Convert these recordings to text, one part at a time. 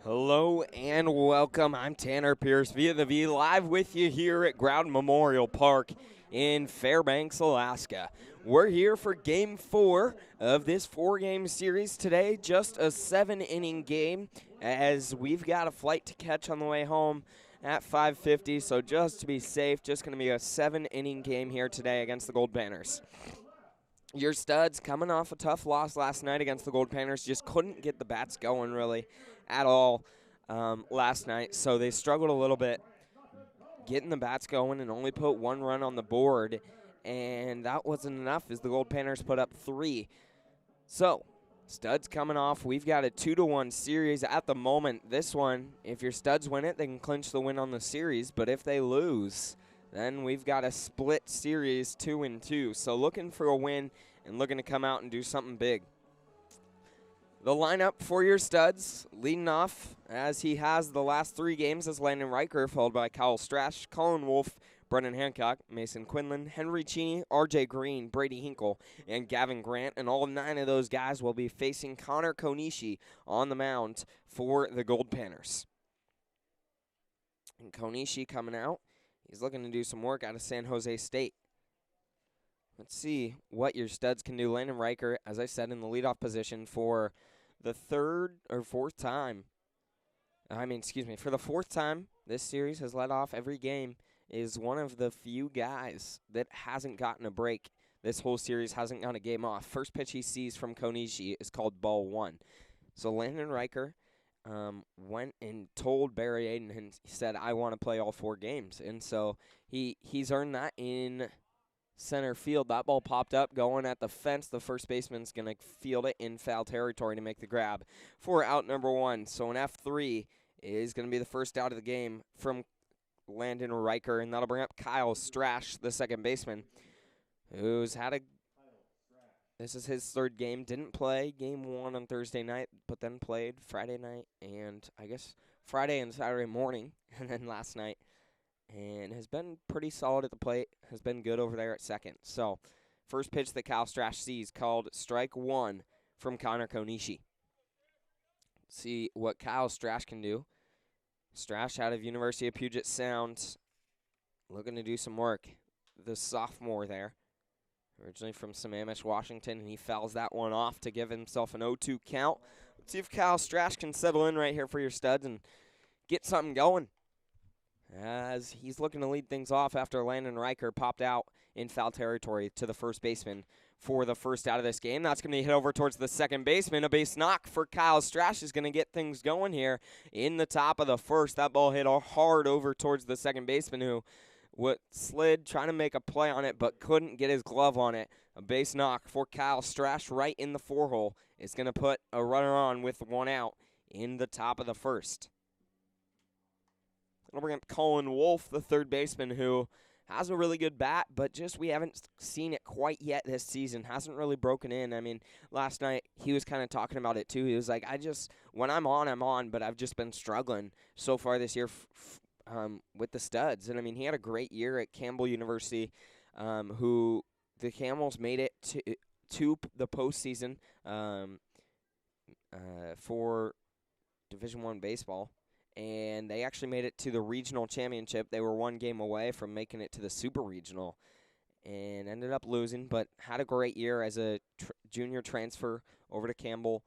Hello and welcome. I'm Tanner Pierce via the V, live with you here at Ground Memorial Park in Fairbanks, Alaska. We're here for Game 4 of this 4-game series today, just a 7-inning game, as we've got a flight to catch on the way home at 5:50. So just to be safe, just going to be a 7-inning game here today against the Goldpanners. Your Studs coming off a tough loss last night against the Goldpanners, just couldn't get the bats going really at all last night, so they struggled a little bit getting the bats going and only put one run on the board, and that wasn't enough as the Goldpanners put up 3. So, Studs coming off. We've got a 2-1 series at the moment. This one, if your Studs win it, they can clinch the win on the series, but if they lose, then we've got a split series 2-2. So looking for a win and looking to come out and do something big. The lineup for your Studs, leading off as he has the last 3 games, is Landon Riker, followed by Kyle Strash, Colin Wolf, Brennan Hancock, Mason Quinlan, Henry Cheney, RJ Green, Brady Hinkle, and Gavin Grant. And all 9 of those guys will be facing Connor Konishi on the mound for the Goldpanners. And Konishi coming out. He's looking to do some work out of San Jose State. Let's see what your Studs can do. Landon Riker, as I said, in the leadoff position for the for the 4th time this series, has led off every game, is one of the few guys that hasn't gotten a break. This whole series hasn't gotten a game off. First pitch he sees from Konishi is called ball 1. So Landon Riker went and told Barry Aiden and said, I want to play all 4 games. And so he's earned that in center field. That ball popped up going at the fence. The first baseman's going to field it in foul territory to make the grab for out number 1. So an F3 is going to be the first out of the game from Landon Riker, and that'll bring up Kyle Strash, the second baseman, who's had this is his 3rd game. Didn't play game 1 on Thursday night, but then played Friday night and I guess Friday and Saturday morning, and then last night, and has been pretty solid at the plate, has been good over there at second. So, first pitch that Kyle Strash sees called strike 1 from Connor Konishi. See what Kyle Strash can do. Strash out of University of Puget Sound, looking to do some work. The sophomore there, originally from Sammamish, Washington, and he fouls that one off to give himself an 0-2 count. Let's see if Kyle Strash can settle in right here for your Studs and get something going, as he's looking to lead things off after Landon Riker popped out in foul territory to the first baseman for the first out of this game. That's going to be hit over towards the second baseman. A base knock for Kyle Strash is going to get things going here in the top of the first. That ball hit hard over towards the second baseman, who slid trying to make a play on it but couldn't get his glove on it. A base knock for Kyle Strash right in the 4-hole is going to put a runner on with 1 out in the top of the first. We'll bring up Colin Wolf, the third baseman, who has a really good bat, but just we haven't seen it quite yet this season. Hasn't really broken in. I mean, last night he was kind of talking about it too. He was like, when I'm on, but I've just been struggling so far this year with the Studs. And I mean, he had a great year at Campbell University, who the Camels made it to the postseason for Division I baseball. And they actually made it to the regional championship. They were 1 game away from making it to the super regional and ended up losing, but had a great year as a junior transfer over to Campbell.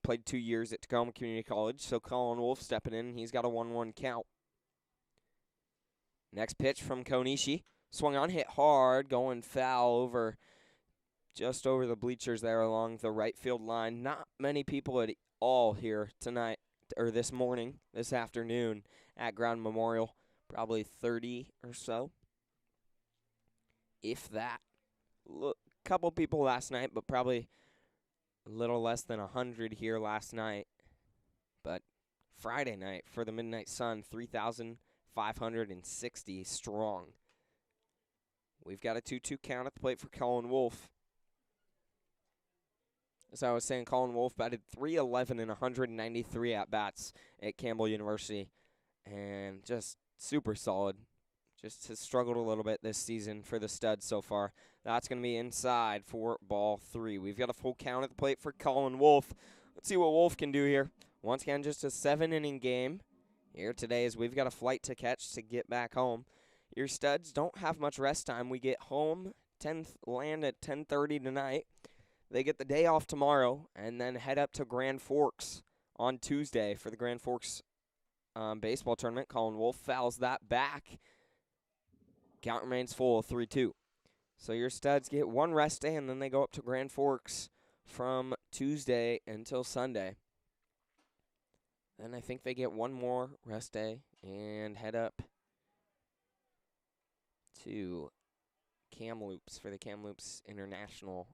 Played 2 years at Tacoma Community College, so Colin Wolf stepping in. He's got a 1-1 count. Next pitch from Konishi. Swung on, hit hard, going foul just over the bleachers there along the right field line. Not many people at all here tonight, or this afternoon at Ground Memorial. Probably 30 or so, if that. Couple people last night, but probably a little less than 100 here last night. But Friday night for the Midnight Sun, 3,560 strong. We've got a 2-2 count at the plate for Colin Wolf. As I was saying, Colin Wolf batted .311 in 193 at-bats at Campbell University, and just super solid. Just has struggled a little bit this season for the Studs so far. That's going to be inside for ball 3. We've got a full count at the plate for Colin Wolf. Let's see what Wolf can do here. Once again, just a 7-inning game here today as we've got a flight to catch to get back home. Your Studs don't have much rest time. We get home, land at 10:30 tonight. They get the day off tomorrow and then head up to Grand Forks on Tuesday for the Grand Forks baseball tournament. Colin Wolf fouls that back. Count remains full, 3-2. So your Studs get one rest day, and then they go up to Grand Forks from Tuesday until Sunday. Then I think they get one more rest day and head up to Kamloops for the Kamloops International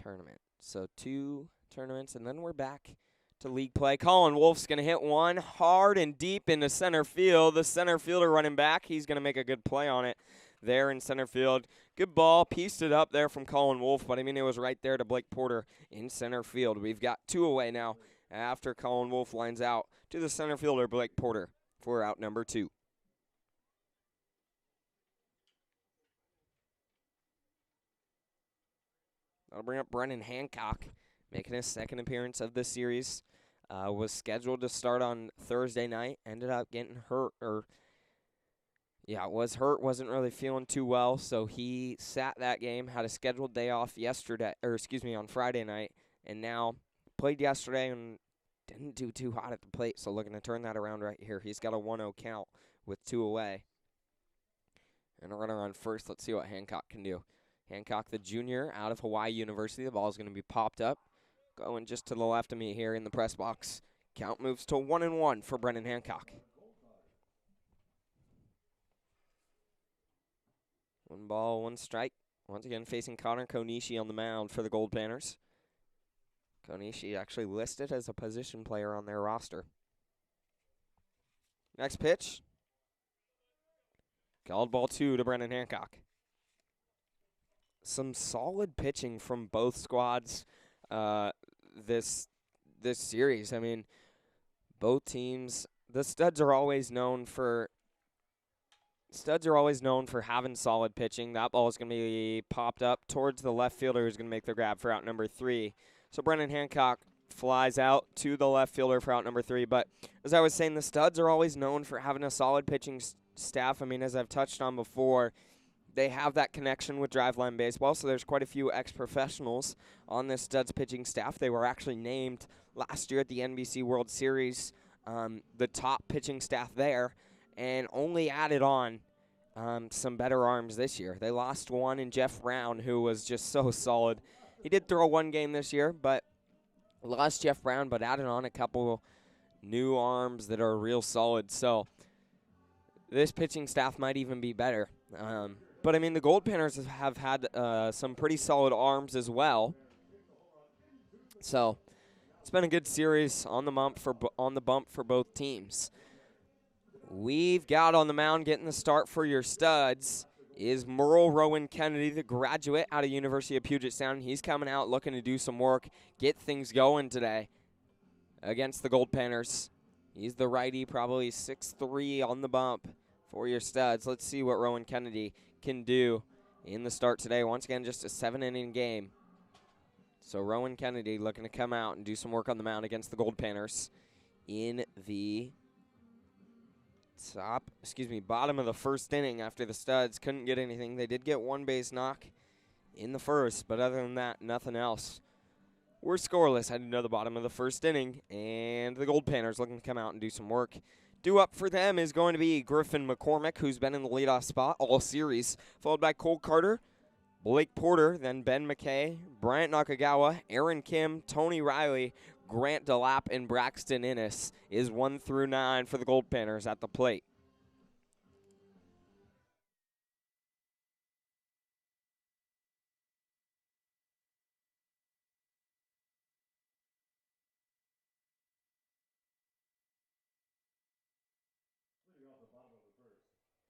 Tournament. So 2 tournaments, and then we're back to league play. Colin Wolf's going to hit one hard and deep into center field. The center fielder running back, he's going to make a good play on it there in center field. Good ball, pieced it up there from Colin Wolf, but I mean it was right there to Blake Porter in center field. We've got 2 away now after Colin Wolf lines out to the center fielder, Blake Porter, for out number 2. That'll bring up Brennan Hancock, making his second appearance of this series. Was scheduled to start on Thursday night, ended up getting hurt, was hurt, wasn't really feeling too well, so he sat that game, had a scheduled day off on Friday night, and now played yesterday and didn't do too hot at the plate, so looking to turn that around right here. He's got a 1-0 count with 2 away. And a runner on first. Let's see what Hancock can do. Hancock, the junior, out of Hawaii University. The ball's going to be popped up. Going just to the left of me here in the press box. Count moves to 1-1 for Brennan Hancock. 1 ball, 1 strike. Once again, facing Connor Konishi on the mound for the Goldpanners. Konishi actually listed as a position player on their roster. Next pitch. Called ball 2 to Brennan Hancock. Some solid pitching from both squads this series. I mean, both teams, the Studs are always known for having solid pitching. That ball is going to be popped up towards the left fielder who's going to make the grab for out number 3. So Brennan Hancock flies out to the left fielder for out number 3. But as I was saying, the Studs are always known for having a solid pitching staff. I mean, as I've touched on before, they have that connection with Driveline Baseball, so there's quite a few ex-professionals on this Studs pitching staff. They were actually named last year at the NBC World Series the top pitching staff there, and only added on some better arms this year. They lost one in Jeff Brown, who was just so solid. He did throw 1 game this year, but lost Jeff Brown, but added on a couple new arms that are real solid. So this pitching staff might even be better. But, I mean, the Goldpanners have had some pretty solid arms as well. So it's been a good series on the bump for both teams. We've got on the mound getting the start for your Studs is Merle Rowan Kennedy, the graduate out of University of Puget Sound. He's coming out looking to do some work, get things going today against the Goldpanners. He's the righty, probably 6'3" on the bump for your Studs. Let's see what Rowan Kennedy can do in the start today. Once again, just a 7-inning game. So Rowan Kennedy looking to come out and do some work on the mound against the Goldpanners in the bottom of the first inning after the Studs couldn't get anything. They did get 1 base knock in the first, but other than that, nothing else. We're scoreless heading to the bottom of the first inning, and the Goldpanners looking to come out and do some work. Due up for them is going to be Griffin McCormick, who's been in the leadoff spot all series, followed by Cole Carter, Blake Porter, then Ben McKay, Bryant Nakagawa, Aaron Kim, Tony Riley, Grant DeLapp, and Braxton Innes is 1 through 9 for the Goldpanners at the plate.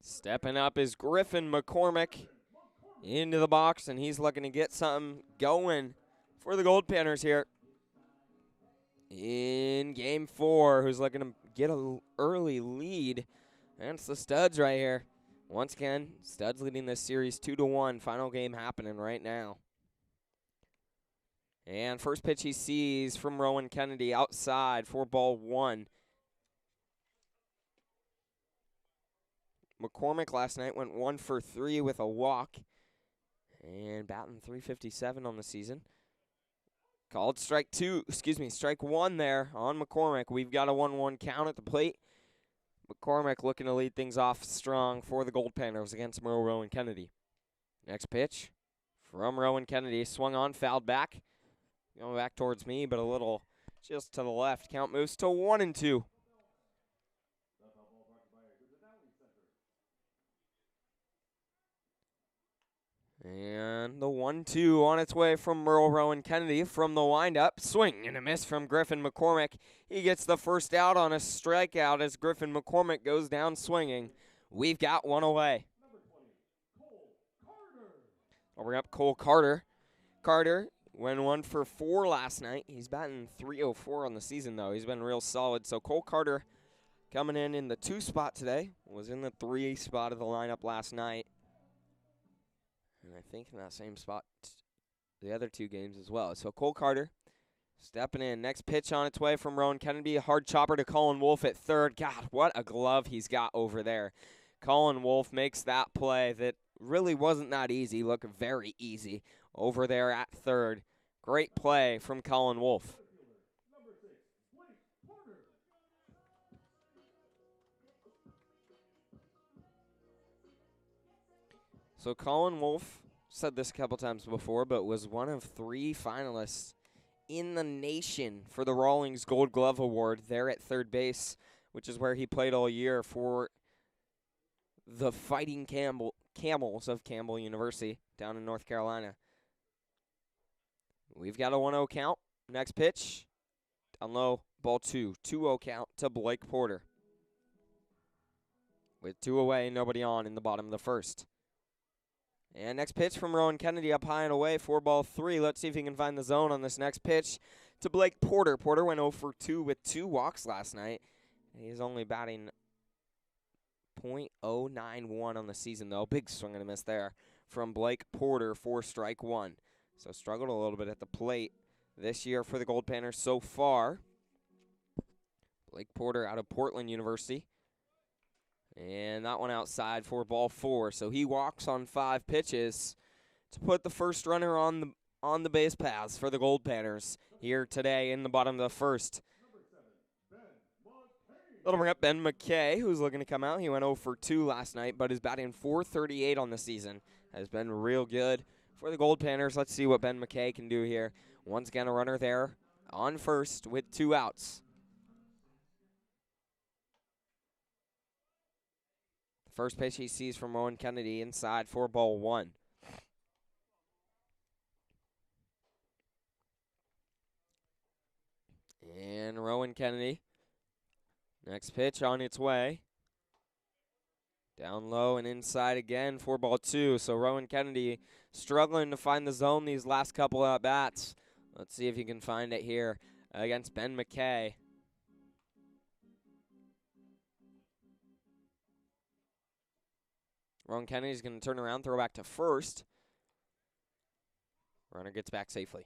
Stepping up is Griffin McCormick into the box, and he's looking to get something going for the Goldpanners here in Game 4, who's looking to get an early lead. And it's the Studs right here. Once again, Studs leading this series 2-1. Final game happening right now. And first pitch he sees from Rowan Kennedy outside for ball 1. McCormick last night went 1 for 3 with a walk and batting .357 on the season. Called strike one there on McCormick. We've got a 1-1 count at the plate. McCormick looking to lead things off strong for the Goldpanners against Rowan Kennedy. Next pitch from Rowan Kennedy. Swung on, fouled back. Going back towards me, but a little just to the left. Count moves to 1-2. And the 1-2 on its way from Rowan Kennedy from the windup. Swing and a miss from Griffin McCormick. He gets the first out on a strikeout as Griffin McCormick goes down swinging. We've got one away. I'll bring up Cole Carter. Carter went 1 for 4 last night. He's batting .304 on the season, though. He's been real solid. So Cole Carter coming in the 2 spot today. Was in the 3 spot of the lineup last night. And I think in that same spot the other 2 games as well. So Cole Carter stepping in. Next pitch on its way from Rowan Kennedy. A hard chopper to Colin Wolf at third. God, what a glove he's got over there. Colin Wolf makes that play that really wasn't that easy. Look very easy over there at third. Great play from Colin Wolf. So Colin Wolf, said this a couple times before, but was one of 3 finalists in the nation for the Rawlings Gold Glove Award there at third base, which is where he played all year for the Fighting Camels of Campbell University down in North Carolina. We've got a 1-0 count. Next pitch, down low, ball 2. 2-0 count to Blake Porter. With 2 away, nobody on in the bottom of the first. And next pitch from Rowan Kennedy up high and away for ball 3. Let's see if he can find the zone on this next pitch to Blake Porter. Porter went 0 for 2 with 2 walks last night. He's only batting .091 on the season, though. Big swing and a miss there from Blake Porter for strike 1. So struggled a little bit at the plate this year for the Goldpanners so far. Blake Porter out of Portland University. And that one outside for ball 4. So he walks on 5 pitches to put the first runner on the base paths for the Goldpanners here today in the bottom of the first. That'll bring up Ben McKay, who's looking to come out. He went 0 for 2 last night, but is batting .438 on the season. Has been real good for the Goldpanners. Let's see what Ben McKay can do here. Once again, a runner there on first with 2 outs. First pitch he sees from Rowan Kennedy inside for ball 1. And Rowan Kennedy, next pitch on its way. Down low and inside again for ball 2. So Rowan Kennedy struggling to find the zone these last couple at bats. Let's see if he can find it here against Ben McKay. Rowan Kennedy's going to turn around, throw back to first. Runner gets back safely.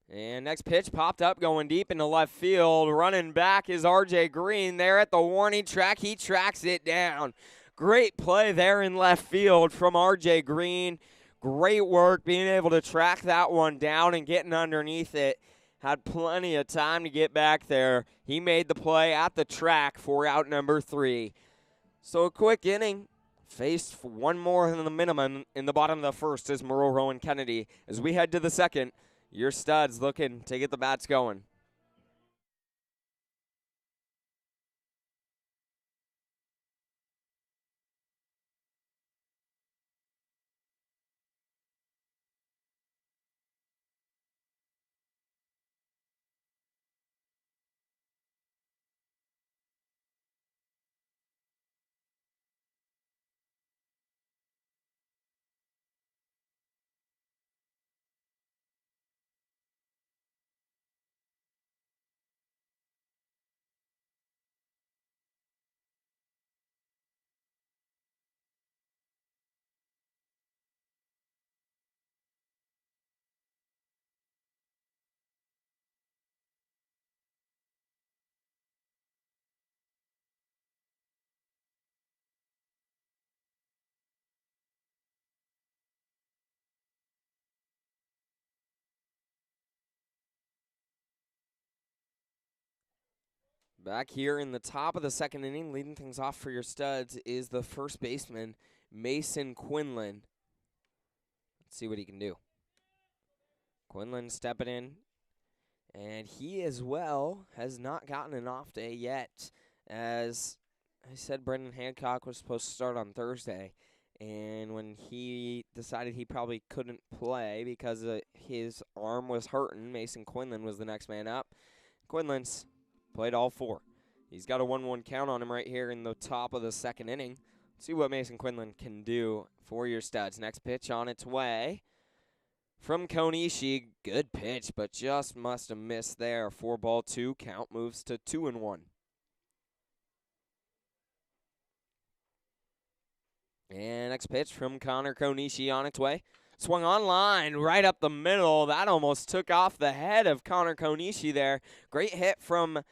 And next pitch popped up, going deep into left field. Running back is R.J. Green there at the warning track. He tracks it down. Great play there in left field from R.J. Green. Great work being able to track that one down and getting underneath it. Had plenty of time to get back there. He made the play at the track for out number 3. So a quick inning. Faced for one more than the minimum in the bottom of the first is Rowan Kennedy. As we head to the second, your Studs looking to get the bats going. Back here in the top of the second inning, leading things off for your Studs is the first baseman, Mason Quinlan. Let's see what he can do. Quinlan stepping in, and he as well has not gotten an off day yet. As I said, Brendan Hancock was supposed to start on Thursday, and when he decided he probably couldn't play because his arm was hurting, Mason Quinlan was the next man up. Quinlan's played all 4. He's got a 1-1 count on him right here in the top of the second inning. Let's see what Mason Quinlan can do for your Studs. Next pitch on its way from Konishi. Good pitch, but just must have missed there. 4-2. Count moves to 2-1. And next pitch from Connor Konishi on its way. Swung on line right up the middle. That almost took off the head of Connor Konishi there. Great hit from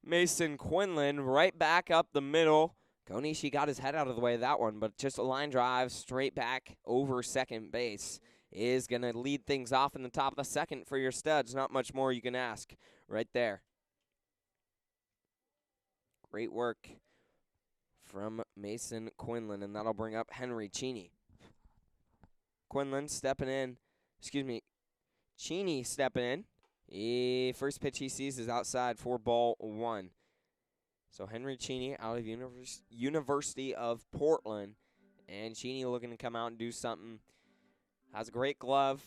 Mason Quinlan right back up the middle. Konishi got his head out of the way of that one, but just a line drive straight back over second base is going to lead things off in the top of the second for your Studs. Not much more you can ask right there. Great work from Mason Quinlan, and that'll bring up Henry Cheney. Quinlan stepping in. Cheney stepping in. First pitch he sees is outside, 4-1. So Henry Cheney out of University of Portland. And Cheney looking to come out and do something. Has a great glove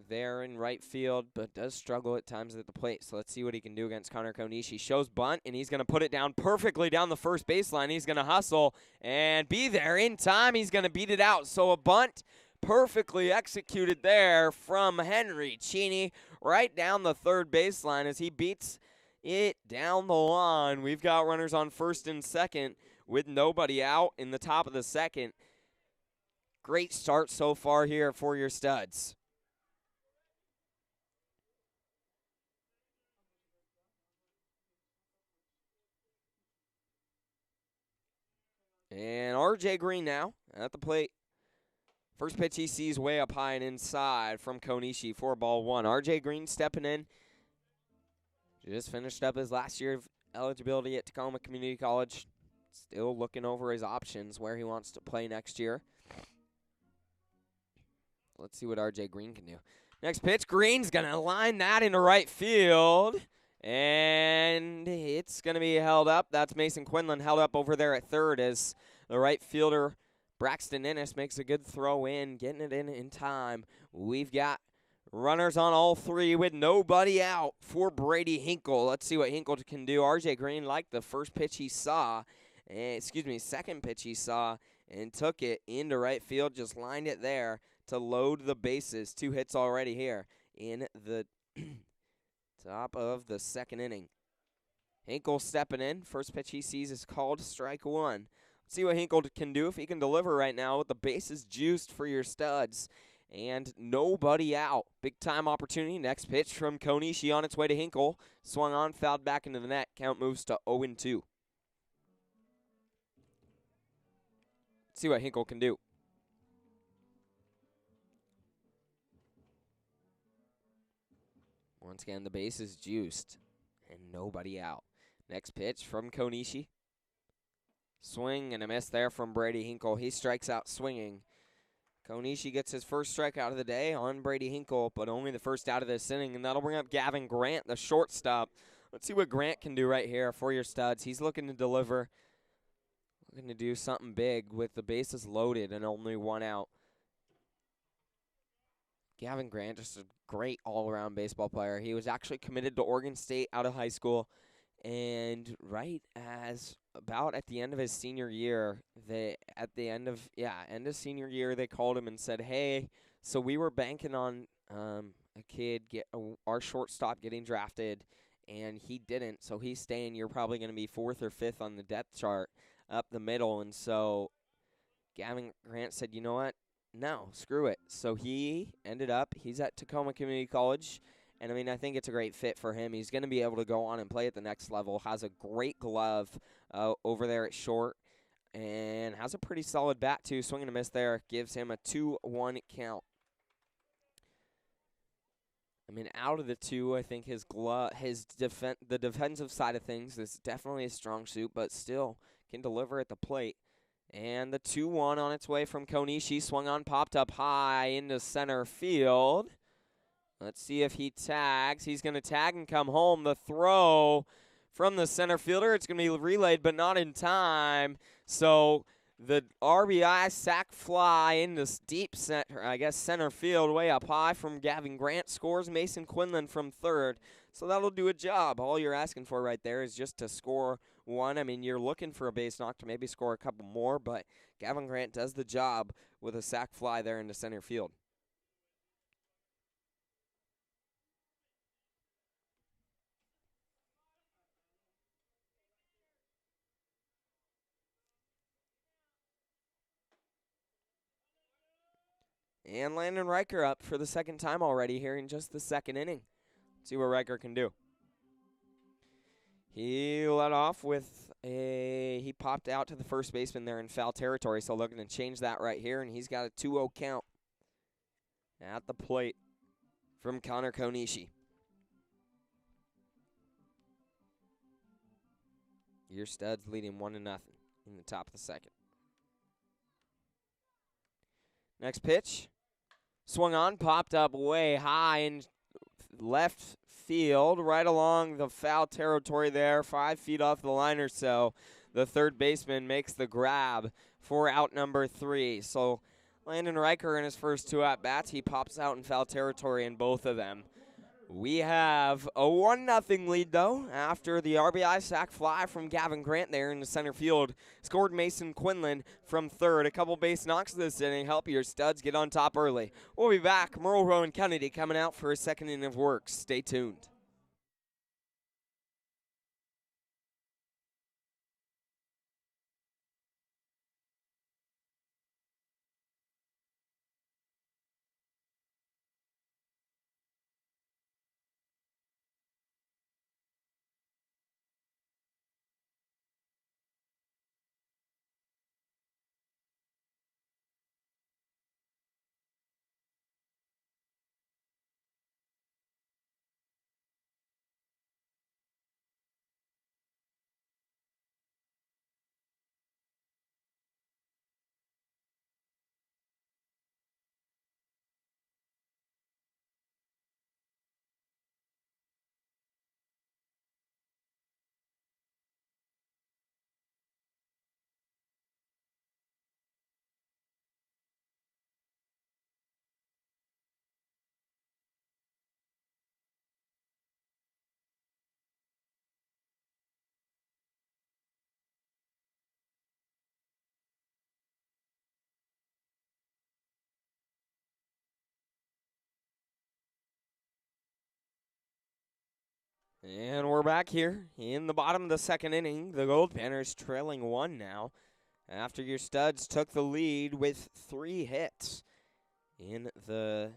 there in right field, but does struggle at times at the plate. So let's see what he can do against Connor Konishi. Shows bunt, and he's going to put it down perfectly down the first baseline. He's going to hustle and be there in time. He's going to beat it out. So a bunt perfectly executed there from Henry Cheney right down the third baseline as he beats it down the line. We've got runners on first and second with nobody out in the top of the second. Great start so far here for your Studs. And R.J. Green now at the plate. First pitch he sees way up high and inside from Konishi, 4-1. R.J. Green stepping in. Just finished up his last year of eligibility at Tacoma Community College. Still looking over his options, where he wants to play next year. Let's see what R.J. Green can do. Next pitch, Green's going to line that into right field. And it's going to be held up. That's Mason Quinlan held up over there at third as the right fielder, Braxton Ennis, makes a good throw in, getting it in time. We've got runners on all 3 with nobody out for Brady Hinkle. Let's see what Hinkle can do. R.J. Green liked the first pitch he saw, second pitch he saw, and took it into right field, just lined it there to load the bases. 2 hits already here in the top of the second inning. Hinkle stepping in. First pitch he sees is called strike 1. Let's see what Hinkle can do if he can deliver right now with the bases juiced for your Studs. And nobody out. Big time opportunity. Next pitch from Konishi on its way to Hinkle. Swung on, fouled back into the net. Count moves to 0-2. Let's see what Hinkle can do. Once again, the base is juiced and nobody out. Next pitch from Konishi. Swing and a miss there from Brady Hinkle. He strikes out swinging. Konishi gets his first strikeout of the day on Brady Hinkle, but only the first out of this inning, and that'll bring up Gavin Grant, the shortstop. Let's see what Grant can do right here for your Studs. He's looking to deliver, looking to do something big with the bases loaded and only 1 out. Gavin Grant, just a great all-around baseball player. He was actually committed to Oregon State out of high school, and about at the end of his senior year, end of senior year, they called him and said, "Hey, so we were banking on a kid our shortstop getting drafted, and he didn't. So he's staying. You're probably going to be 4th or 5th on the depth chart up the middle." And so Gavin Grant said, "You know what? No, screw it." So he's at Tacoma Community College. And, I think it's a great fit for him. He's going to be able to go on and play at the next level. Has a great glove over there at short. And has a pretty solid bat, too. Swing and a miss there. Gives him a 2-1 count. I mean, out of the two, I think the defensive side of things is definitely a strong suit, but still can deliver at the plate. And the 2-1 on its way from Konishi, swung on, popped up high into center field. Let's see if he tags. He's going to tag and come home. The throw from the center fielder, it's going to be relayed, but not in time. So the RBI sac fly into deep center field, way up high from Gavin Grant, scores Mason Quinlan from third. So that'll do a job. All you're asking for right there is just to score one. I mean, you're looking for a base knock to maybe score a couple more, but Gavin Grant does the job with a sac fly there into center field. And Landon Riker up for the second time already here in just the second inning. See what Riker can do. He led off with he popped out to the first baseman there in foul territory, so looking to change that right here, and he's got a 2-0 count at the plate from Connor Konishi. Your Studs leading 1-0 in the top of the second. Next pitch. Swung on, popped up way high in left field, right along the foul territory there, 5 feet off the line or so. The third baseman makes the grab for out number 3. So Landon Riker in his first 2 at-bats, he pops out in foul territory in both of them. We have a 1-0 lead, though, after the RBI sac fly from Gavin Grant there in the center field. Scored Mason Quinlan from third. A couple base knocks this inning help your Studs get on top early. We'll be back. Merle Rowan Kennedy coming out for a second inning of work. Stay tuned. And we're back here in the bottom of the second inning. The Goldpanners trailing 1 now after your Studs took the lead with 3 hits in the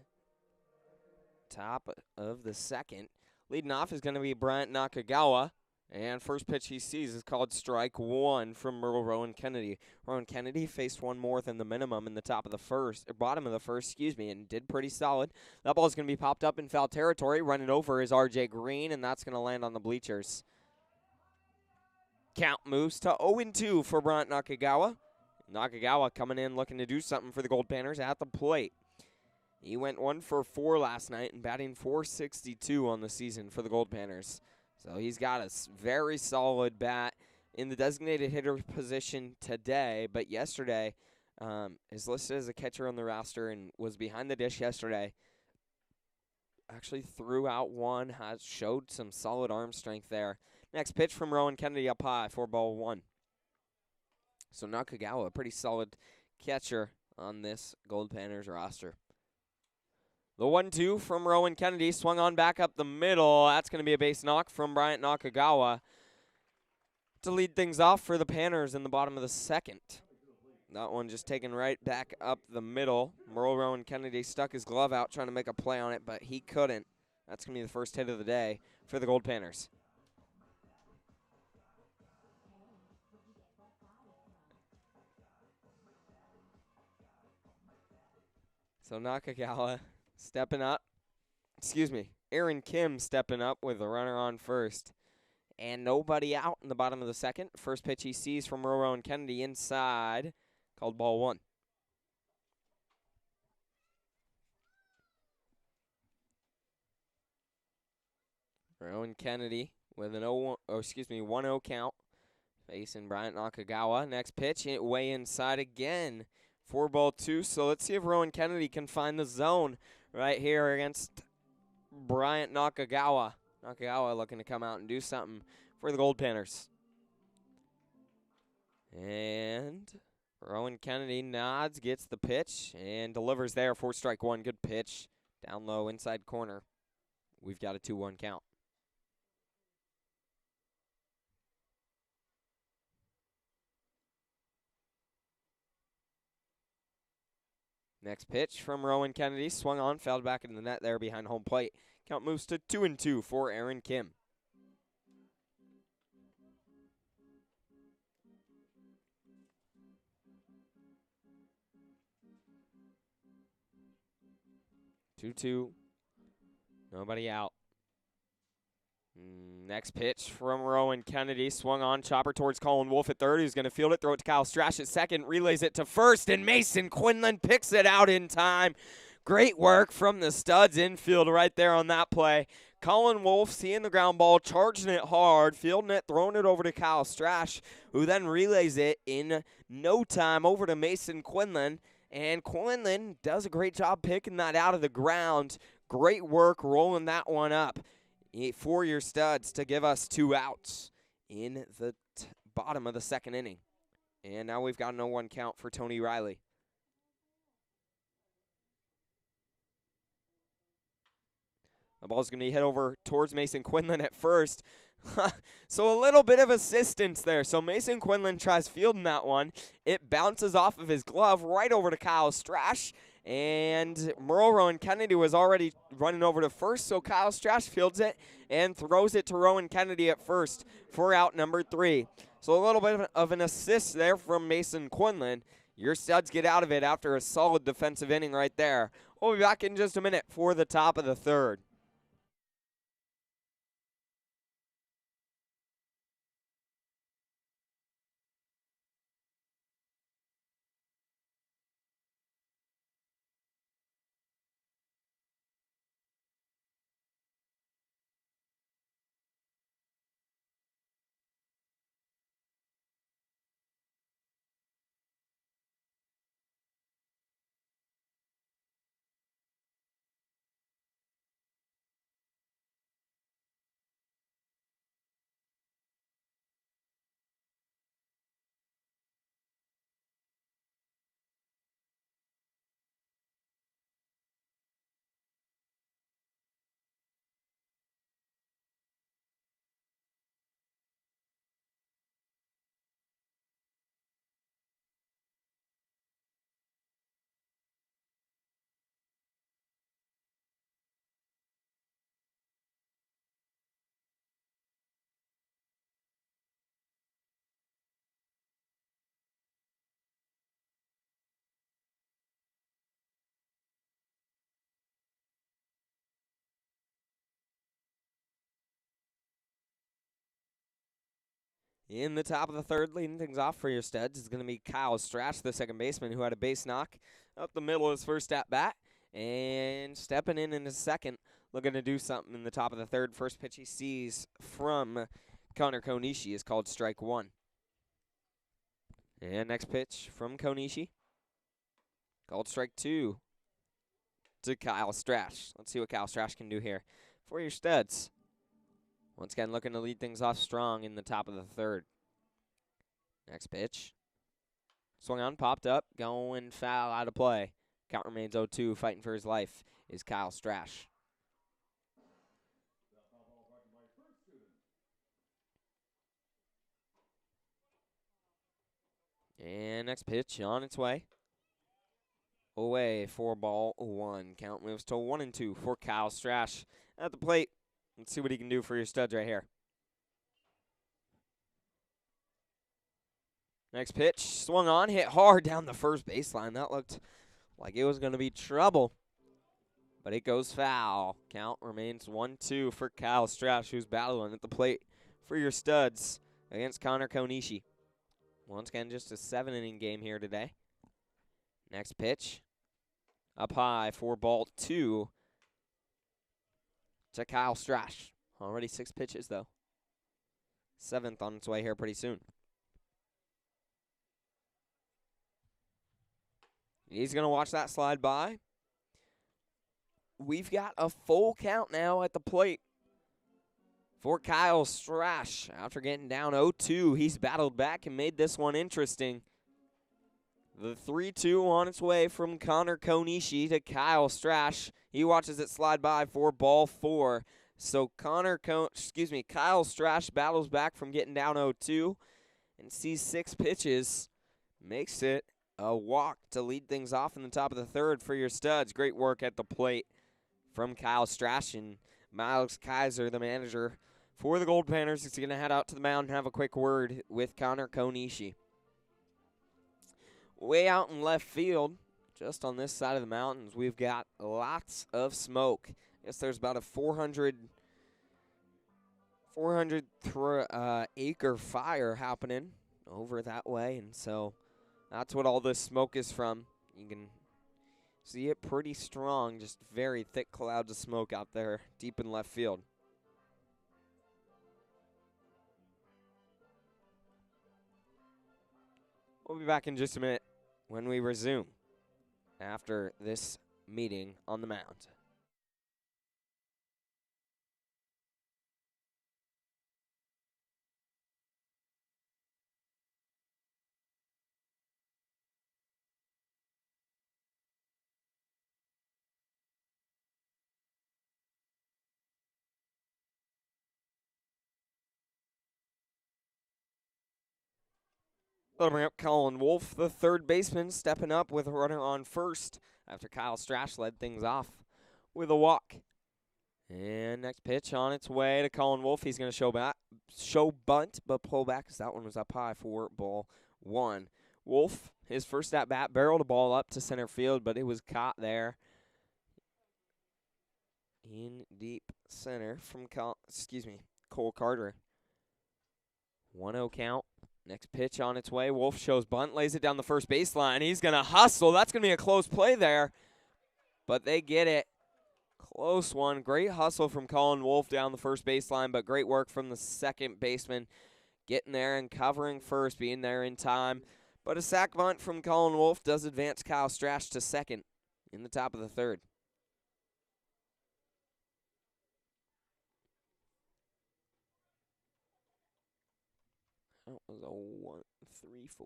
top of the second. Leading off is going to be Bryant Nakagawa. And first pitch he sees is called strike 1 from Merle Rowan Kennedy. Rowan Kennedy faced one more than the minimum in the bottom of the first, and did pretty solid. That ball is going to be popped up in foul territory. Running over is R.J. Green, and that's going to land on the bleachers. Count moves to 0-2 for Bryant Nakagawa. Nakagawa coming in looking to do something for the Goldpanners at the plate. He went 1 for 4 last night and batting .462 on the season for the Goldpanners. So he's got a very solid bat in the designated hitter position today, but yesterday is listed as a catcher on the roster and was behind the dish yesterday. Actually threw out one, showed some solid arm strength there. Next pitch from Rowan Kennedy up high for ball 1. So Nakagawa, a pretty solid catcher on this Goldpanners roster. The 1-2 from Rowan Kennedy, swung on back up the middle. That's going to be a base knock from Bryant Nakagawa to lead things off for the Panners in the bottom of the second. That one just taken right back up the middle. Merle Rowan Kennedy stuck his glove out trying to make a play on it, but he couldn't. That's going to be the first hit of the day for the Goldpanners. So Nakagawa stepping up. Aaron Kim stepping up with a runner on first. And nobody out in the bottom of the second. First pitch he sees from Rowan Kennedy inside, called ball 1. Rowan Kennedy with an 1-0 count, facing Bryant Nakagawa. Next pitch, way inside again. 4-2. So let's see if Rowan Kennedy can find the zone right here against Bryant Nakagawa. Nakagawa looking to come out and do something for the Goldpanners. And Rowan Kennedy nods, gets the pitch, and delivers there for strike 1. Good pitch. Down low, inside corner. We've got a 2-1 count. Next pitch from Rowan Kennedy. Swung on, fouled back into the net there behind home plate. Count moves to 2-2 for Aaron Kim. Two. Nobody out. Next pitch from Rowan Kennedy. Swung on, chopper towards Colin Wolf at third. He's going to field it, throw it to Kyle Strash at second, relays it to first, and Mason Quinlan picks it out in time. Great work from the studs infield right there on that play. Colin Wolf seeing the ground ball, charging it hard, fielding it, throwing it over to Kyle Strash, who then relays it in no time over to Mason Quinlan. And Quinlan does a great job picking that out of the ground. Great work rolling that one up for your studs to give us 2 outs in the bottom of the second inning. And now we've got a 0-1 count for Tony Riley. The ball's going to be hit over towards Mason Quinlan at first. So a little bit of assistance there. So Mason Quinlan tries fielding that one. It bounces off of his glove right over to Kyle Strash. And Rowan Kennedy was already running over to first, so Kyle Strash fields it and throws it to Rowan Kennedy at first for out number 3. So a little bit of an assist there from Mason Quinlan. Your studs get out of it after a solid defensive inning right there. We'll be back in just a minute for the top of the third. In the top of the third, leading things off for your studs is going to be Kyle Strash, the second baseman, who had a base knock up the middle of his first at-bat. And stepping in his second, looking to do something in the top of the third. First pitch he sees from Connor Konishi is called strike 1. And next pitch from Konishi, called strike 2 to Kyle Strash. Let's see what Kyle Strash can do here for your studs. Once again, looking to lead things off strong in the top of the third. Next pitch. Swung on, popped up, going foul, out of play. Count remains 0-2, fighting for his life is Kyle Strash. And next pitch on its way. Away for ball 1. Count moves to 1-2 for Kyle Strash at the plate. Let's see what he can do for your studs right here. Next pitch, swung on, hit hard down the first baseline. That looked like it was going to be trouble. but it goes foul. Count remains 1-2 for Kyle Strash, who's battling at the plate for your Studs against Connor Konishi. Once again, just a 7-inning game here today. Next pitch, up high for ball 2 to Kyle Strash. Already 6 pitches, though. 7th on its way here pretty soon. He's going to watch that slide by. We've got a full count now at the plate for Kyle Strash. After getting down 0-2, he's battled back and made this one interesting. The 3-2 on its way from Connor Konishi to Kyle Strash. He watches it slide by for ball 4. So Kyle Strash battles back from getting down 0-2 and sees 6 pitches. Makes it a walk to lead things off in the top of the 3rd for your Studs. Great work at the plate from Kyle Strash, and Miles Kaiser, the manager for the Goldpanners, is going to head out to the mound and have a quick word with Connor Konishi. Way out in left field, just on this side of the mountains, we've got lots of smoke. I guess there's about a 400 acre fire happening over that way, and so that's what all this smoke is from. You can see it pretty strong, just very thick clouds of smoke out there deep in left field. We'll be back in just a minute when we resume after this meeting on the mound. That'll bring up Colin Wolf, the third baseman, stepping up with a runner on first after Kyle Strash led things off with a walk. And next pitch on its way to Colin Wolf. He's going to show bunt, but pull back as that one was up high for ball 1. Wolf, his first at bat, barreled a ball up to center field, but it was caught there in deep center from Cole Carter. 1-0 count. Next pitch on its way. Wolf shows bunt, lays it down the first baseline. He's going to hustle. That's going to be a close play there, but they get it. Close one. Great hustle from Colin Wolf down the first baseline, but great work from the second baseman getting there and covering first, being there in time. But a sac bunt from Colin Wolf does advance Kyle Strash to second in the top of the 3rd. That was a 1-3-4.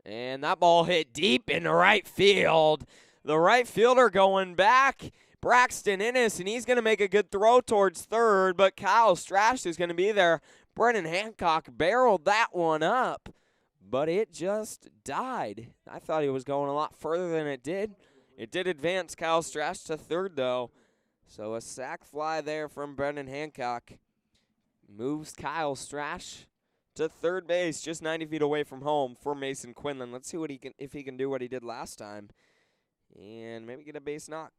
And that ball hit deep into right field. The right fielder going back, Braxton Innes, and he's going to make a good throw towards 3rd, but Kyle Strash is going to be there. Brennan Hancock barreled that one up, but it just died. I thought he was going a lot further than it did. It did advance Kyle Strash to 3rd, though. So a sac fly there from Brennan Hancock moves Kyle Strash to 3rd base, just 90 feet away from home for Mason Quinlan. Let's see if he can do what he did last time and maybe get a base knock.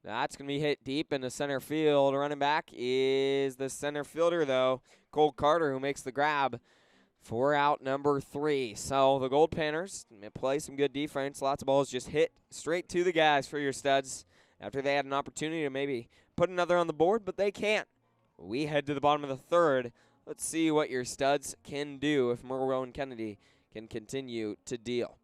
That's going to be hit deep into center field. Running back is the center fielder, though, Cole Carter, who makes the grab for out number 3. So the Goldpanners play some good defense. Lots of balls just hit straight to the guys for your Studs after they had an opportunity to maybe put another on the board, but they can't. We head to the bottom of the 3rd. Let's see what your Studs can do if Merwell and Kennedy can continue to deal.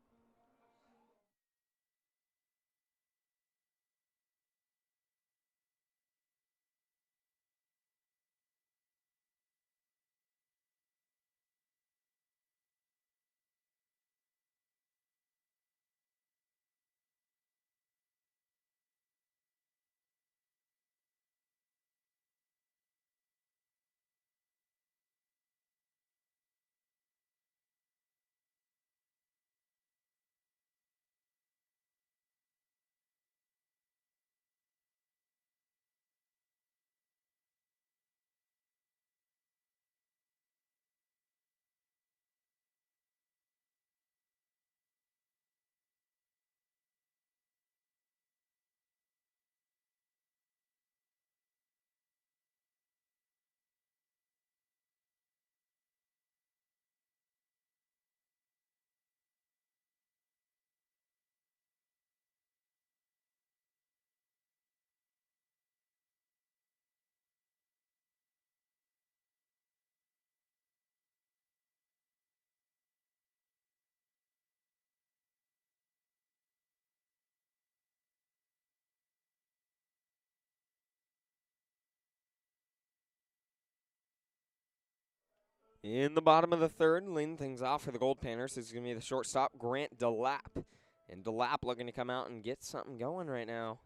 In the bottom of the third, leading things off for the Goldpanners is going to be the shortstop, Grant DeLapp. And DeLapp looking to come out and get something going right now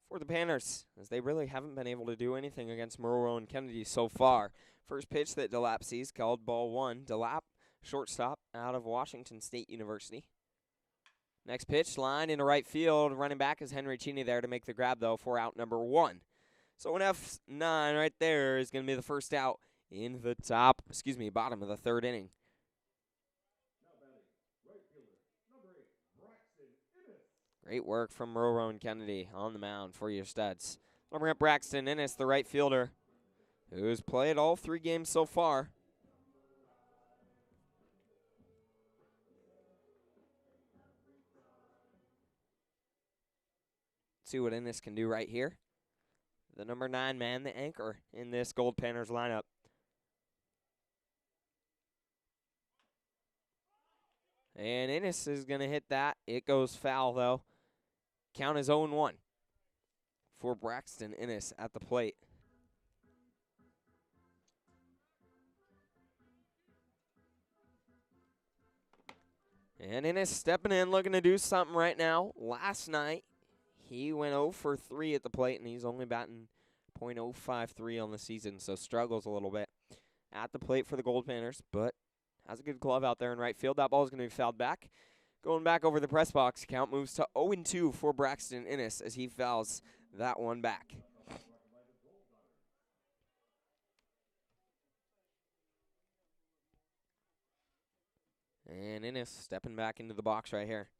for the Panners, as they really haven't been able to do anything against Merle and Kennedy so far. First pitch that DeLapp sees, called ball one. DeLapp, shortstop out of Washington State University. Next pitch, line into right field. Running back is Henry Cheney there to make the grab, though, for out number one. So an F9 right there is going to be the first out in the bottom of the third inning. Great work from Roro and Kennedy on the mound for your studs. I'll bring up Braxton Innes, the right fielder, who's played all 3 games so far. See what Innes can do right here. The number 9 man, the anchor in this Goldpanners lineup. And Innes is going to hit that. It goes foul, though. Count is 0-1 for Braxton Innes at the plate. And Innes stepping in, looking to do something right now. Last night, he went 0 for 3 at the plate, and he's only batting .053 on the season, so struggles a little bit at the plate for the Goldpanners, but has a good glove out there in right field. That ball is going to be fouled back. Going back over the press box, count moves to 0-2 for Braxton Innes as he fouls that one back. And Innes stepping back into the box right here.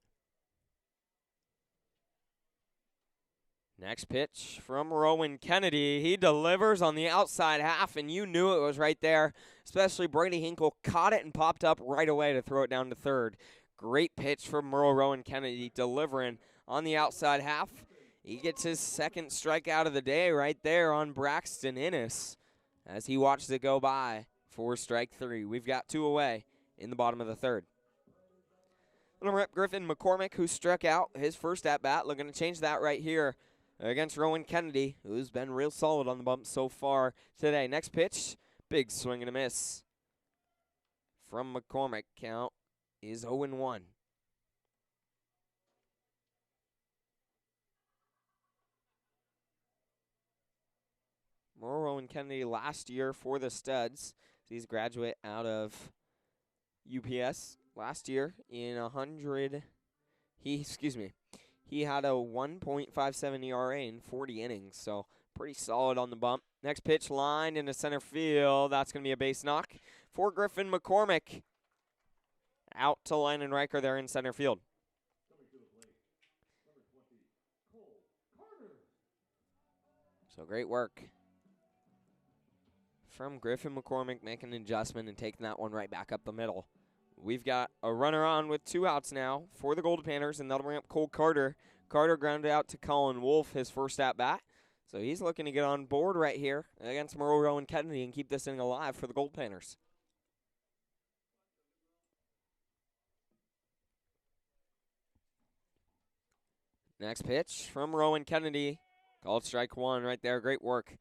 Next pitch from Rowan Kennedy. He delivers on the outside half, and you knew it was right there. Especially Brady Hinkle caught it and popped up right away to throw it down to third. Great pitch from Merle Rowan Kennedy, delivering on the outside half. He gets his second strikeout of the day right there on Braxton Innes as he watches it go by for strike 3. We've got 2 away in the bottom of the third. Little rep Griffin McCormick, who struck out his first at-bat, looking to change that right here against Rowan Kennedy, who's been real solid on the bump so far today. Next pitch, big swing and a miss from McCormick. Count is 0-1. Rowan Kennedy last year for the Studs. He's a graduate out of UPS last year in 100. He had a 1.57 ERA in 40 innings, so pretty solid on the bump. Next pitch, lined into center field. That's going to be a base knock for Griffin McCormick. Out to Landon Riker there in center field. So great work from Griffin McCormick, making an adjustment and taking that one right back up the middle. We've got a runner on with 2 outs now for the Goldpanners, and that'll bring up Cole Carter. Carter grounded out to Colin Wolf, his first at-bat. So he's looking to get on board right here against Merle and Kennedy and keep this inning alive for the Goldpanners. Next pitch from Rowan Kennedy. Called strike 1 right there. Great work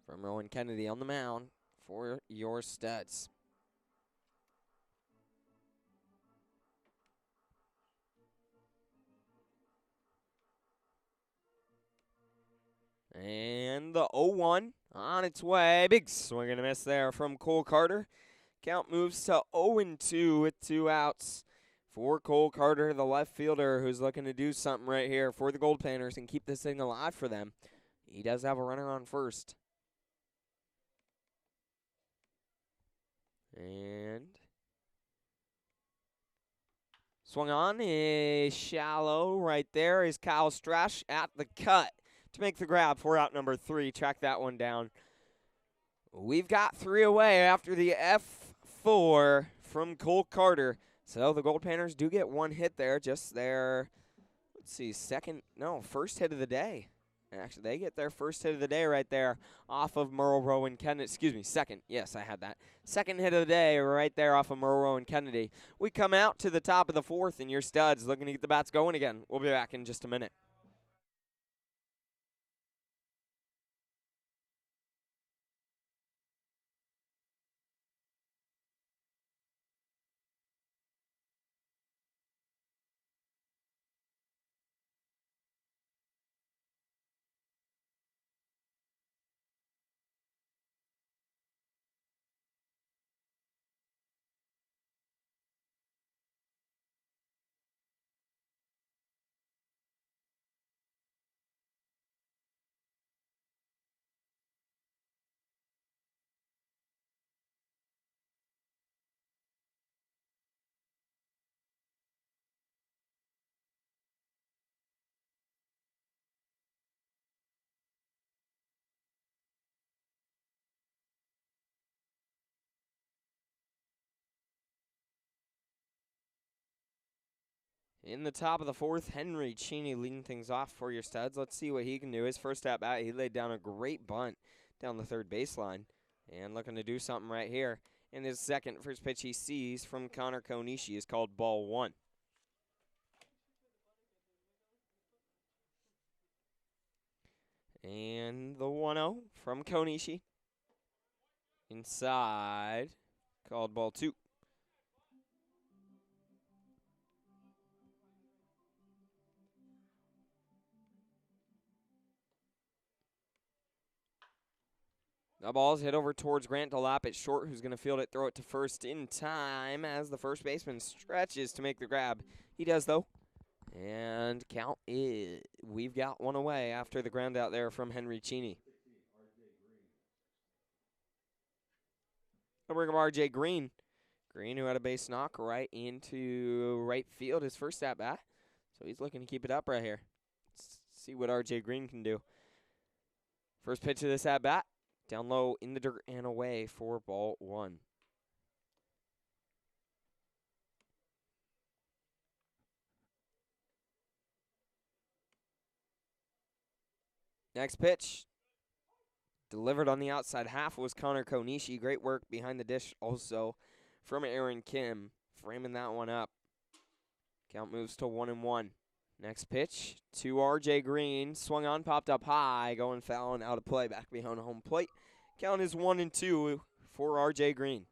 from Rowan Kennedy on the mound for your Studs. And the 0-1 on its way. Big swing and a miss there from Cole Carter. Count moves to 0-2 with 2 outs for Cole Carter, the left fielder, who's looking to do something right here for the Goldpanners and keep this thing alive for them. He does have a runner on first. And swung on is shallow right there is Kyle Strash at the cut to make the grab for out number 3. Track that one down. We've got 3 away after the F4 from Cole Carter. So the Goldpanners do get 1 hit there, just their, first hit of the day. Actually, they get their first hit of the day right there off of Merle Rowan Kennedy. Second. Yes, I had that. Second hit of the day right there off of Merle Rowan Kennedy. We come out to the top of the 4th, and your Studs looking to get the bats going again. We'll be back in just a minute. In the top of the fourth, Henry Cheney leading things off for your Studs. Let's see what he can do. His first at bat, he laid down a great bunt down the third baseline. And looking to do something right here. In his second, first pitch he sees from Connor Konishi is called ball 1. And the 1-0 from Konishi. Inside, called ball 2. The ball's hit over towards Grant Delap at short, who's going to field it, throw it to first in time as the first baseman stretches to make the grab. He does, though. And count is, we've got one away after the ground out there from Henry Cheney. I'll bring up R.J. Green. Green, who had a base knock right into right field, his first at bat. So he's looking to keep it up right here. Let's see what R.J. Green can do. First pitch of this at bat. Down low, in the dirt, and away for ball 1. Next pitch. Delivered on the outside half was Connor Konishi. Great work behind the dish also from Aaron Kim, framing that one up. Count moves to 1-1. Next pitch to R.J. Green. Swung on, popped up high, going foul and out of play back behind home plate. Count is 1-2 for R.J. Green.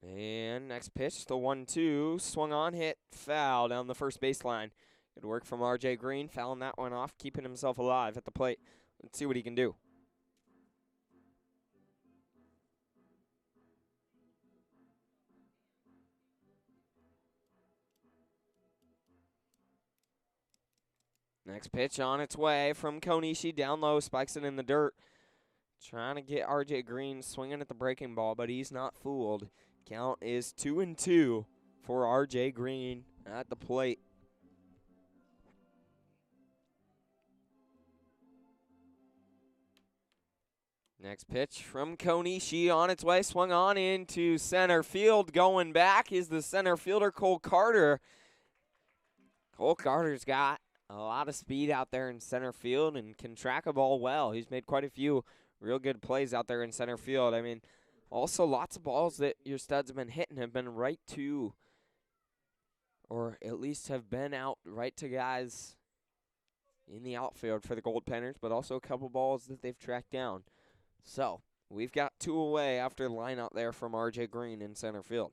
And next pitch, the 1-2, swung on, hit, foul down the first baseline. Good work from R.J. Green, fouling that one off, keeping himself alive at the plate. Let's see what he can do. Next pitch on its way from Konishi, down low, spikes it in the dirt. Trying to get R.J. Green swinging at the breaking ball, but he's not fooled. Count is 2-2 for R.J. Green at the plate. Next pitch from Konishi on its way, swung on into center field. Going back is the center fielder, Cole Carter. Cole Carter's got a lot of speed out there in center field and can track a ball well. He's made quite a few real good plays out there in center field. I mean, also lots of balls that your Studs have been hitting have been right to, or at least have been out right to guys in the outfield for the Goldpanners, but also a couple balls that they've tracked down. So, we've got 2 away after the line out there from R.J. Green in center field.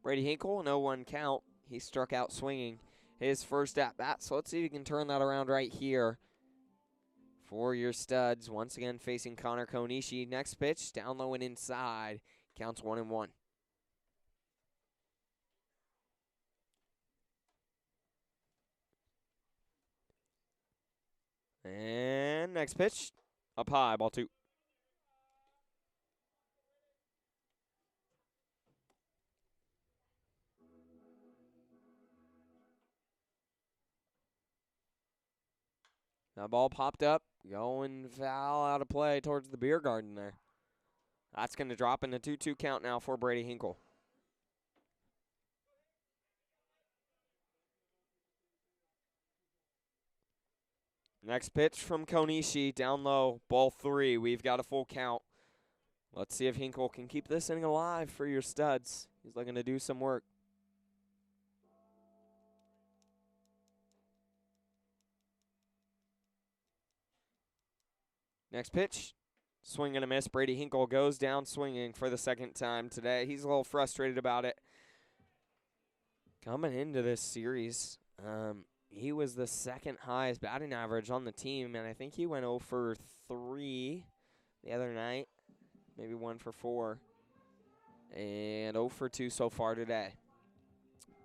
Brady Hinkle, 0-1 count. He struck out swinging his first at-bat, so let's see if he can turn that around right here for your Studs. Once again facing Connor Konishi. Next pitch, down low and inside. Counts 1-1. And next pitch, up high, ball 2. That ball popped up, going foul out of play towards the beer garden there. That's going to drop in the 2-2 count now for Brady Hinkle. Next pitch from Konishi, down low, ball 3. We've got a full count. Let's see if Hinkle can keep this inning alive for your Studs. He's looking to do some work. Next pitch, swing and a miss. Brady Hinkle goes down swinging for the second time today. He's a little frustrated about it. Coming into this series, he was the second highest batting average on the team, and I think he went 0 for 3 the other night, maybe 1 for 4, and 0 for 2 so far today.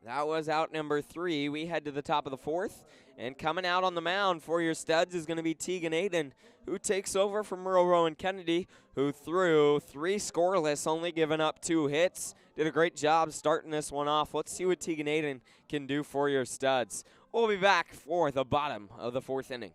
That was out number 3. We head to the top of the 4th. And coming out on the mound for your Studs is going to be Tegan Aiden, who takes over from Merle Rowan Kennedy, who threw 3 scoreless, only giving up 2 hits. Did a great job starting this one off. Let's see what Tegan Aiden can do for your Studs. We'll be back for the bottom of the 4th inning.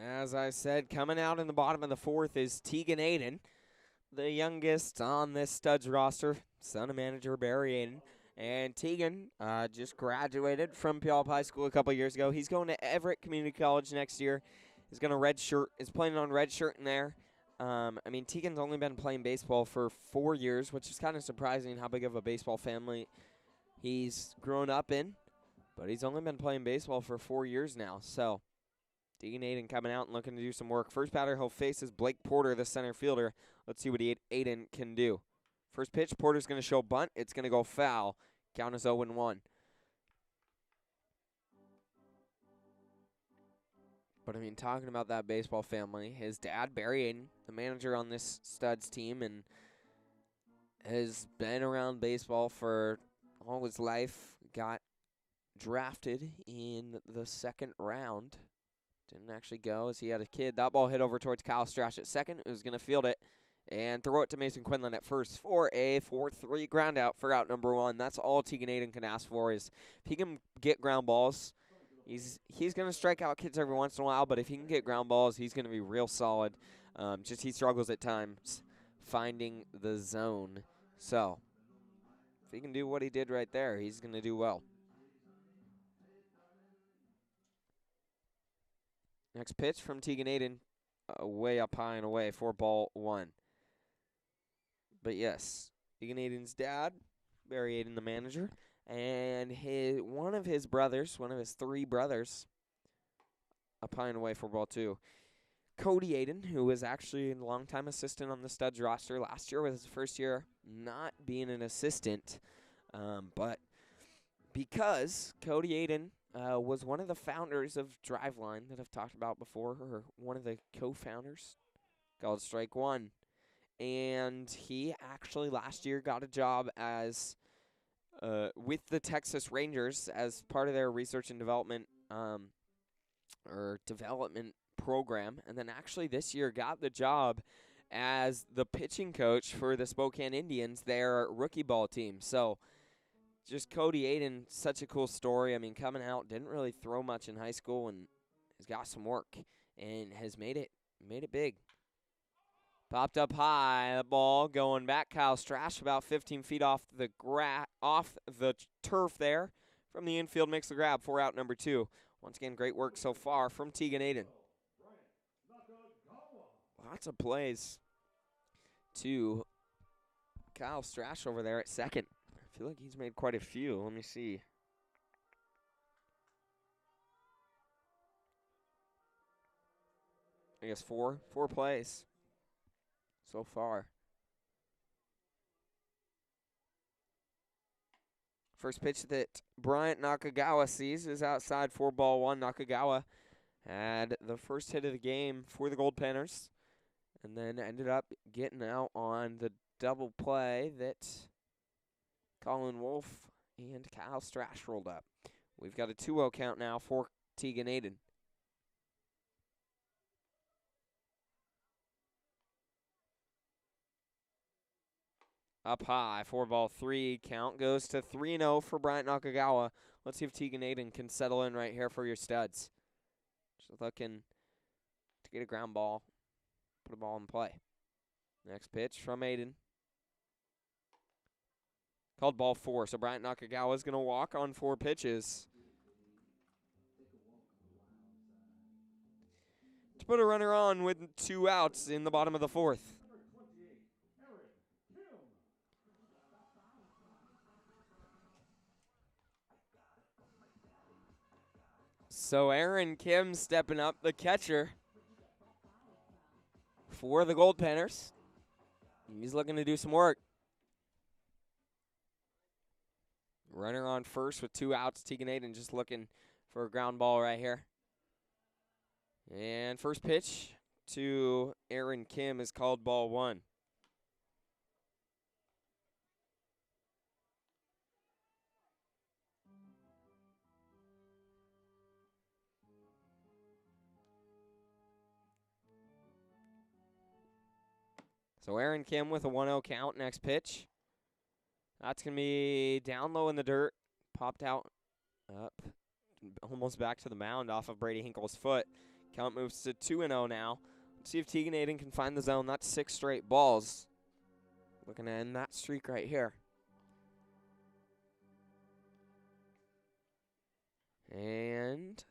As I said, coming out in the bottom of the 4th is Tegan Aiden, the youngest on this Studs roster, son of manager Barry Aiden. And Tegan just graduated from Puyallup High School a couple years ago. He's going to Everett Community College next year. He's going to redshirt. Is playing on redshirt in there. I mean, Tegan's only been playing baseball for 4 years, which is kind of surprising how big of a baseball family he's grown up in. But he's only been playing baseball for 4 years now. So Tegan Aiden coming out and looking to do some work. First batter he'll face is Blake Porter, the center fielder. Let's see what Aiden can do. First pitch, Porter's going to show bunt. It's going to go foul. Count is 0-1. But, I mean, talking about that baseball family, his dad, Barry Aiden, the manager on this Studs team, and has been around baseball for all his life. Got drafted in the 2nd round. Didn't actually go as he had a kid. That ball hit over towards Kyle Strash at second. Who's going to field it and throw it to Mason Quinlan at first for a 4-3 ground out for out number 1. That's all Tegan Aiden can ask for is if he can get ground balls. He's going to strike out kids every once in a while, but if he can get ground balls, he's going to be real solid. Just he struggles at times finding the zone. So if he can do what he did right there, he's going to do well. Next pitch from Tegan Aiden, way up high and away for ball 1. But yes, Tegan Aiden's dad, Barry Aiden, the manager, and one of his 3 brothers, up high and away for ball 2. Cody Aiden, who was actually a longtime assistant on the Studs roster last year, was his first year not being an assistant, but because Cody Aiden was one of the founders of Driveline that I've talked about before, or one of the co-founders, called Strike One. And he actually last year got a job as with the Texas Rangers as part of their research and development development program, and then actually this year got the job as the pitching coach for the Spokane Indians, their rookie ball team. So just Cody Aiden, such a cool story. I mean, coming out, didn't really throw much in high school, and has got some work and has made it big. Popped up high, the ball going back. Kyle Strash about 15 feet off the turf there from the infield, makes the grab for out number 2. Once again, great work so far from Tegan Aiden. Lots of plays to Kyle Strash over there at second. feel like he's made quite a few. Let me see. I guess four plays so far. First pitch that Bryant Nakagawa sees is outside for ball one. Nakagawa had the first hit of the game for the Goldpanners and then ended up getting out on the double play that Colin Wolf and Kyle Strash rolled up. We've got a 2-0 count now for Tegan Aiden. Up high, 4-3. Count goes to 3-0 for Bryant Nakagawa. Let's see if Tegan Aiden can settle in right here for your studs. Just looking to get a ground ball, put a ball in play. Next pitch from Aiden. Called ball 4, so Bryant Nakagawa is going to walk on 4 pitches. To put a runner on with 2 outs in the bottom of the 4th. So Aaron Kim stepping up, the catcher for the Goldpanners. He's looking to do some work. Runner on first with 2 outs. Tegan Aiden just looking for a ground ball right here. And first pitch to Aaron Kim is called ball 1. So Aaron Kim with a 1-0 count. Next pitch. That's going to be down low in the dirt. Popped out up. Almost back to the mound off of Brady Hinkle's foot. Count moves to 2-0 now. Let's see if Tegan Aiden can find the zone. That's 6 straight balls. Looking to end that streak right here. And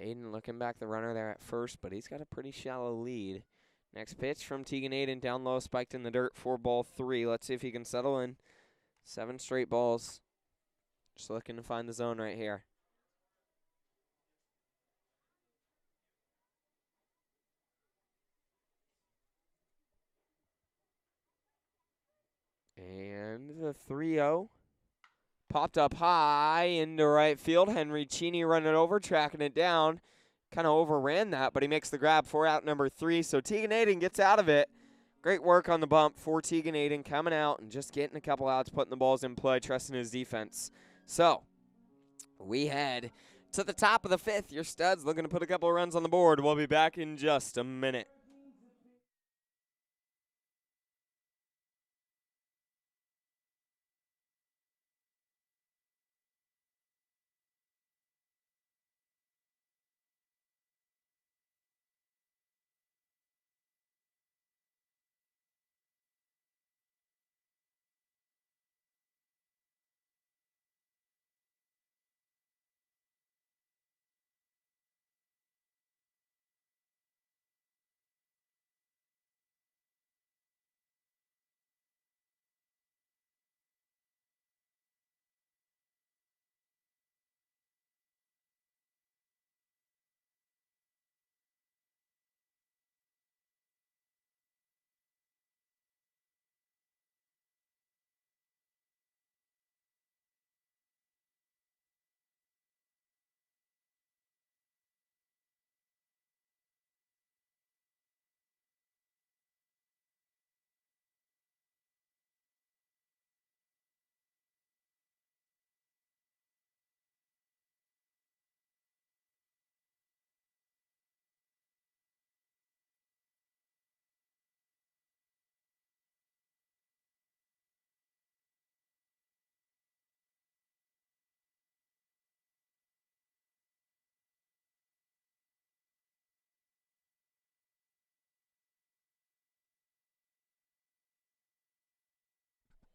Aiden looking back the runner there at first, but he's got a pretty shallow lead. Next pitch from Tegan Aiden, down low, spiked in the dirt for ball 3. Let's see if he can settle in. 7 straight balls. Just looking to find the zone right here. And the 3-0. Popped up high into right field. Henry Cheney running over, tracking it down. Kind of overran that, but he makes the grab for out number 3. So Tegan Aiden gets out of it. Great work on the bump for Tegan Aiden, coming out and just getting a couple outs, putting the balls in play, trusting his defense. So we head to the top of the 5th. Your studs looking to put a couple of runs on the board. We'll be back in just a minute.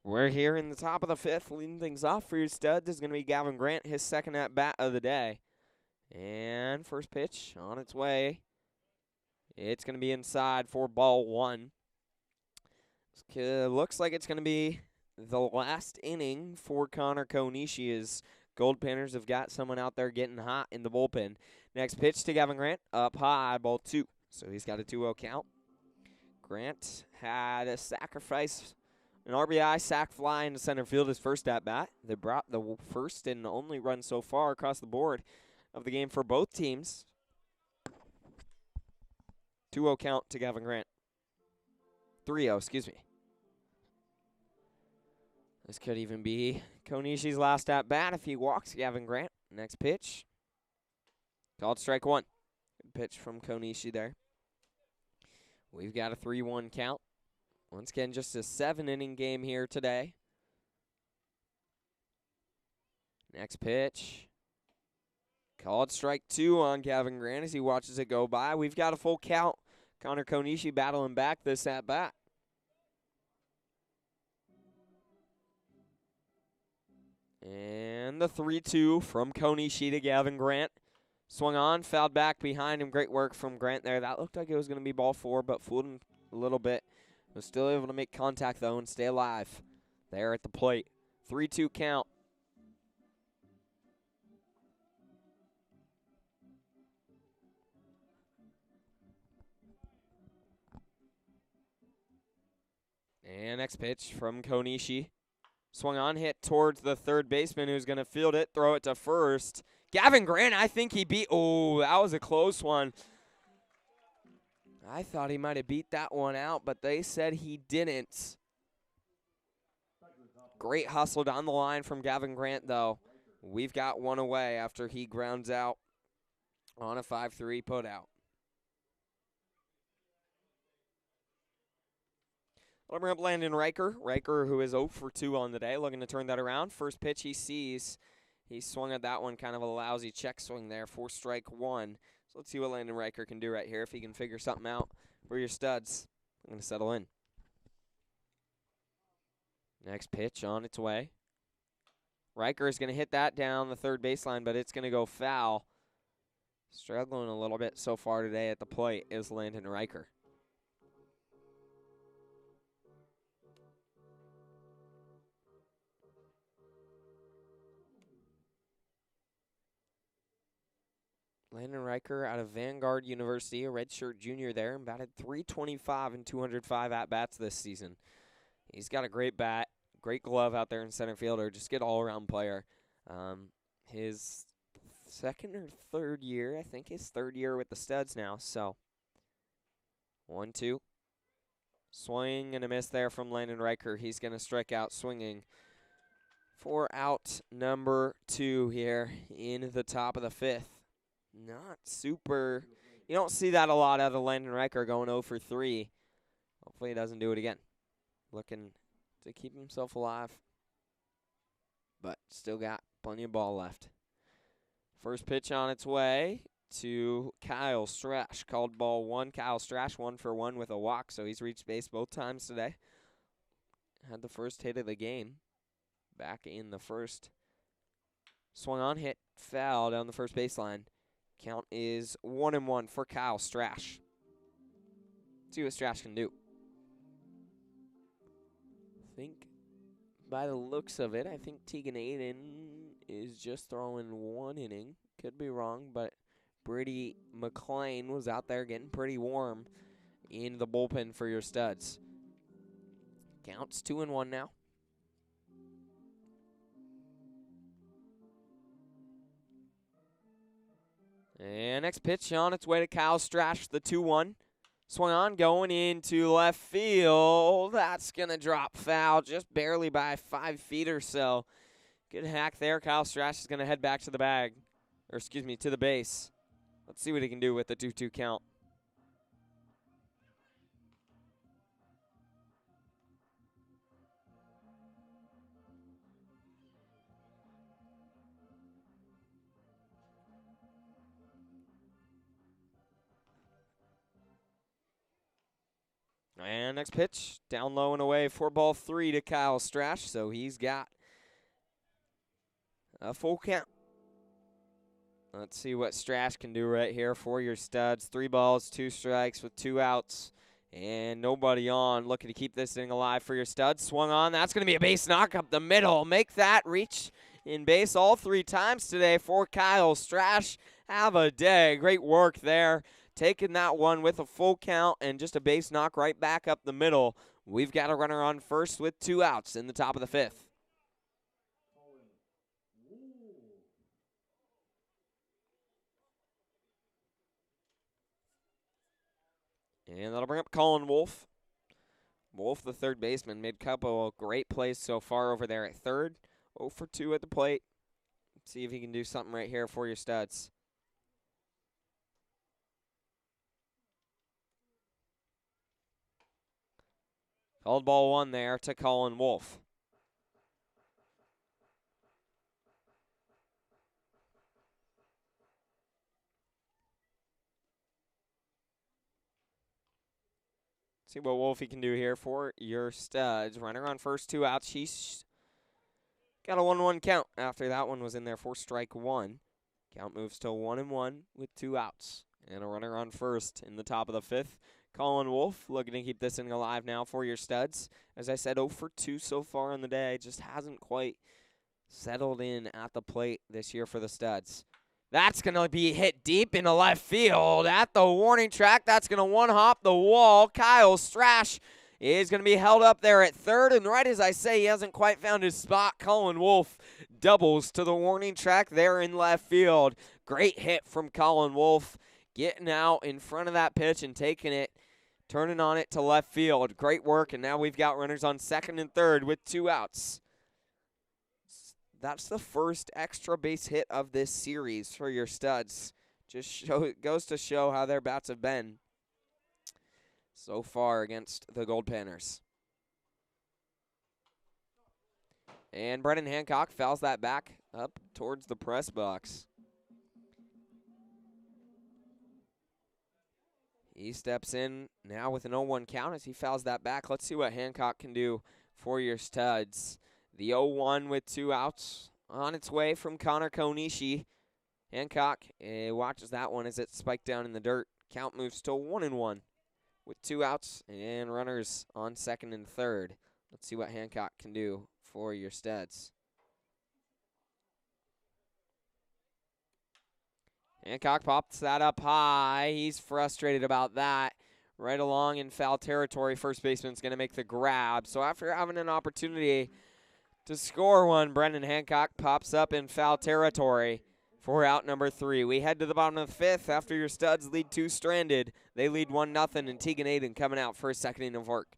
We're here in the top of the 5th, leading things off for your studs is going to be Gavin Grant, his second at-bat of the day. And first pitch on its way. It's going to be inside for ball 1. Looks like it's going to be the last inning for Connor Konishi as Goldpanners have got someone out there getting hot in the bullpen. Next pitch to Gavin Grant, up high, ball 2. So he's got a 2-0 count. Grant had a sacrifice, an RBI sac fly into center field his first at-bat. They brought the first and only run so far across the board of the game for both teams. 2-0 count to Gavin Grant. 3-0, excuse me. This could even be Konishi's last at-bat if he walks Gavin Grant. Next pitch. Called strike 1. Good pitch from Konishi there. We've got a 3-1 count. Once again, just a 7-inning game here today. Next pitch. Called strike 2 on Gavin Grant as he watches it go by. We've got a full count. Connor Konishi battling back this at-bat. And the 3-2 from Konishi to Gavin Grant. Swung on, fouled back behind him. Great work from Grant there. That looked like it was going to be ball 4, but fooled him a little bit. Was still able to make contact, though, and stay alive there at the plate. 3-2 count. And next pitch from Konishi. Swung on, hit towards the third baseman who's going to field it, throw it to first. Gavin Grant, I think he beat. Oh, that was a close one. I thought he might have beat that one out, but they said he didn't. Great hustle down the line from Gavin Grant, though. We've got one away after he grounds out on a 5-3 putout. I'll bring up Landon Riker. Riker, who is 0 for 2 on the day, looking to turn that around. First pitch he sees. He swung at that one, kind of a lousy check swing there for strike 1. So let's see what Landon Riker can do right here. If he can figure something out for your studs, I'm going to settle in. Next pitch on its way. Riker is going to hit that down the third baseline, but it's going to go foul. Struggling a little bit so far today at the plate is Landon Riker. Landon Riker out of Vanguard University, a redshirt junior there, and batted .325 and 205 at-bats this season. He's got a great bat, great glove out there in center fielder, just good all-around player. His second or third year, I think his third year with the Studs now, so 1-2. Swing and a miss there from Landon Riker. He's going to strike out swinging for out number 2 here in the top of the 5th. Not super. You don't see that a lot out of Landon Riker going 0 for 3. Hopefully he doesn't do it again. Looking to keep himself alive. But still got plenty of ball left. First pitch on its way to Kyle Strash. Called ball 1. Kyle Strash 1 for 1 with a walk, so he's reached base both times today. Had the first hit of the game back in the first. Swung on, hit, foul down the first baseline. Count is 1-1 for Kyle Strash. See what Strash can do. I think by the looks of it, I think Tegan Aiden is just throwing 1 inning. Could be wrong, but Brady McLean was out there getting pretty warm in the bullpen for your Studs. Counts 2-1 now. And next pitch on its way to Kyle Strash, the 2-1. Swung on, going into left field. That's going to drop foul just barely by 5 feet or so. Good hack there. Kyle Strash is going to head back to the bag. Or excuse me, to the base. Let's see what he can do with the 2-2 count. And next pitch, down low and away for ball 3 to Kyle Strash, so he's got a full count. Let's see what Strash can do right here for your Studs. 3 balls, 2 strikes with 2 outs And nobody on. Looking to keep this thing alive for your studs. Swung on. That's going to be a base knock up the middle. Make that reach in base all 3 times today for Kyle Strash. Have a day. Great work there. Taking that one with a full count and just a base knock right back up the middle. We've got a runner on first with 2 outs in the top of the 5th. And that'll bring up Colin Wolf. Wolf, the third baseman, made a couple of great plays so far over there at third. 0 for 2 at the plate. Let's see if he can do something right here for your studs. Called ball 1 there to Colin Wolf. See what Wolfie can do here for your studs. Runner on first, 2 outs. He's got a 1-1 count after that one was in there for strike 1. Count moves to 1-1 with 2 outs. And a runner on first in the top of the 5th. Colin Wolf looking to keep this inning alive now for your studs. As I said, 0 for 2 so far on the day. Just hasn't quite settled in at the plate this year for the studs. That's going to be hit deep into left field at the warning track. That's going to one-hop the wall. Kyle Strash is going to be held up there at third. And right as I say, he hasn't quite found his spot. Colin Wolf doubles to the warning track there in left field. Great hit from Colin Wolf, getting out in front of that pitch and taking it, turning on it to left field. Great work, and now we've got runners on second and third with 2 outs. That's the first extra base hit of this series for your studs. Goes to show how their bats have been so far against the Goldpanners. And Brennan Hancock fouls that back up towards the press box. He steps in now with an 0-1 count as he fouls that back. Let's see what Hancock can do for your studs. The 0-1 with 2 outs on its way from Connor Konishi. Hancock watches that one as it spiked down in the dirt. Count moves to 1-1 with 2 outs and runners on second and third. Let's see what Hancock can do for your studs. Hancock pops that up high. He's frustrated about that. Right along in foul territory, first baseman's going to make the grab. So after having an opportunity to score one, Brendan Hancock pops up in foul territory for out number 3. We head to the bottom of the 5th after your studs lead 2 stranded. They lead 1-0, and Tegan Aiden coming out for a second inning of work.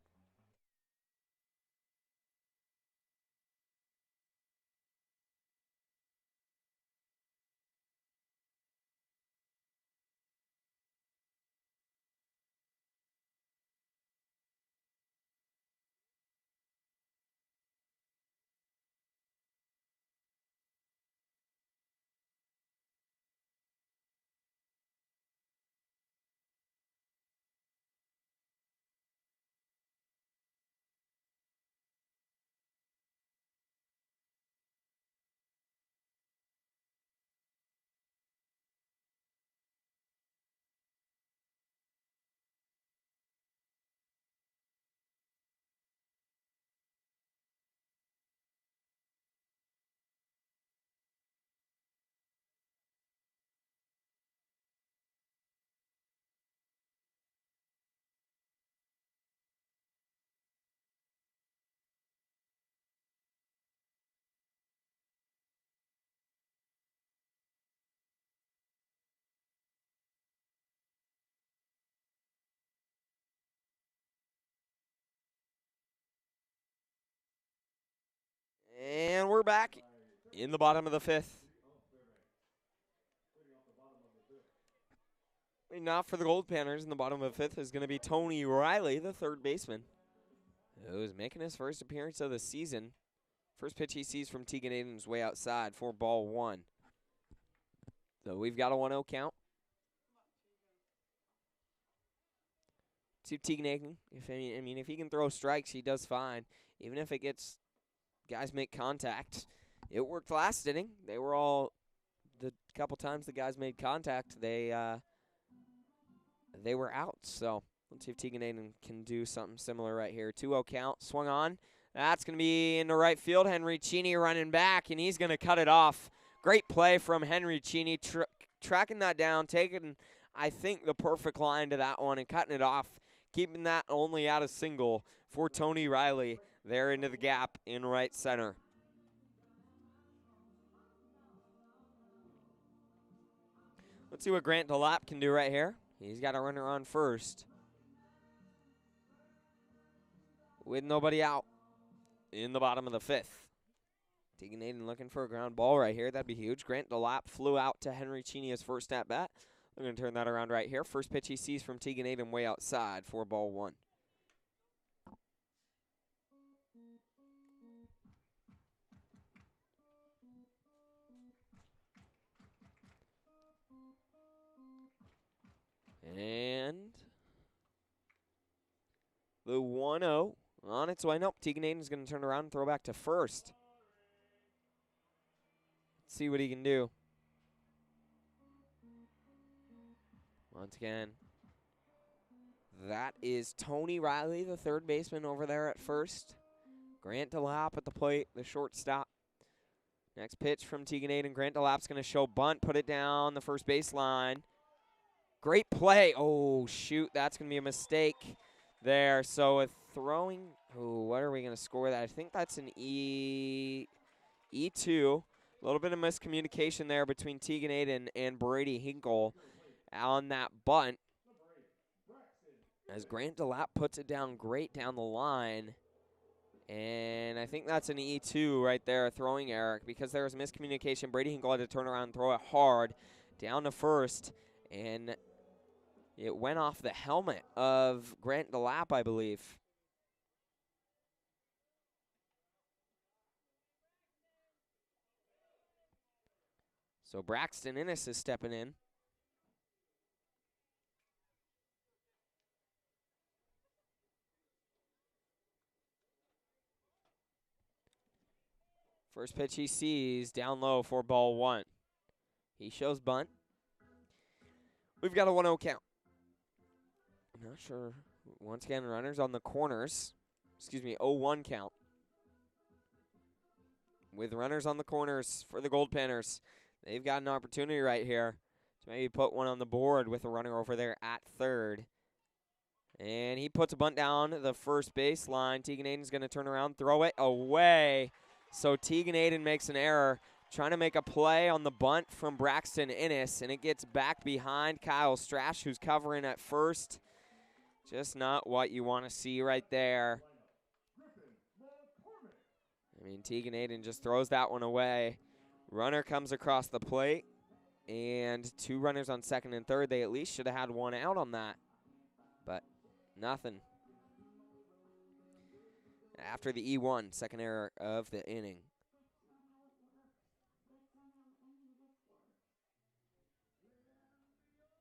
And we're back in the bottom of the 5th. Not for the Goldpanners in the bottom of the 5th is going to be Tony Riley, the third baseman, who's making his first appearance of the season. First pitch he sees from Tegan Aiden's way outside for ball 1. So we've got a 1-0 count. To Tegan Aiden, if he can throw strikes, he does fine. Even if it gets guys make contact. It worked last inning. They were all, the couple times the guys made contact, they were out. So Let's see if Tegan Aiden can do something similar right here. 2-0 count, swung on. That's going to be into right field. Henry Cheney running back, and he's going to cut it off. Great play from Henry Cheney, tracking that down, taking, I think, the perfect line to that one and cutting it off, keeping that only at a single for Tony Riley there into the gap in right center. Let's see what Grant DeLapp can do right here. He's got a runner on first with nobody out in the bottom of the fifth. Tegan Aiden looking for a ground ball right here. That'd be huge. Grant DeLapp flew out to Henry Cheney his first at bat. They're going to turn that around right here. First pitch he sees from Tegan Aiden way outside for ball one. And the 1-0 on its way. Nope, Tegan Aiden's going to turn around and throw back to first. Let's see what he can do. Once again, that is Tony Riley, the third baseman over there at first. Grant DeLapp at the plate, the shortstop. Next pitch from Tegan Aiden. Grant DeLapp's going to show bunt, put it down the first baseline. Great play. Oh, shoot, that's going to be a mistake there. So a throwing, what are we going to score that? I think that's an E2. A little bit of miscommunication there between Tegan Aiden and Brady Hinkle on that bunt. As Grant DeLapp puts it down great down the line. And I think that's an E2 right there, a throwing error, because there was miscommunication. Brady Hinkle had to turn around and throw it hard down to first. And it went off the helmet of Grant DeLapp, I believe. So Braxton Innes is stepping in. First pitch he sees down low for ball one. He shows bunt. We've got a 1-0 count. I'm not sure. Once again, runners on the corners. 0-1 count. With runners on the corners for the Goldpanners. They've got an opportunity right here to maybe put one on the board with a runner over there at third. And he puts a bunt down the first baseline. Tegan Aiden's going to turn around, throw it away. So Tegan Aiden makes an error, trying to make a play on the bunt from Braxton Innes, and it gets back behind Kyle Strash, who's covering at first. Just not what you want to see right there. I mean, Tegan Aiden just throws that one away. Runner comes across the plate, and two runners on second and third. They at least should have had one out on that, but nothing. After the E1, second error of the inning.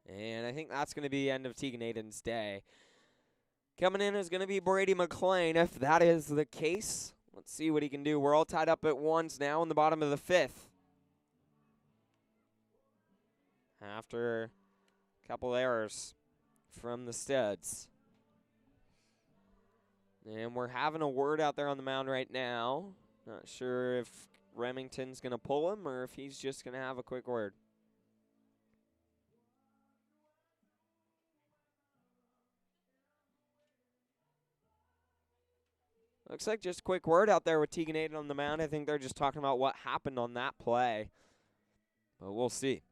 And I think that's going to be the end of Tegan Aiden's day. Coming in is going to be Brady McClain. If that is the case, let's see what he can do. We're all tied up at ones now in the bottom of the fifth. After a couple errors from the studs. And we're having a word out there on the mound right now. Not sure if Remington's going to pull him or if he's just going to have a quick word. Looks like just a quick word out there with Tegan Aiden on the mound. I think they're just talking about what happened on that play. But we'll see.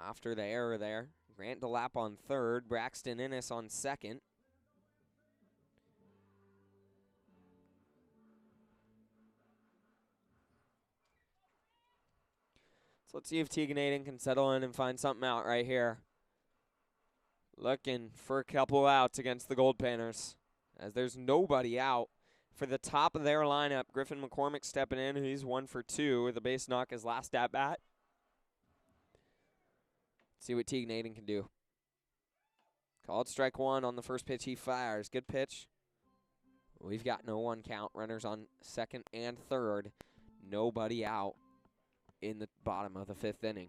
After the error there, Grant DeLapp on third, Braxton Innes on second. So let's see if Tegan Aiden can settle in and find something out right here. Looking for a couple outs against the Goldpanners, as there's nobody out for the top of their lineup. Griffin McCormick stepping in. He's 1 for 2 with a base knock his last at bat. See what Tegan Aiden can do. Called strike one on the first pitch. He fires. Good pitch. We've got no one count. Runners on second and third. Nobody out in the bottom of the fifth inning.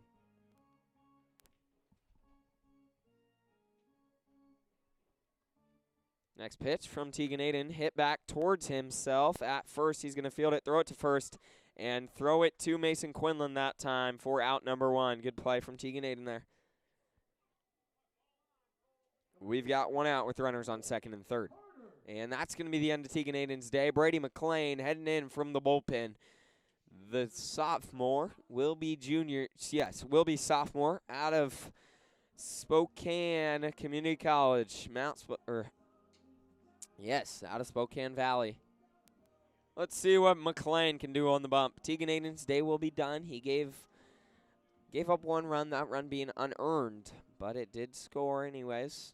Next pitch from Tegan Aiden, hit back towards himself. At first, he's going to field it, throw it to first, and throw it to Mason Quinlan that time for out number 1. Good play from Tegan Aiden there. We've got 1 out with runners on second and third. And that's going to be the end of Tegan Aiden's day. Brady McLean heading in from the bullpen. The sophomore will be will be sophomore out of Spokane Community College. Out of Spokane Valley. Let's see what McLean can do on the bump. Tegan Aiden's day will be done. He gave up 1 run, that run being unearned, but it did score anyways.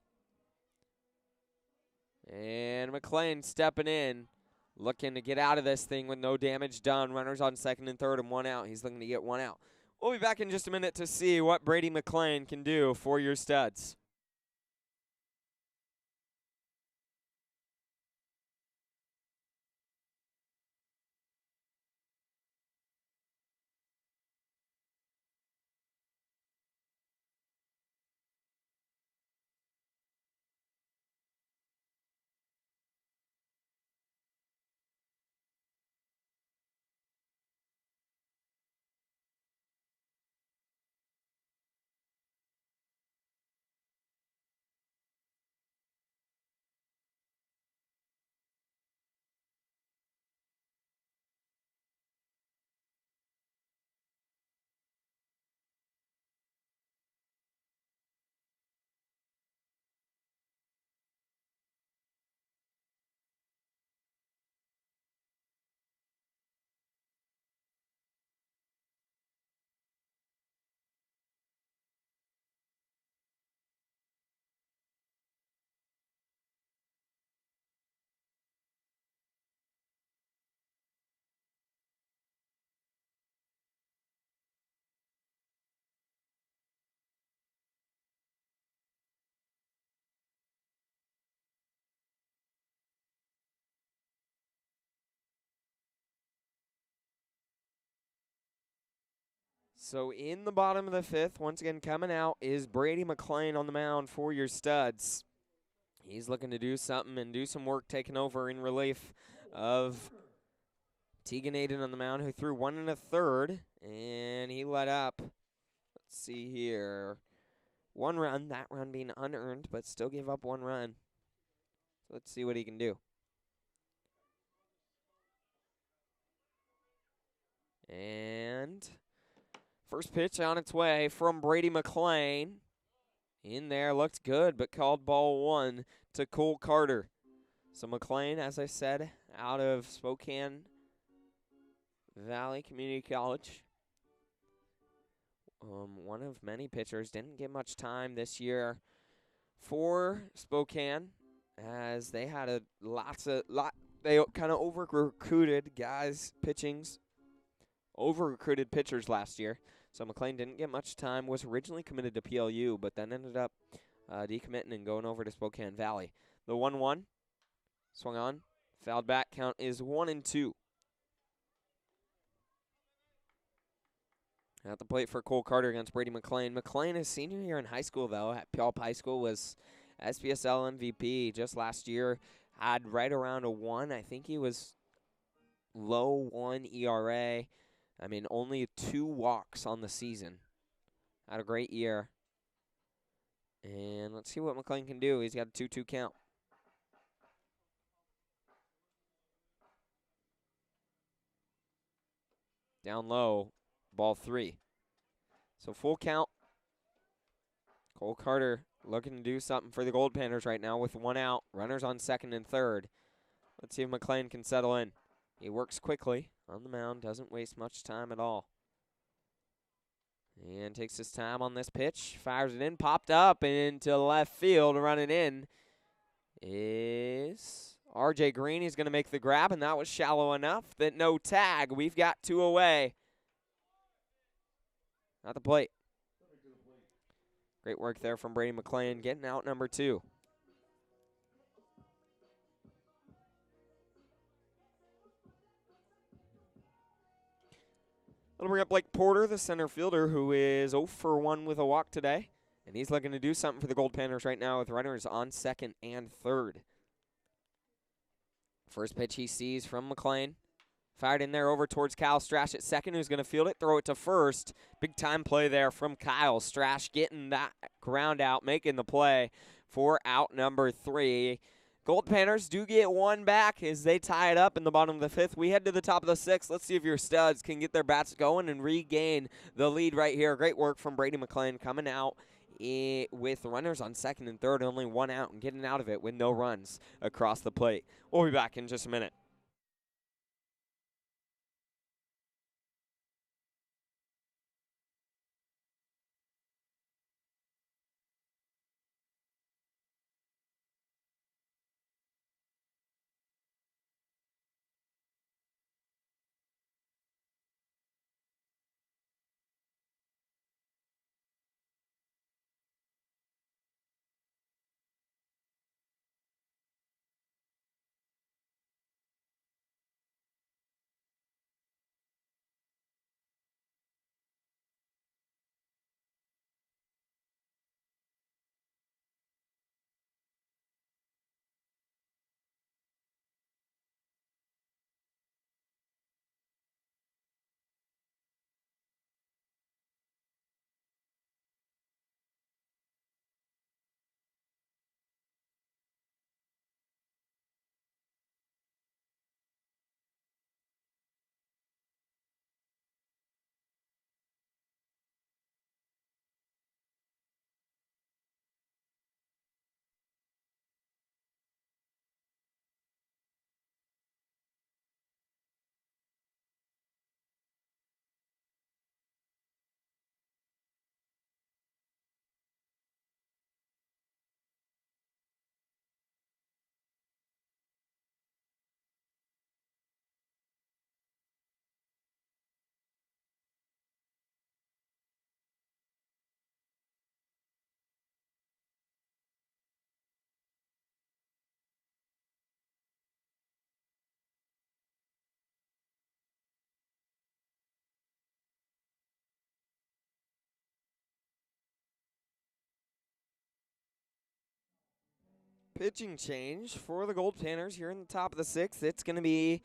And McLean stepping in, looking to get out of this thing with no damage done. Runners on second and third and 1 out. He's looking to get 1 out. We'll be back in just a minute to see what Brady McLean can do for your studs. So in the bottom of the 5th, once again coming out, is Brady McLean on the mound for your studs. He's looking to do something and do some work, taking over in relief of Tegan Aiden on the mound, who threw 1 1/3, and he let up. Let's see here. 1 run, that run being unearned, but still gave up 1 run. So let's see what he can do. And first pitch on its way from Brady McLean. In there, looked good, but called ball 1 to Cole Carter. So McLean, as I said, out of Spokane Valley Community College. One of many pitchers. Didn't get much time this year for Spokane, as they had they kind of over-recruited guys, over-recruited pitchers last year. So McLean didn't get much time, was originally committed to PLU, but then ended up decommitting and going over to Spokane Valley. The 1-1, swung on, fouled back, count is 1-2. At the plate for Cole Carter against Brady McLean. McLean is senior year in high school, though. At Puyallup High School, was SPSL MVP just last year. Had right around a 1. I think he was low 1 ERA. I mean, only 2 walks on the season. Had a great year. And let's see what McLean can do. He's got a 2-2 count. Down low, ball 3. So full count. Cole Carter looking to do something for the Goldpanners right now with 1 out. Runners on second and third. Let's see if McLean can settle in. He works quickly on the mound, doesn't waste much time at all. And takes his time on this pitch, fires it in, popped up into left field. Running in is RJ Green. He's going to make the grab, and that was shallow enough that no tag. We've got 2 away. At the plate. Great work there from Brady McLean, getting out number 2. That'll bring up Blake Porter, the center fielder, who is 0 for 1 with a walk today. And he's looking to do something for the Goldpanners right now with runners on second and third. First pitch he sees from McLean. Fired in there over towards Kyle Strash at second, who's going to field it, throw it to first. Big time play there from Kyle Strash, getting that ground out, making the play for out number 3. Goldpanners do get one back as they tie it up in the bottom of the 5th. We head to the top of the 6th. Let's see if your studs can get their bats going and regain the lead right here. Great work from Brady McLean coming out with runners on second and third, only one out, and getting out of it with no runs across the plate. We'll be back in just a minute. Pitching change for the Goldpanners here in the top of the 6th. It's going to be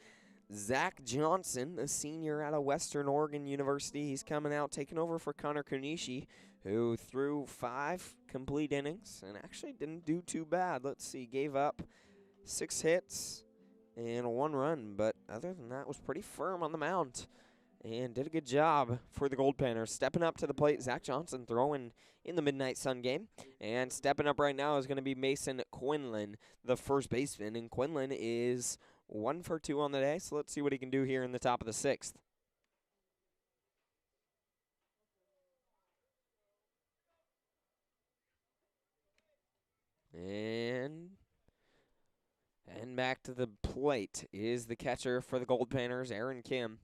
Zach Johnson, the senior out of Western Oregon University. He's coming out, taking over for Connor Konishi, who threw 5 complete innings and actually didn't do too bad. Let's see, gave up 6 hits and 1 run, but other than that was pretty firm on the mound and did a good job for the Goldpanners. Stepping up to the plate, Zach Johnson throwing in the Midnight Sun game. And stepping up right now is going to be Mason Quinlan, the first baseman. And Quinlan is 1 for 2 on the day, so let's see what he can do here in the top of the 6th. And back to the plate is the catcher for the Goldpanners, Aaron Kim.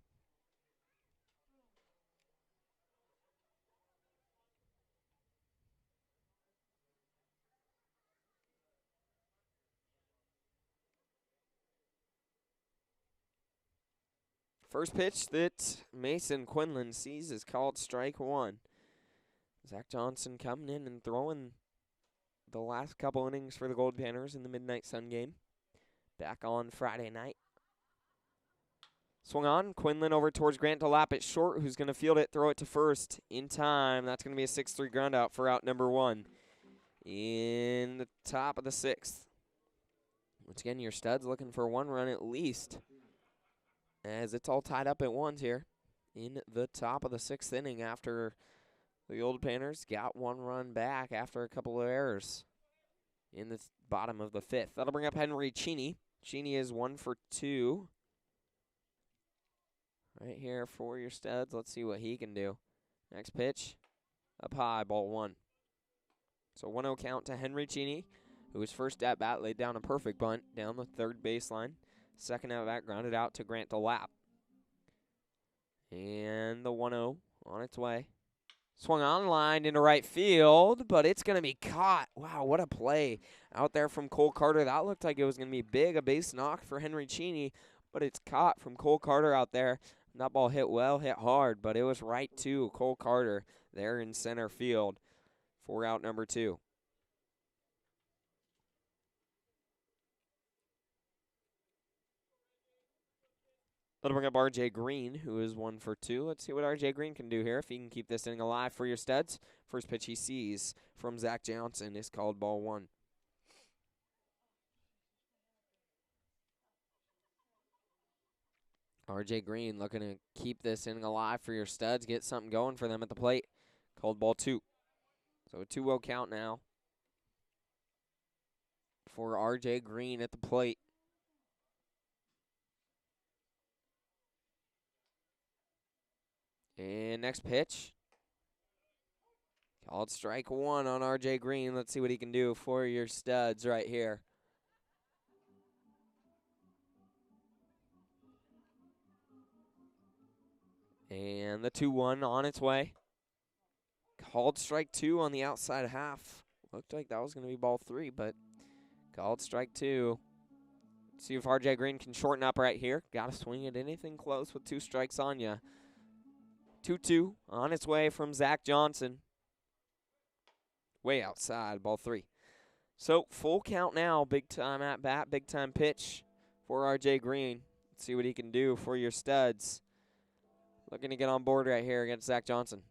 First pitch that Mason Quinlan sees is called strike 1. Zach Johnson coming in and throwing the last couple innings for the Goldpanners in the Midnight Sun game. Back on Friday night. Swung on. Quinlan over towards Grant DeLapp at short, who's going to field it, throw it to first in time. That's going to be a 6-3 ground out for out number 1 in the top of the 6th. Once again, your studs looking for 1 run at least, as it's all tied up at 1s here in the top of the 6th inning after the Goldpanners got 1 run back after a couple of errors in the bottom of the 5th. That'll bring up Henry Cheney. Cheney is 1 for 2. Right here for your studs. Let's see what he can do. Next pitch, up high, ball 1. So 1-0 count to Henry Cheney, who was first at bat, laid down a perfect bunt down the third baseline. Second at bat, grounded out to Grant DeLapp. And the 1-0 on its way. Swung on, lined into right field, but it's going to be caught. Wow, what a play out there from Cole Carter. That looked like it was going to be big, a base knock for Henry Cheney, but it's caught from Cole Carter out there. That ball hit well, hit hard, but it was right to Cole Carter there in center field for out number 2. That'll bring up RJ Green, who is 1 for 2. Let's see what RJ Green can do here if he can keep this inning alive for your studs. First pitch he sees from Zach Johnson is called ball 1. RJ Green looking to keep this inning alive for your studs, get something going for them at the plate. Called ball 2. So a 2-0 count now for RJ Green at the plate. And next pitch. Called strike 1 on RJ Green. Let's see what he can do for your studs right here. And the 2-1 on its way. Called strike 2 on the outside half. Looked like that was going to be ball 3, but called strike 2. See if RJ Green can shorten up right here. Got to swing at anything close with 2 strikes on you. 2-2 on its way from Zach Johnson. Way outside, ball 3. So full count now. Big time at bat, big time pitch for RJ Green. Let's see what he can do for your studs. Looking to get on board right here against Zach Johnson.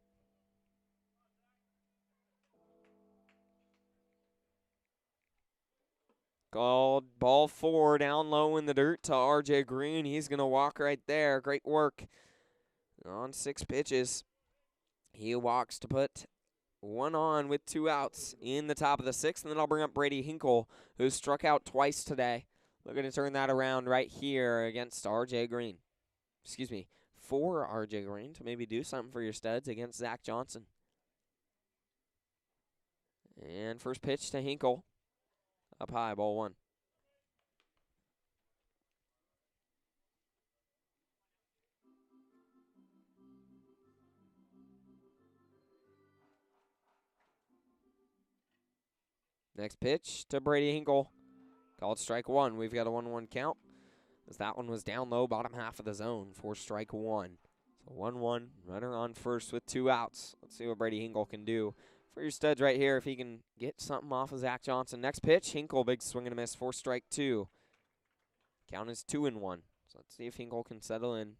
Called ball 4 down low in the dirt to RJ Green. He's going to walk right there. Great work on 6 pitches. He walks to put 1 on with 2 outs in the top of the 6th. And then I'll bring up Brady Hinkle, who struck out twice today. Looking to turn that around right here against RJ Green. Excuse me, for RJ Green to maybe do something for your studs against Zach Johnson. And first pitch to Hinkle. Up high, ball 1. Next pitch to Brady Hinkle. Called strike 1. We've got a 1-1 count, as that one was down low, bottom half of the zone for strike 1. So 1-1, runner on first with 2 outs. Let's see what Brady Hinkle can do for your studs right here if he can get something off of Zach Johnson. Next pitch, Hinkle, big swing and a miss for strike 2. Count is 2-1. So let's see if Hinkle can settle in.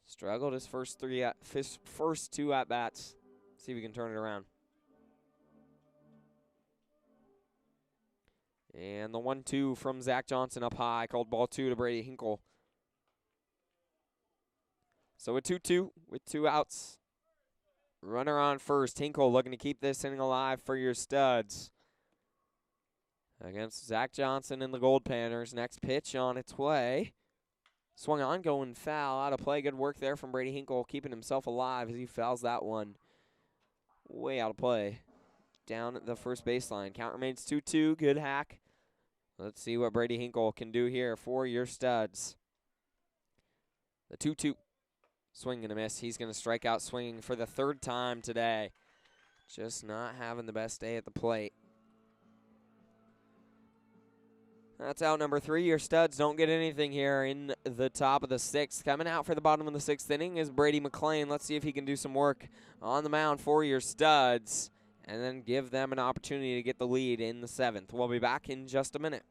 Struggled his first 2 at-bats. See if we can turn it around. And the 1-2 from Zach Johnson up high, called ball 2 to Brady Hinkle. So a 2-2 with 2 outs. Runner on first. Hinkle looking to keep this inning alive for your studs against Zach Johnson and the Goldpanners. Next pitch on its way. Swung on, going foul. Out of play. Good work there from Brady Hinkle, keeping himself alive as he fouls that one way out of play. Down at the first baseline. Count remains 2-2. Good hack. Let's see what Brady Hinkle can do here for your studs. The 2-2. Swing and a miss. He's going to strike out swinging for the 3rd time today. Just not having the best day at the plate. That's out number 3. Your studs don't get anything here in the top of the 6th. Coming out for the bottom of the 6th inning is Brady McClain. Let's see if he can do some work on the mound for your studs and then give them an opportunity to get the lead in the 7th. We'll be back in just a minute.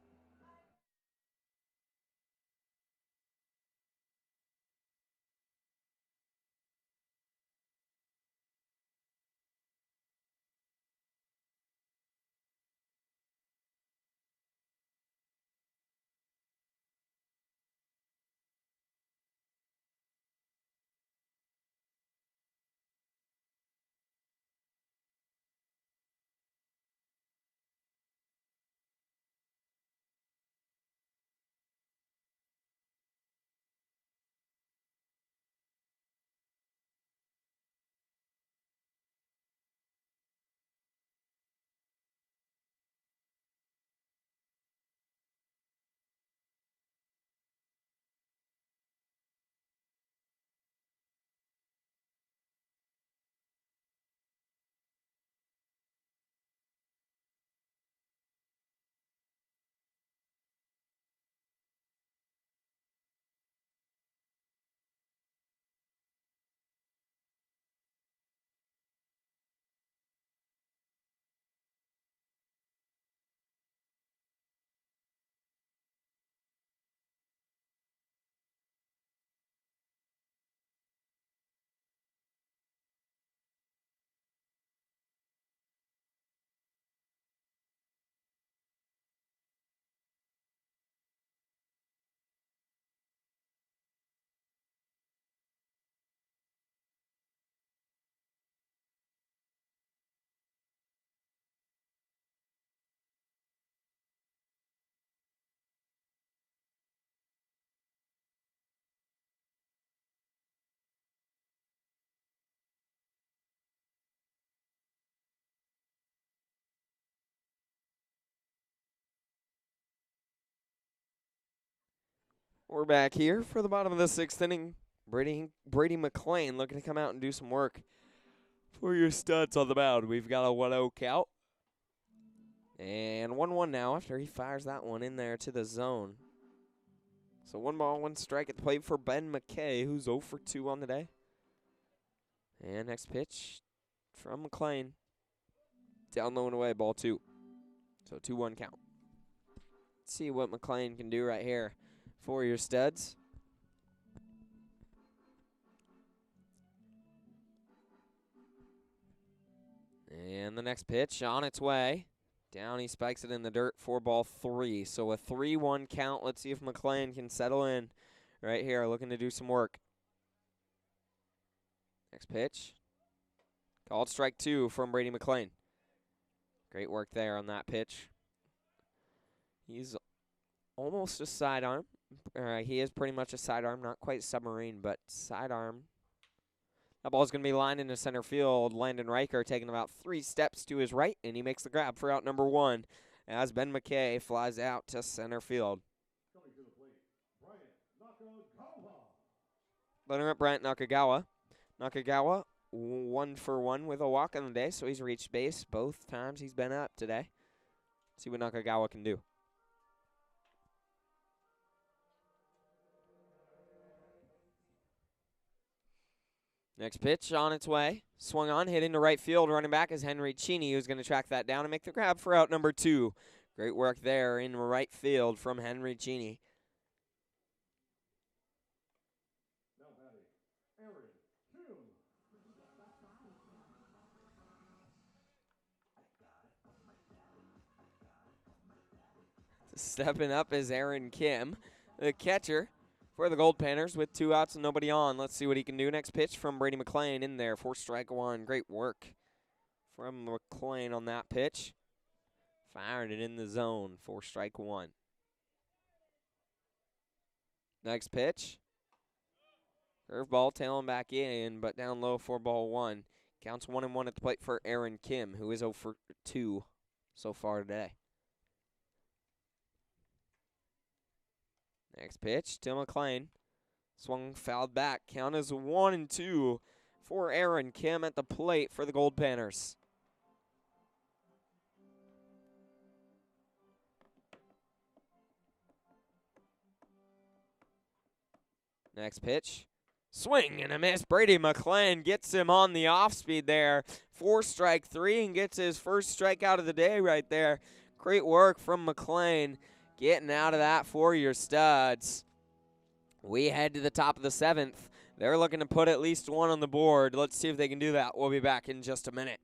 We're back here for the bottom of the 6th inning. Brady McClain looking to come out and do some work for your studs on the mound. We've got a 1-0 count. And 1-1 now after he fires that one in there to the zone. So 1 ball, 1 strike at the plate for Ben McKay, who's 0 for 2 on the day. And next pitch from McClain. Down low and away, ball 2. So 2-1 count. Let's see what McClain can do right here for your studs. And the next pitch on its way. Down, he spikes it in the dirt, 4-3. So a 3-1 count. Let's see if McClain can settle in right here, looking to do some work. Next pitch. Called strike 2 from Brady McClain. Great work there on that pitch. He's almost a sidearm. He is pretty much a sidearm, not quite submarine, but sidearm. That ball's going to be lined into center field. Landon Riker taking about 3 steps to his right, and he makes the grab for out number 1 as Ben McKay flies out to center field. Coming to the plate, Bryant Nakagawa. Letter up Bryant Nakagawa. Nakagawa 1 for 1 with a walk on the day, so he's reached base both times he's been up today. See what Nakagawa can do. Next pitch on its way. Swung on, hit into right field. Running back is Henry Cheney, who's going to track that down and make the grab for out number 2. Great work there in right field from Henry Cheney. Now batting, Aaron Kim. Stepping up is Aaron Kim, the catcher for the Goldpanners with 2 outs and nobody on. Let's see what he can do. Next pitch from Brady McClain in there for strike 1. Great work from McClain on that pitch. Fired it in the zone for strike 1. Next pitch. Curveball tailing back in, but down low for ball 1. Counts 1-1 at the plate for Aaron Kim, who is 0 for 2 so far today. Next pitch to McClain. Swung fouled back. Count is 1-2 for Aaron Kim at the plate for the Goldpanners. Next pitch. Swing and a miss. Brady McClain gets him on the off speed there for strike 3 and gets his first strikeout of the day right there. Great work from McClain getting out of that for your studs. We head to the top of the 7th. They're looking to put at least 1 on the board. Let's see if they can do that. We'll be back in just a minute.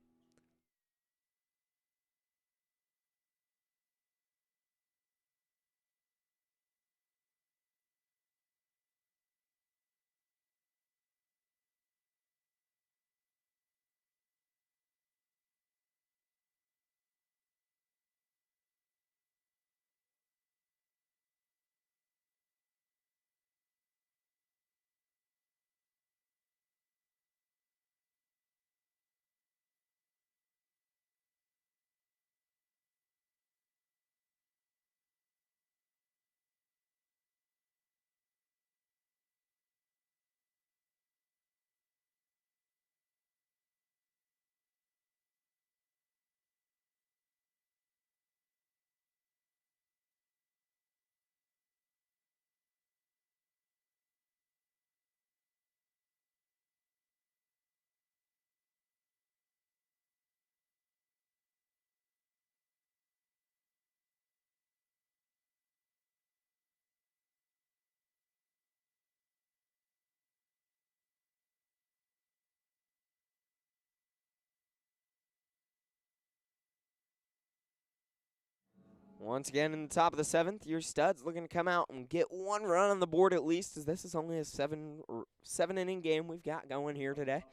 Once again, in the top of the 7th, your studs looking to come out and get 1 run on the board at least, as this is only a 7-inning game we've got going here today.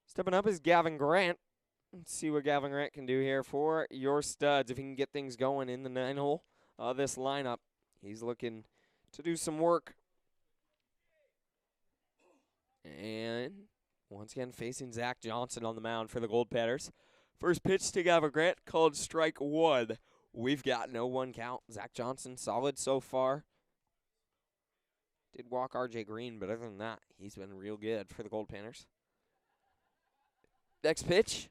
Stepping up is Gavin Grant. Let's see what Gavin Grant can do here for your studs, if he can get things going in the 9-hole of this lineup. He's looking to do some work. And once again, facing Zach Johnson on the mound for the Goldpanners. First pitch to Gavin Grant, called strike 1. We've got no one count. Zach Johnson, solid so far. Did walk RJ Green, but other than that, he's been real good for the Goldpanners. Next pitch.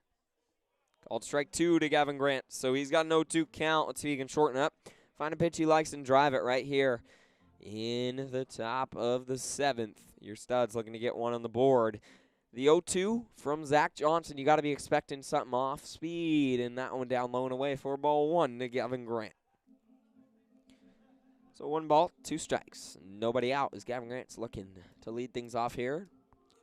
Called strike 2 to Gavin Grant. So he's got an 0-2 count. Let's see if he can shorten up. Find a pitch he likes and drive it right here in the top of the 7th. Your Stud's looking to get one on the board. The 0-2 from Zach Johnson. You got to be expecting something off speed. And that one down low and away for ball 1 to Gavin Grant. So 1 ball, 2 strikes. Nobody out as Gavin Grant's looking to lead things off here.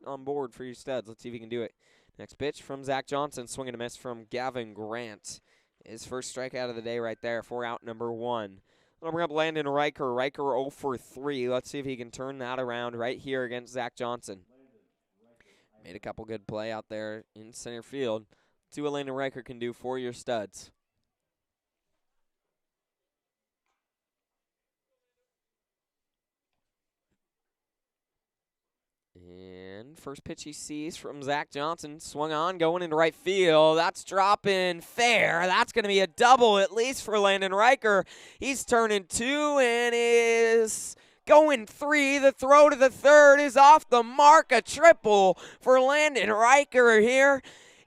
On board for your Studs. Let's see if he can do it. Next pitch from Zach Johnson. Swing and a miss from Gavin Grant. His first strikeout of the day right there for out number 1. I'll bring up Landon Riker. Riker 0 for 3. Let's see if he can turn that around right here against Zach Johnson. Made a couple good play out there in center field. Let's see what Landon Riker can do for your Studs. And first pitch he sees from Zach Johnson. Swung on, going into right field. That's dropping fair. That's going to be a double at least for Landon Riker. He's turning 2 and is going 3. The throw to the third is off the mark. A triple for Landon Riker here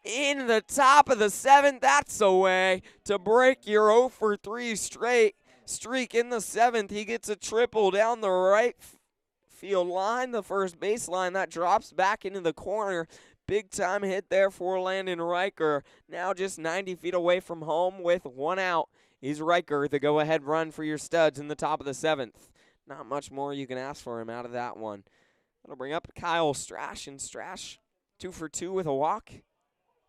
in the top of the 7th. That's a way to break your 0 for 3 straight streak in the 7th. He gets a triple down the right field line, the first baseline. That drops back into the corner. Big time hit there for Landon Riker. Now just 90 feet away from home with 1 out. Is Riker the go-ahead run for your Studs in the top of the 7th. Not much more you can ask for him out of that one. That'll bring up Kyle Strash, and Strash 2 for 2 with a walk.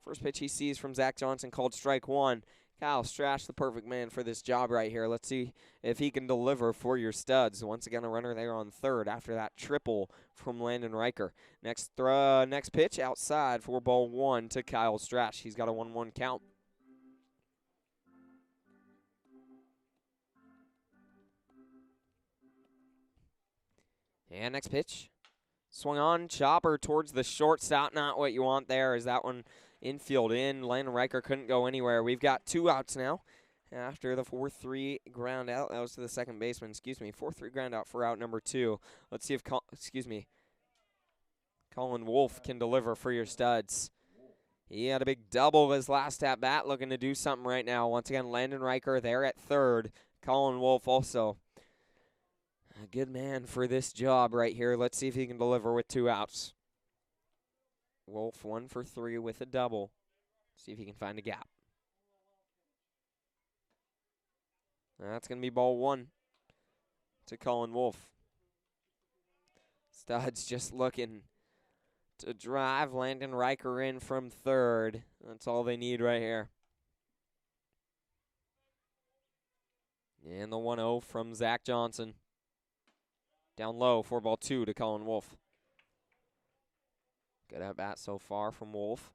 First pitch he sees from Zach Johnson called strike 1. Kyle Strash, the perfect man for this job right here. Let's see if he can deliver for your Studs. Once again, a runner there on third after that triple from Landon Riker. Next pitch outside for ball 1 to Kyle Strash. He's got a 1-1 count. And next pitch. Swung on, chopper towards the shortstop. Not what you want there. Is that one infield in? Landon Riker couldn't go anywhere. We've got 2 outs now after the 4-3 ground out. That was to the second baseman. 4-3 ground out for out number 2. Let's see if Colin Wolf can deliver for your Studs. He had a big double his last at bat, looking to do something right now. Once again, Landon Riker there at third. Colin Wolf also a good man for this job right here. Let's see if he can deliver with 2 outs. Wolf 1 for 3 with a double. See if he can find a gap. That's going to be ball 1 to Colin Wolf. Studs just looking to drive Landon Riker in from third. That's all they need right here. And the 1-0 from Zach Johnson. Down low for ball 2 to Colin Wolf. Good at bat so far from Wolf.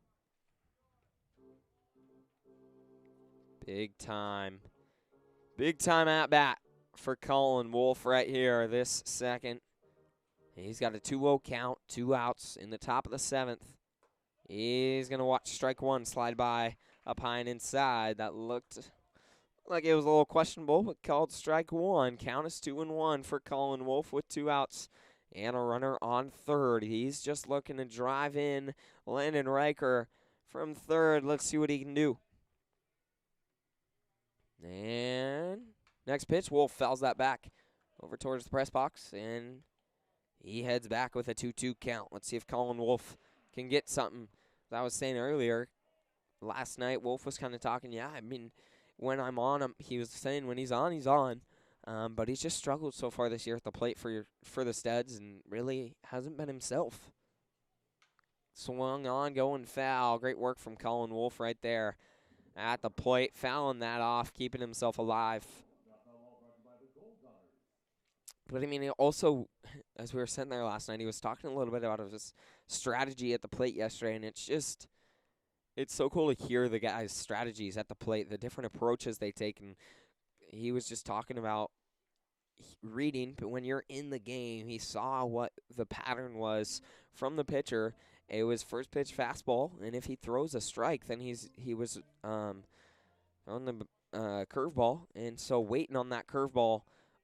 Big time at bat for Colin Wolf right here this second. He's got a 2-0 count, 2 outs in the top of the 7th. He's going to watch strike 1 slide by up high and inside. That looked like it was a little questionable, but called strike 1. Count is 2-1 for Colin Wolf with 2 outs and a runner on third. He's just looking to drive in Landon Riker from third. Let's see what he can do. And next pitch, Wolf fouls that back over towards the press box, and he heads back with a 2-2 count. Let's see if Colin Wolf can get something. As I was saying earlier, last night Wolf was kind of talking, when I'm on him, he was saying when he's on, he's on. But he's just struggled so far this year at the plate for the Studs and really hasn't been himself. Swung on, going foul. Great work from Colin Wolf right there at the plate, fouling that off, keeping himself alive. But, also, as we were sitting there last night, he was talking a little bit about his strategy at the plate yesterday, and it's so cool to hear the guys' strategies at the plate, the different approaches they take, and he was just talking about reading, but when you're in the game, he saw what the pattern was from the pitcher. It was first pitch fastball, and if he throws a strike, then he was on the curveball, and so waiting on that curveball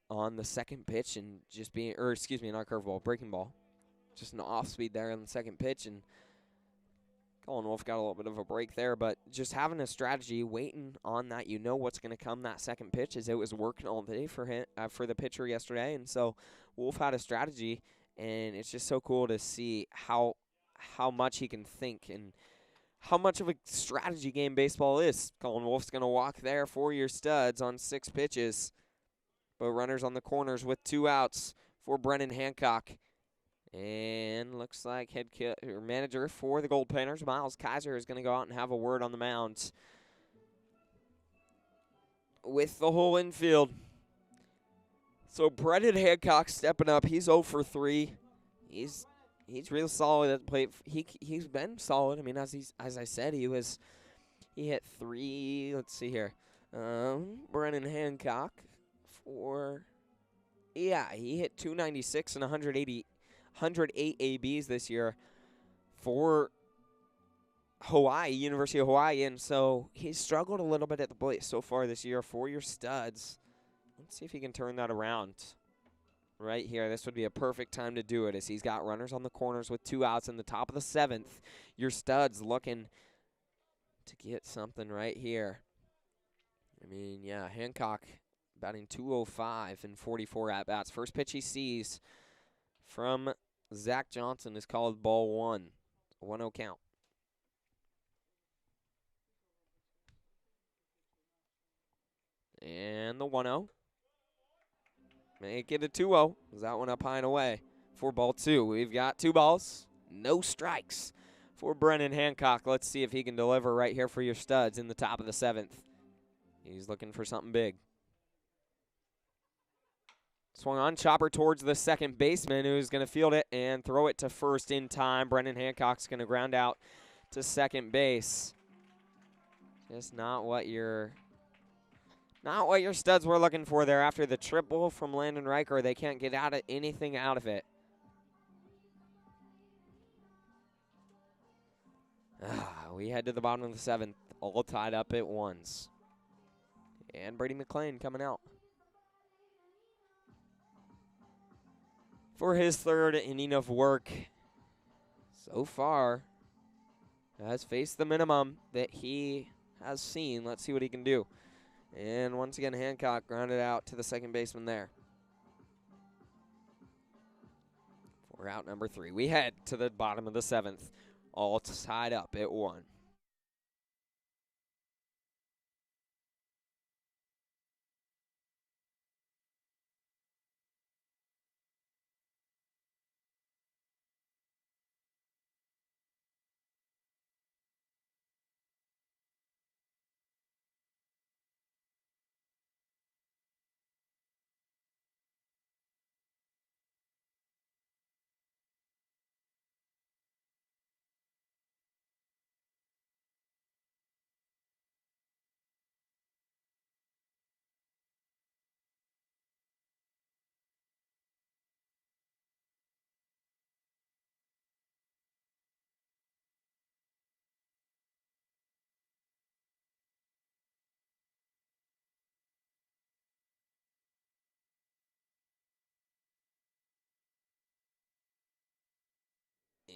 on the second pitch and just being, or excuse me, not curveball, breaking ball, just an off speed there on the second pitch, and Colin Wolf got a little bit of a break there, but just having a strategy, waiting on that, you know what's going to come that second pitch, as it was working all day for him, for the pitcher yesterday, and so Wolf had a strategy, and it's just so cool to see how much he can think and how much of a strategy game baseball is. Colin Wolf's going to walk there for your studs on 6 pitches, but runners on the corners with 2 outs for Brennan Hancock. And looks like manager for the Goldpanners, Miles Kaiser, is going to go out and have a word on the mound with the whole infield. So Brennan Hancock stepping up. He's 0 for 3. He's real solid at the plate. He's been solid. I mean, as I said, he hit 3. Let's see here. Brennan Hancock he hit 296 and 108 ABs this year for Hawaii, University of Hawaii, and so he's struggled a little bit at the plate so far this year for your studs. Let's see if he can turn that around right here. This would be a perfect time to do it, as he's got runners on the corners with 2 outs in the top of the 7th. Your studs looking to get something right here. I mean, yeah, Hancock batting .205 in 44 at-bats. First pitch he sees from Zach Johnson is called ball 1. 1-0 count. And the 1-0. Make it a 2-0. That one up high and away for ball 2. We've got 2 balls, no strikes for Brennan Hancock. Let's see if he can deliver right here for your studs in the top of the 7th. He's looking for something big. Swung on, chopper towards the second baseman, who's going to field it and throw it to first in time. Brennan Hancock's going to ground out to second base. Just not what your studs were looking for there after the triple from Landon Riker. They can't get anything out of it. We head to the bottom of the 7th, all tied up at 1s. And Brady McClain coming out for his 3rd inning of work so far. Has faced the minimum that he has seen. Let's see what he can do. And once again, Hancock grounded out to the second baseman there. For out number 3. We head to the bottom of the 7th, all tied up at 1.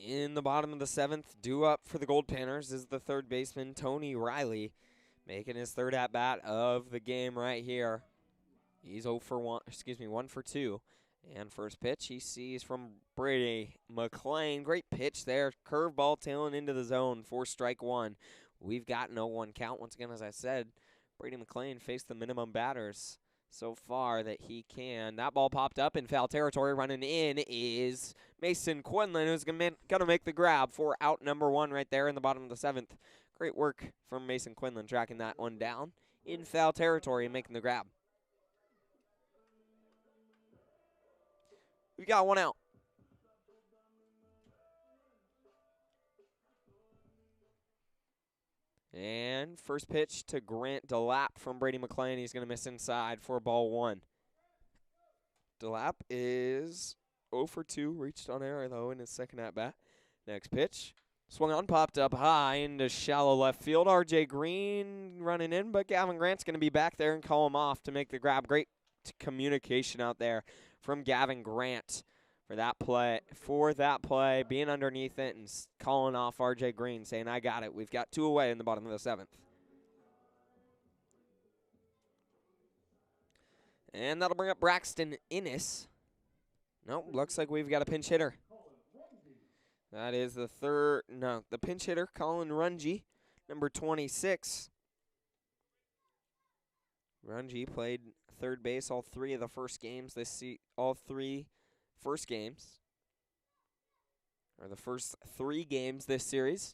In the bottom of the 7th, due up for the Goldpanners is the 3rd baseman, Tony Riley, making his 3rd at-bat of the game right here. He's 1 for 2. And first pitch he sees from Brady McClain. Great pitch there. Curveball tailing into the zone for strike 1. We've got an 0-1 count. Once again, as I said, Brady McClain faced the minimum batters so far that he can. That ball popped up in foul territory. Running in is Mason Quinlan, who's going to make the grab for out number 1 right there in the bottom of the 7th. Great work from Mason Quinlan tracking that one down in foul territory and making the grab. We got 1 out. And first pitch to Grant DeLapp from Brady McClain. He's going to miss inside for ball 1. DeLapp is 0 for 2. Reached on error, though, in his second at-bat. Next pitch Swung on, popped up high into shallow left field. R.J. Green running in, but Gavin Grant's going to be back there and call him off to make the grab. Great communication out there from Gavin Grant for that play, being underneath it and calling off R.J. Green, saying, I got it. We've got 2 away in the bottom of the 7th. And that'll bring up Braxton Innes. Nope, looks like we've got a pinch hitter. That is the pinch hitter, Colin Runge, number 26. Runge played third base all 3 of the first games all 3 first games. Or the first 3 games this series.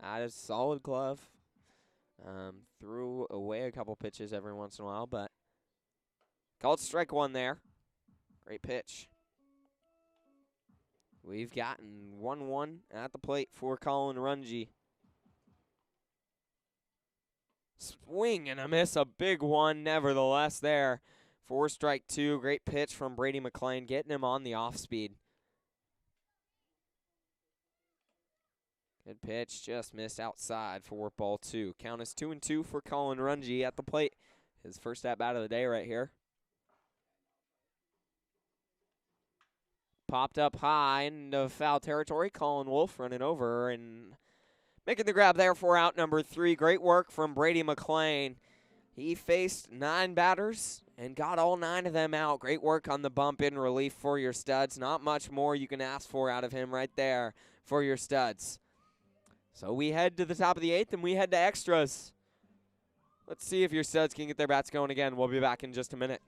That is a solid glove. Threw away a couple pitches every once in a while, but called strike 1 there. Great pitch. We've gotten 1-1 at the plate for Colin Runge. Swing and a miss, a big one nevertheless there. 4 strike 2, great pitch from Brady McLean, getting him on the off speed. Good pitch, just missed outside for ball 2. Count is 2-2 for Colin Runge at the plate. His first at bat of the day right here. Popped up high into foul territory. Colin Wolf running over and making the grab there for out number 3. Great work from Brady McLean. He faced 9 batters and got all 9 of them out. Great work on the bump in relief for your studs. Not much more you can ask for out of him right there for your studs. So we head to the top of the 8th and we head to extras. Let's see if your studs can get their bats going again. We'll be back in just a minute.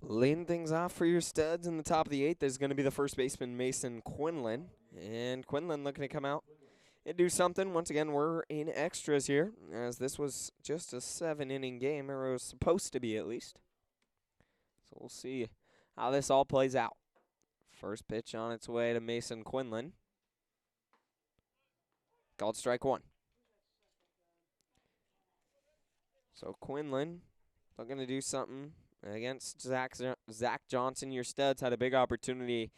Leading things off for your studs in the top of the 8th is going to be the first baseman, Mason Quinlan. And Quinlan looking to come out and do something. Once again, we're in extras here, as this was just a 7-inning game, or it was supposed to be at least. So we'll see how this all plays out. First pitch on its way to Mason Quinlan. Called strike 1. So Quinlan looking to do something against Zach Johnson. Your studs had a big opportunity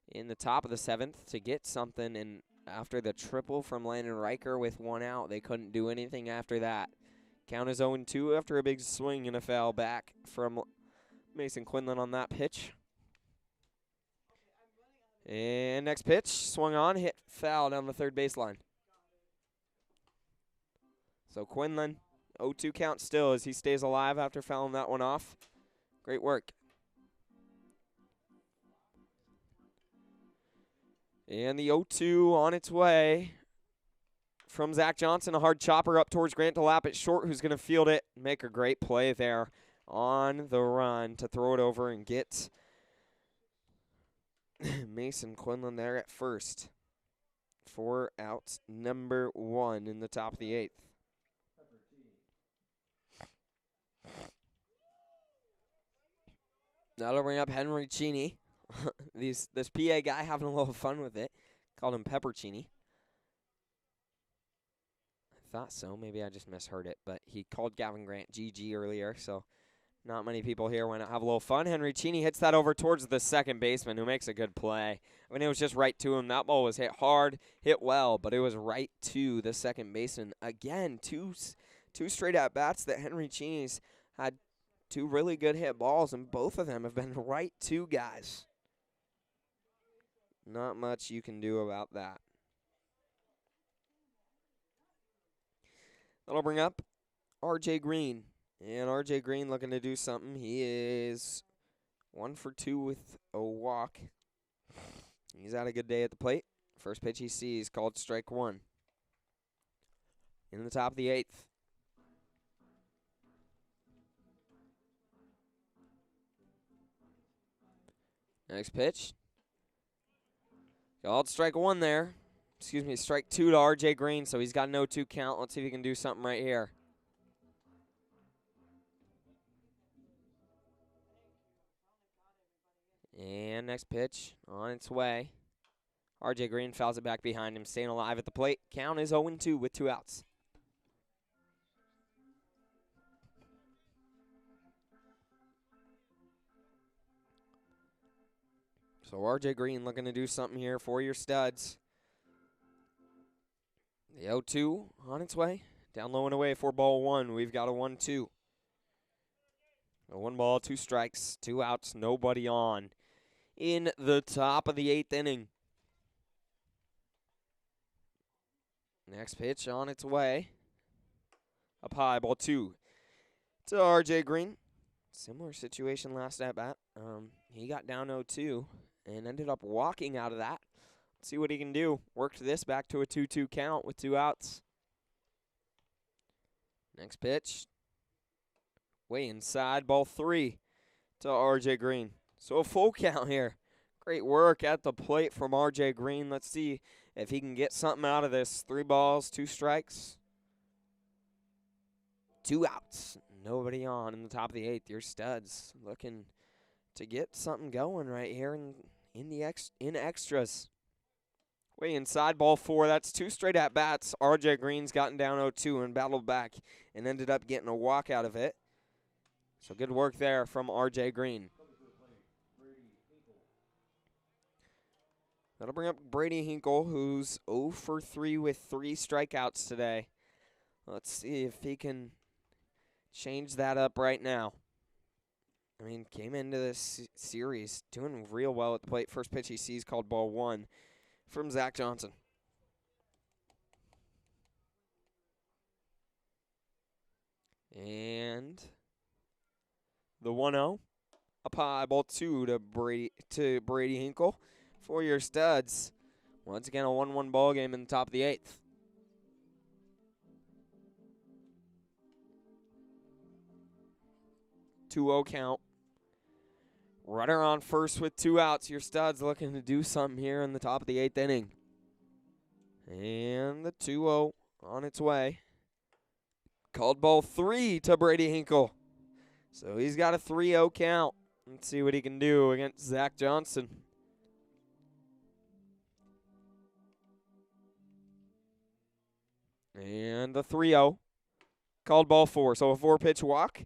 in the top of the 7th to get something, and after the triple from Landon Riker with 1 out, they couldn't do anything after that. Count is 0-2 after a big swing and a foul back from Mason Quinlan on that pitch. And next pitch, swung on, hit foul down the third baseline. So Quinlan, 0-2 count still as he stays alive after fouling that one off. Great work. And the 0-2 on its way from Zach Johnson. A hard chopper up towards Grant DeLapp at short, who's going to field it. Make a great play there on the run to throw it over and get Mason Quinlan there at first for out number 1 in the top of the 8th. That'll bring up Henry Cheney. This PA guy having a little fun with it. Called him Peppercini. I thought so. Maybe I just misheard it. But he called Gavin Grant GG earlier, so Not many people here want to have a little fun. Henry Cheney hits that over towards the second baseman, who makes a good play. I mean, it was just right to him. That ball was hit hard, hit well, but it was right to the second baseman. Again, two straight at-bats that Henry Cheney's had two really good hit balls, and both of them have been right to guys. Not much you can do about that. That'll bring up R.J. Green. And R.J. Green looking to do something. He is 1 for 2 with a walk. He's had a good day at the plate. First pitch he sees called strike one. In the top of the 8th. Next pitch. Called strike one there. Excuse me, strike two to R.J. Green, so he's got no 2 count. Let's see if he can do something right here. And next pitch on its way. R.J. Green fouls it back behind him, staying alive at the plate. Count is 0-2 with 2 outs. So R.J. Green looking to do something here for your studs. The 0-2 on its way. Down low and away for ball 1. We've got a 1-2. A 1 ball, 2 strikes, 2 outs, nobody on. In the top of the 8th inning. Next pitch on its way. Up high, ball 2 to R.J. Green. Similar situation last at bat. He got down 0-2 and ended up walking out of that. Let's see what he can do. Worked this back to a 2-2 count with 2 outs. Next pitch. Way inside, ball 3 to R.J. Green. So a full count here. Great work at the plate from R.J. Green. Let's see if he can get something out of this. 3 balls, 2 strikes, 2 outs. Nobody on in the top of the 8th. Your studs looking to get something going right here in extras. Way inside, ball 4. That's 2 straight at-bats. R.J. Green's gotten down 0-2 and battled back and ended up getting a walk out of it. So good work there from R.J. Green. That'll bring up Brady Hinkle, who's 0 for 3 with 3 strikeouts today. Let's see if he can change that up right now. I mean, came into this series doing real well at the plate. First pitch he sees called ball 1 from Zach Johnson. And the 1-0. Up high, ball 2 to Brady Hinkle for your studs. Once again, a 1-1 ball game in the top of the 8th. Two-0 count. Runner on first with 2 outs. Your studs looking to do something here in the top of the 8th inning. And the 2-0 on its way. Called ball 3 to Brady Hinkle. So he's got a 3-0 count. Let's see what he can do against Zach Johnson. And the 3-0. Called ball 4. So a 4-pitch walk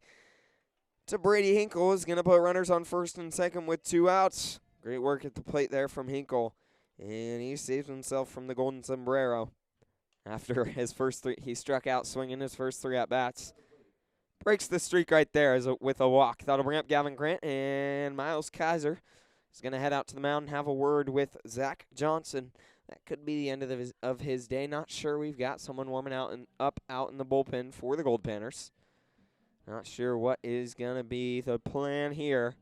to Brady Hinkle is going to put runners on first and second with 2 outs. Great work at the plate there from Hinkle. And he saves himself from the golden sombrero. After his first 3, he struck out swinging his first 3 at-bats. Breaks the streak right there with a walk. That'll bring up Gavin Grant, and Miles Kaiser is going to head out to the mound and have a word with Zach Johnson. That could be the end of his day. Not sure. We've got someone warming out in the bullpen for the Goldpanners. Not sure what is going to be the plan here.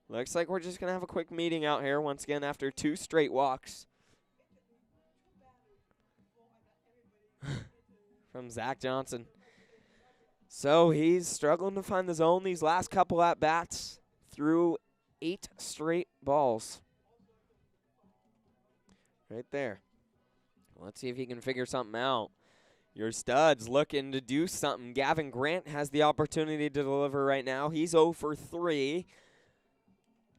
Looks like we're just going to have a quick meeting out here once again after 2 straight walks. From Zach Johnson. So he's struggling to find the zone these last couple at-bats through 8 straight balls. Right there. Let's see if he can figure something out. Your studs looking to do something. Gavin Grant has the opportunity to deliver right now. He's 0 for 3.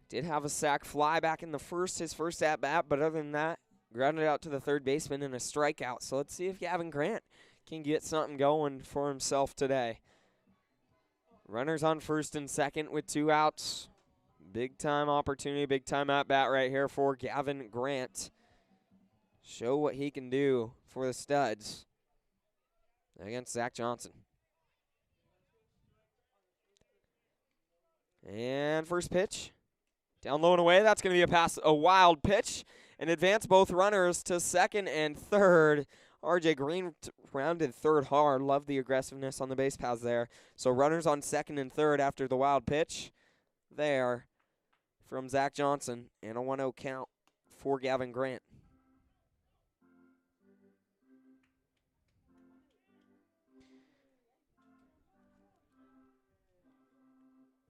Did have a sac fly back in his first at-bat, but other than that, grounded out to the third baseman in a strikeout. So let's see if Gavin Grant can get something going for himself today. Runners on first and second with 2 outs. Big time opportunity, big time at bat right here for Gavin Grant. Show what he can do for the Studs against Zach Johnson. And first pitch, down low and away. That's going to be a pass, a wild pitch, and advance both runners to second and third. RJ Green rounded third hard. Love the aggressiveness on the base paths there. So runners on second and third after the wild pitch there from Zach Johnson, and a 1-0 count for Gavin Grant.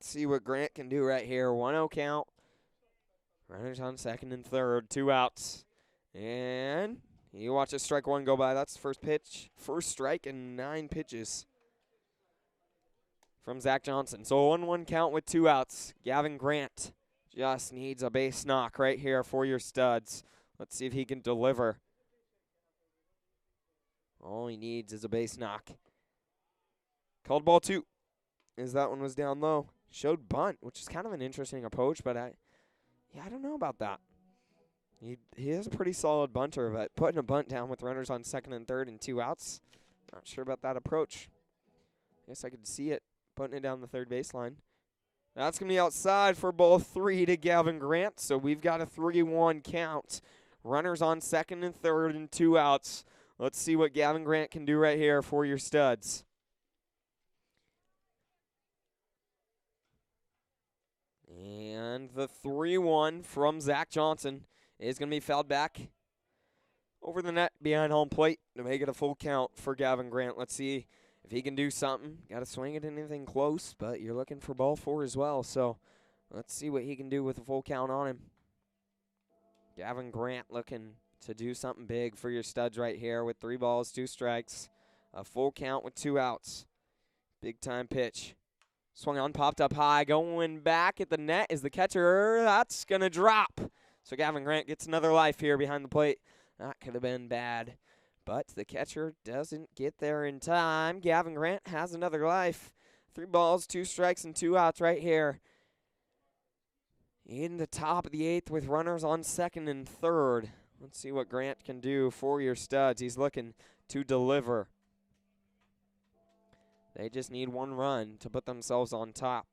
See what Grant can do right here. 1-0 count. Runners on second and third. 2 outs. And you watch a strike one go by. That's the first pitch. First strike in 9 pitches from Zach Johnson. So a 1-1 count with 2 outs. Gavin Grant just needs a base knock right here for your Studs. Let's see if he can deliver. All he needs is a base knock. Called ball 2. As that one was down low. Showed bunt, which is kind of an interesting approach, but I don't know about that. He is a pretty solid bunter, but putting a bunt down with runners on second and third and 2 outs, not sure about that approach. I guess I could see it, putting it down the third baseline. That's going to be outside for ball 3 to Gavin Grant, so we've got a 3-1 count. Runners on second and third and 2 outs. Let's see what Gavin Grant can do right here for your Studs. And the 3-1 from Zach Johnson is going to be fouled back over the net behind home plate to make it a full count for Gavin Grant. Let's see if he can do something. Got to swing at anything close, but you're looking for ball 4 as well. So let's see what he can do with a full count on him. Gavin Grant looking to do something big for your Studs right here with 3 balls, 2 strikes, a full count with 2 outs. Big time pitch. Swung on, popped up high, going back at the net is the catcher. That's going to drop. So Gavin Grant gets another life here behind the plate. That could have been bad, but the catcher doesn't get there in time. Gavin Grant has another life. 3 balls, 2 strikes, and 2 outs right here. In the top of the 8th with runners on second and third. Let's see what Grant can do for your Studs. He's looking to deliver. They just need 1 run to put themselves on top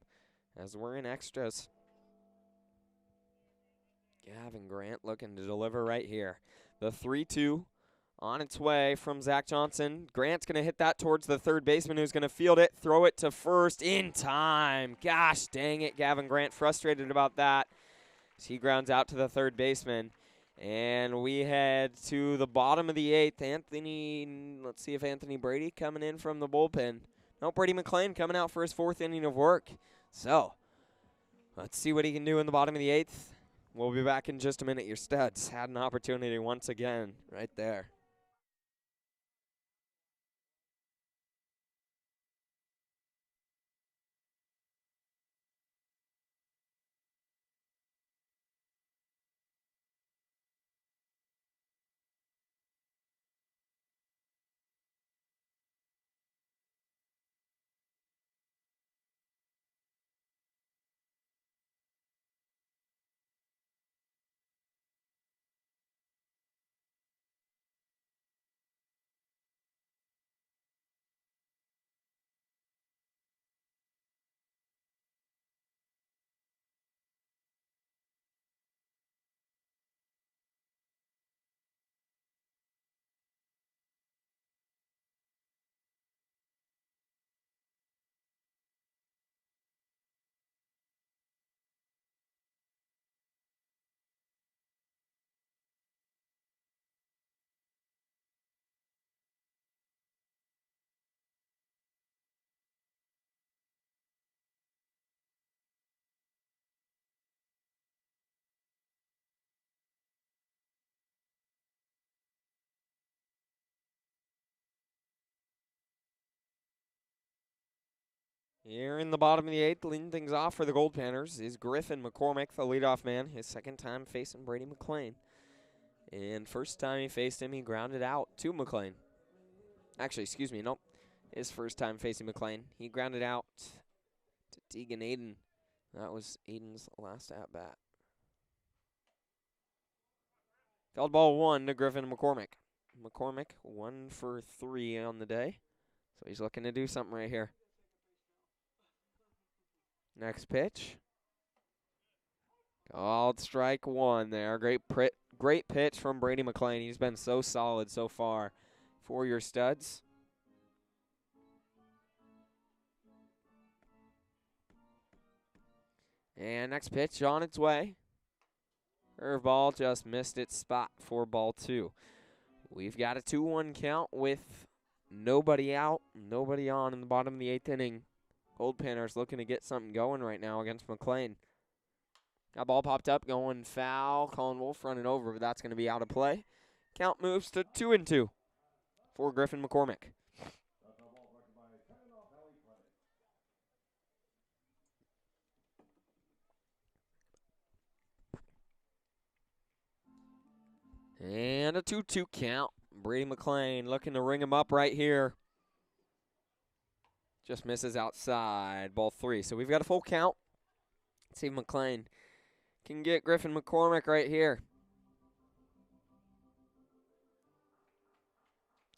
as we're in extras. Gavin Grant looking to deliver right here. The 3-2 on its way from Zach Johnson. Grant's going to hit that towards the third baseman who's going to field it, throw it to first in time. Gosh dang it, Gavin Grant frustrated about that. He grounds out to the third baseman. And we head to the bottom of the 8th. Let's see if Anthony Brady coming in from the bullpen. No, Brady McClain coming out for his 4th inning of work. So, let's see what he can do in the bottom of the 8th. We'll be back in just a minute. Your Studs had an opportunity once again right there. Here in the bottom of the 8th, leading things off for the Goldpanners is Griffin McCormick, the leadoff man, his 2nd time facing Brady McClain. And first time he faced him, he grounded out to McLean. Actually, excuse me, nope. His first time facing McLean. He grounded out to Deegan Aiden. That was Aiden's last at-bat. Fouled ball 1 to Griffin McCormick. McCormick 1 for 3 on the day. So he's looking to do something right here. Next pitch. Called strike 1 there. Great pitch from Brady McLean. He's been so solid so far for your studs. And next pitch on its way. Curveball just missed its spot for ball 2. We've got a 2-1 count with nobody out, nobody on in the bottom of the 8th inning. Goldpanners looking to get something going right now against McLean. That ball popped up, going foul. Colin Wolf running over, but that's going to be out of play. Count moves to 2-2 for Griffin McCormick. And a 2-2 count. Brady McLean looking to ring him up right here. Just misses outside. Ball 3. So we've got a full count. Let's see if McLean can get Griffin McCormick right here.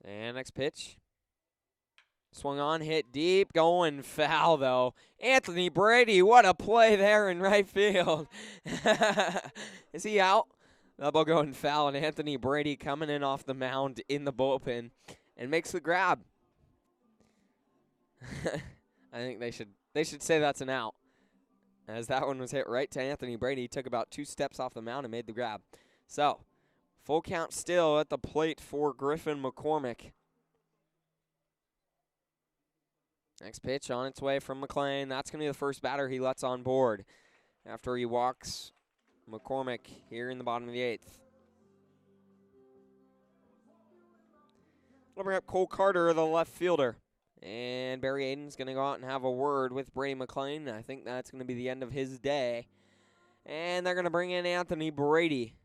And next pitch. Swung on, hit deep, going foul though. Anthony Brady, what a play there in right field. Is he out? That ball going foul, and Anthony Brady coming in off the mound in the bullpen and makes the grab. I think they should say that's an out, as that one was hit right to Anthony Brady. He took about 2 steps off the mound and made the grab. So, full count still at the plate for Griffin McCormick. Next pitch on its way from McLean. That's going to be the first batter he lets on board after he walks McCormick here in the bottom of the 8th. We'll bring up Cole Carter, the left fielder. And Barry Aiden's going to go out and have a word with Brady McLean. I think that's going to be the end of his day. And they're going to bring in Anthony Brady.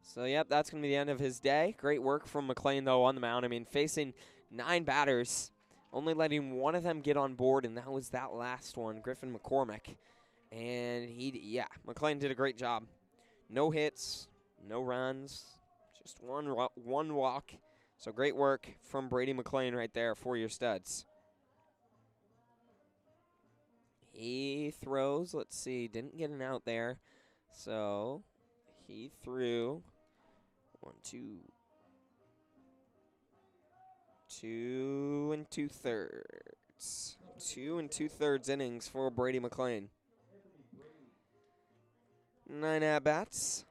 So, yep, that's going to be the end of his day. Great work from McLean, though, on the mound. I mean, facing 9 batters, only letting one of them get on board, and that was that last one, Griffin McCormick. And McLean did a great job. No hits, no runs, just one walk. So great work from Brady McLean right there for your studs. He throws, let's see, didn't get an out there. So he threw 2 2 2 2/3 innings for Brady McLean. 9 at-bats,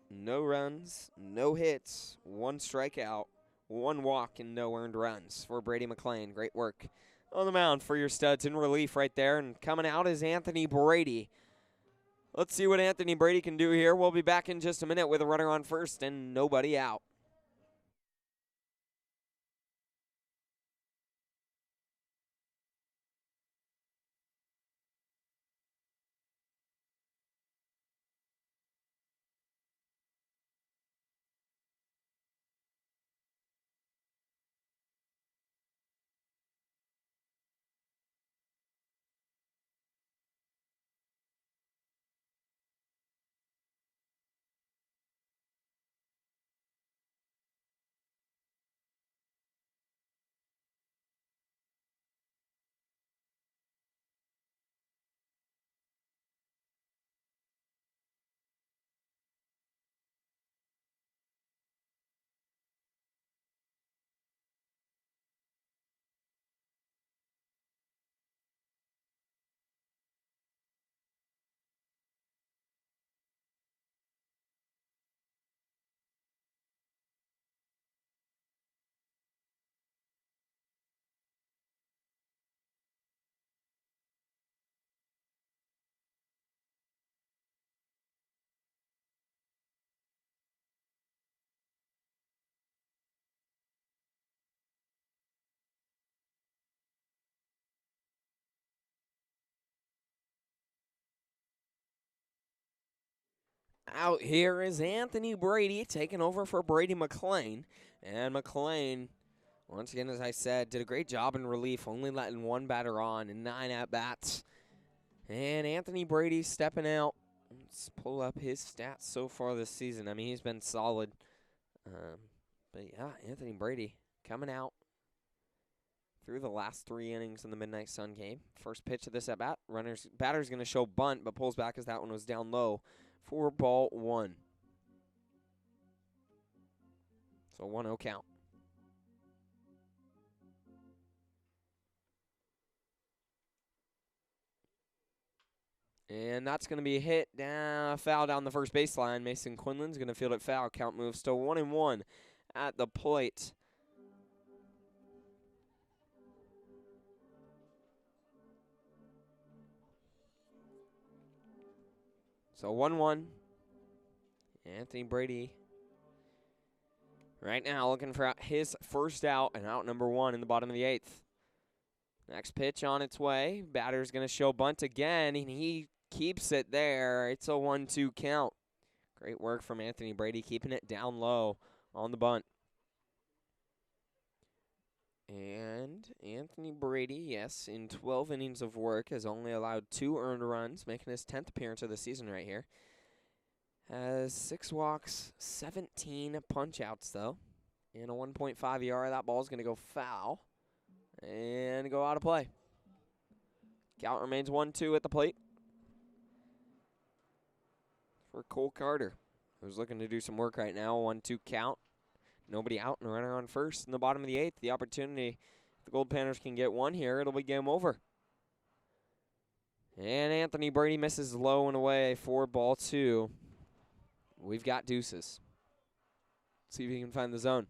no runs, no hits, 1 strikeout, 1 walk, and no earned runs for Brady McLean. Great work on the mound for your studs in relief right there. And coming out is Anthony Brady. Let's see what Anthony Brady can do here. We'll be back in just a minute with a runner on first and nobody out. Out here is Anthony Brady taking over for Brady McClain. And McClain, once again, as I said, did a great job in relief, only letting one batter on in 9 at-bats. And Anthony Brady stepping out. Let's pull up his stats so far this season. I mean, he's been solid. But yeah, Anthony Brady coming out through the last 3 innings in the Midnight Sun game. First pitch of this at-bat. Batter's going to show bunt, but pulls back as that one was down low for ball 1. So 1-0 count. And that's going to be a hit down, foul down the first baseline. Mason Quinlan's going to field it foul. Count moves to 1-1 at the plate. So 1-1. Anthony Brady right now looking for his first out and out number 1 in the bottom of the 8th. Next pitch on its way. Batter's going to show bunt again, and he keeps it there. It's a 1-2 count. Great work from Anthony Brady, keeping it down low on the bunt. And Anthony Brady, yes, in 12 innings of work, has only allowed 2 earned runs, making his 10th appearance of the season right here. Has 6 walks, 17 punch-outs, though, and a 1.5 ERA. That ball's going to go foul and go out of play. Count remains 1-2 at the plate for Cole Carter, who's looking to do some work right now. 1-2 count. Nobody out and a runner on first in the bottom of the 8th. The opportunity, if the Goldpanners can get one here, it'll be game over. And Anthony Brady misses low and away for ball 2. We've got deuces. See if he can find the zone.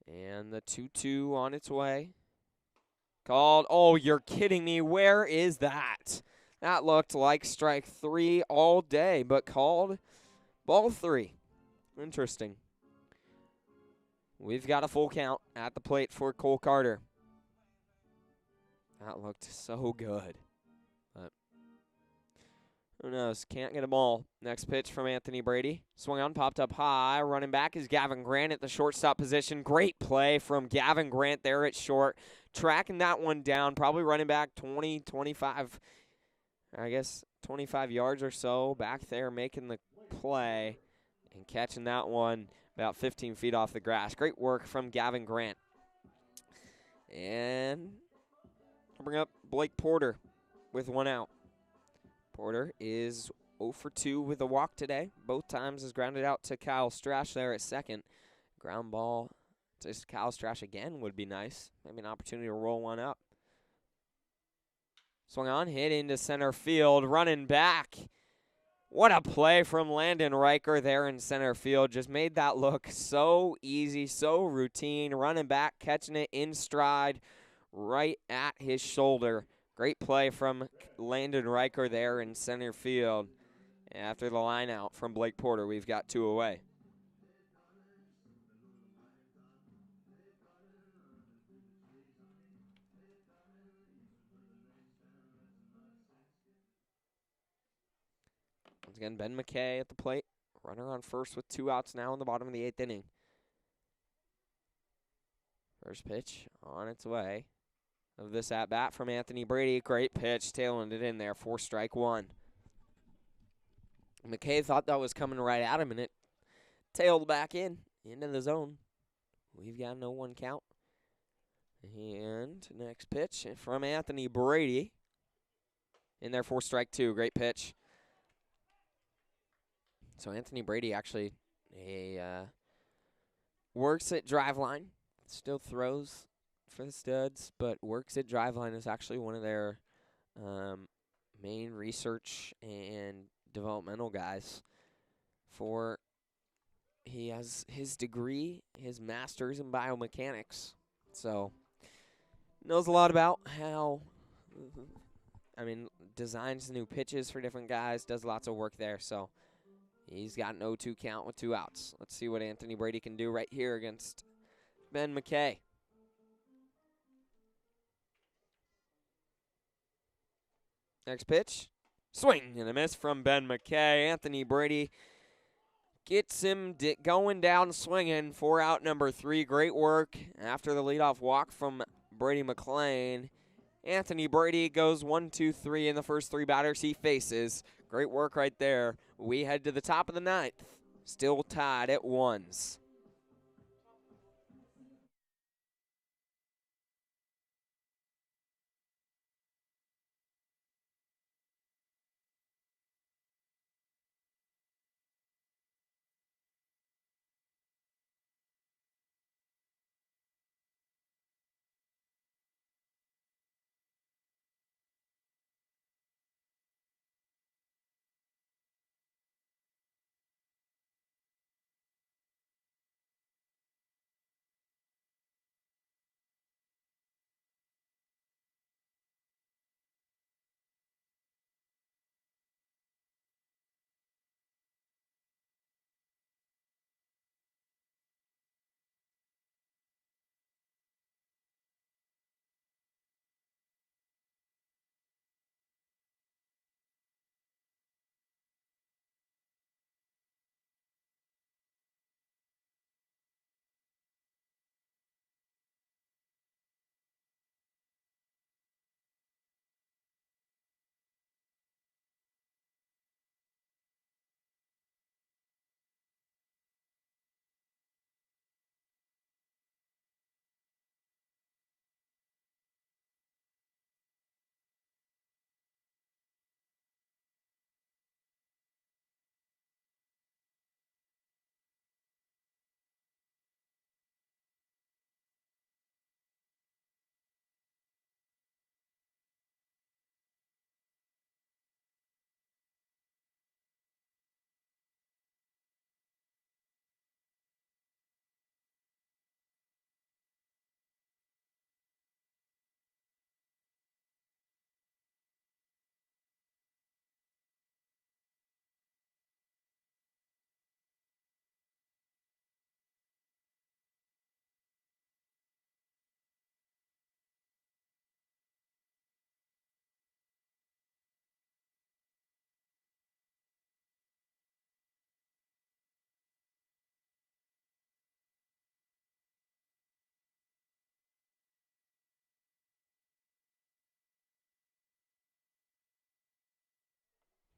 And the 2-2 on its way. Called. Oh, you're kidding me. Where is that? That looked like strike 3 all day, but called ball 3. Interesting. We've got a full count at the plate for Cole Carter. That looked so good. But who knows? Can't get them all. Next pitch from Anthony Brady. Swung on, popped up high. Running back is Gavin Grant at the shortstop position. Great play from Gavin Grant there at short. Tracking that one down, probably running back 20, 25, I guess 25 yards or so. Back there making the play and catching that one about 15 feet off the grass. Great work from Gavin Grant. And I'll bring up Blake Porter with 1 out. Porter is 0 for 2 with a walk today. Both times is grounded out to Kyle Strash there at second. Ground ball to Kyle Strash again would be nice. Maybe an opportunity to roll one up. Swung on, hit into center field, running back. What a play from Landon Riker there in center field. Just made that look so easy, so routine. Running back, catching it in stride right at his shoulder. Great play from Landon Riker there in center field. After the line out from Blake Porter, we've got 2 away. Once again, Ben McKay at the plate. Runner on first with 2 outs now in the bottom of the 8th inning. First pitch on its way of this at-bat from Anthony Brady. Great pitch, tailing it in there for strike 1. McKay thought that was coming right at him, and it tailed back into the zone. We've got an 0-1 count. And next pitch from Anthony Brady. In there for strike 2. Great pitch. So Anthony Brady actually works at driveline. Still throws for the studs, but works at driveline is actually one of their main research and developmental guys. He has his degree, his master's in biomechanics, so knows a lot about how, designs new pitches for different guys, does lots of work there, so he's got an 0-2 count with 2 outs. Let's see what Anthony Brady can do right here against Ben McKay. Next pitch. Swing and a miss from Ben McKay. Anthony Brady gets him going down swinging for out number 3. Great work after the leadoff walk from Brady McLean. Anthony Brady goes 1-2-3 in the first 3 batters he faces. Great work right there. We head to the top of the 9th. Still tied at 1s.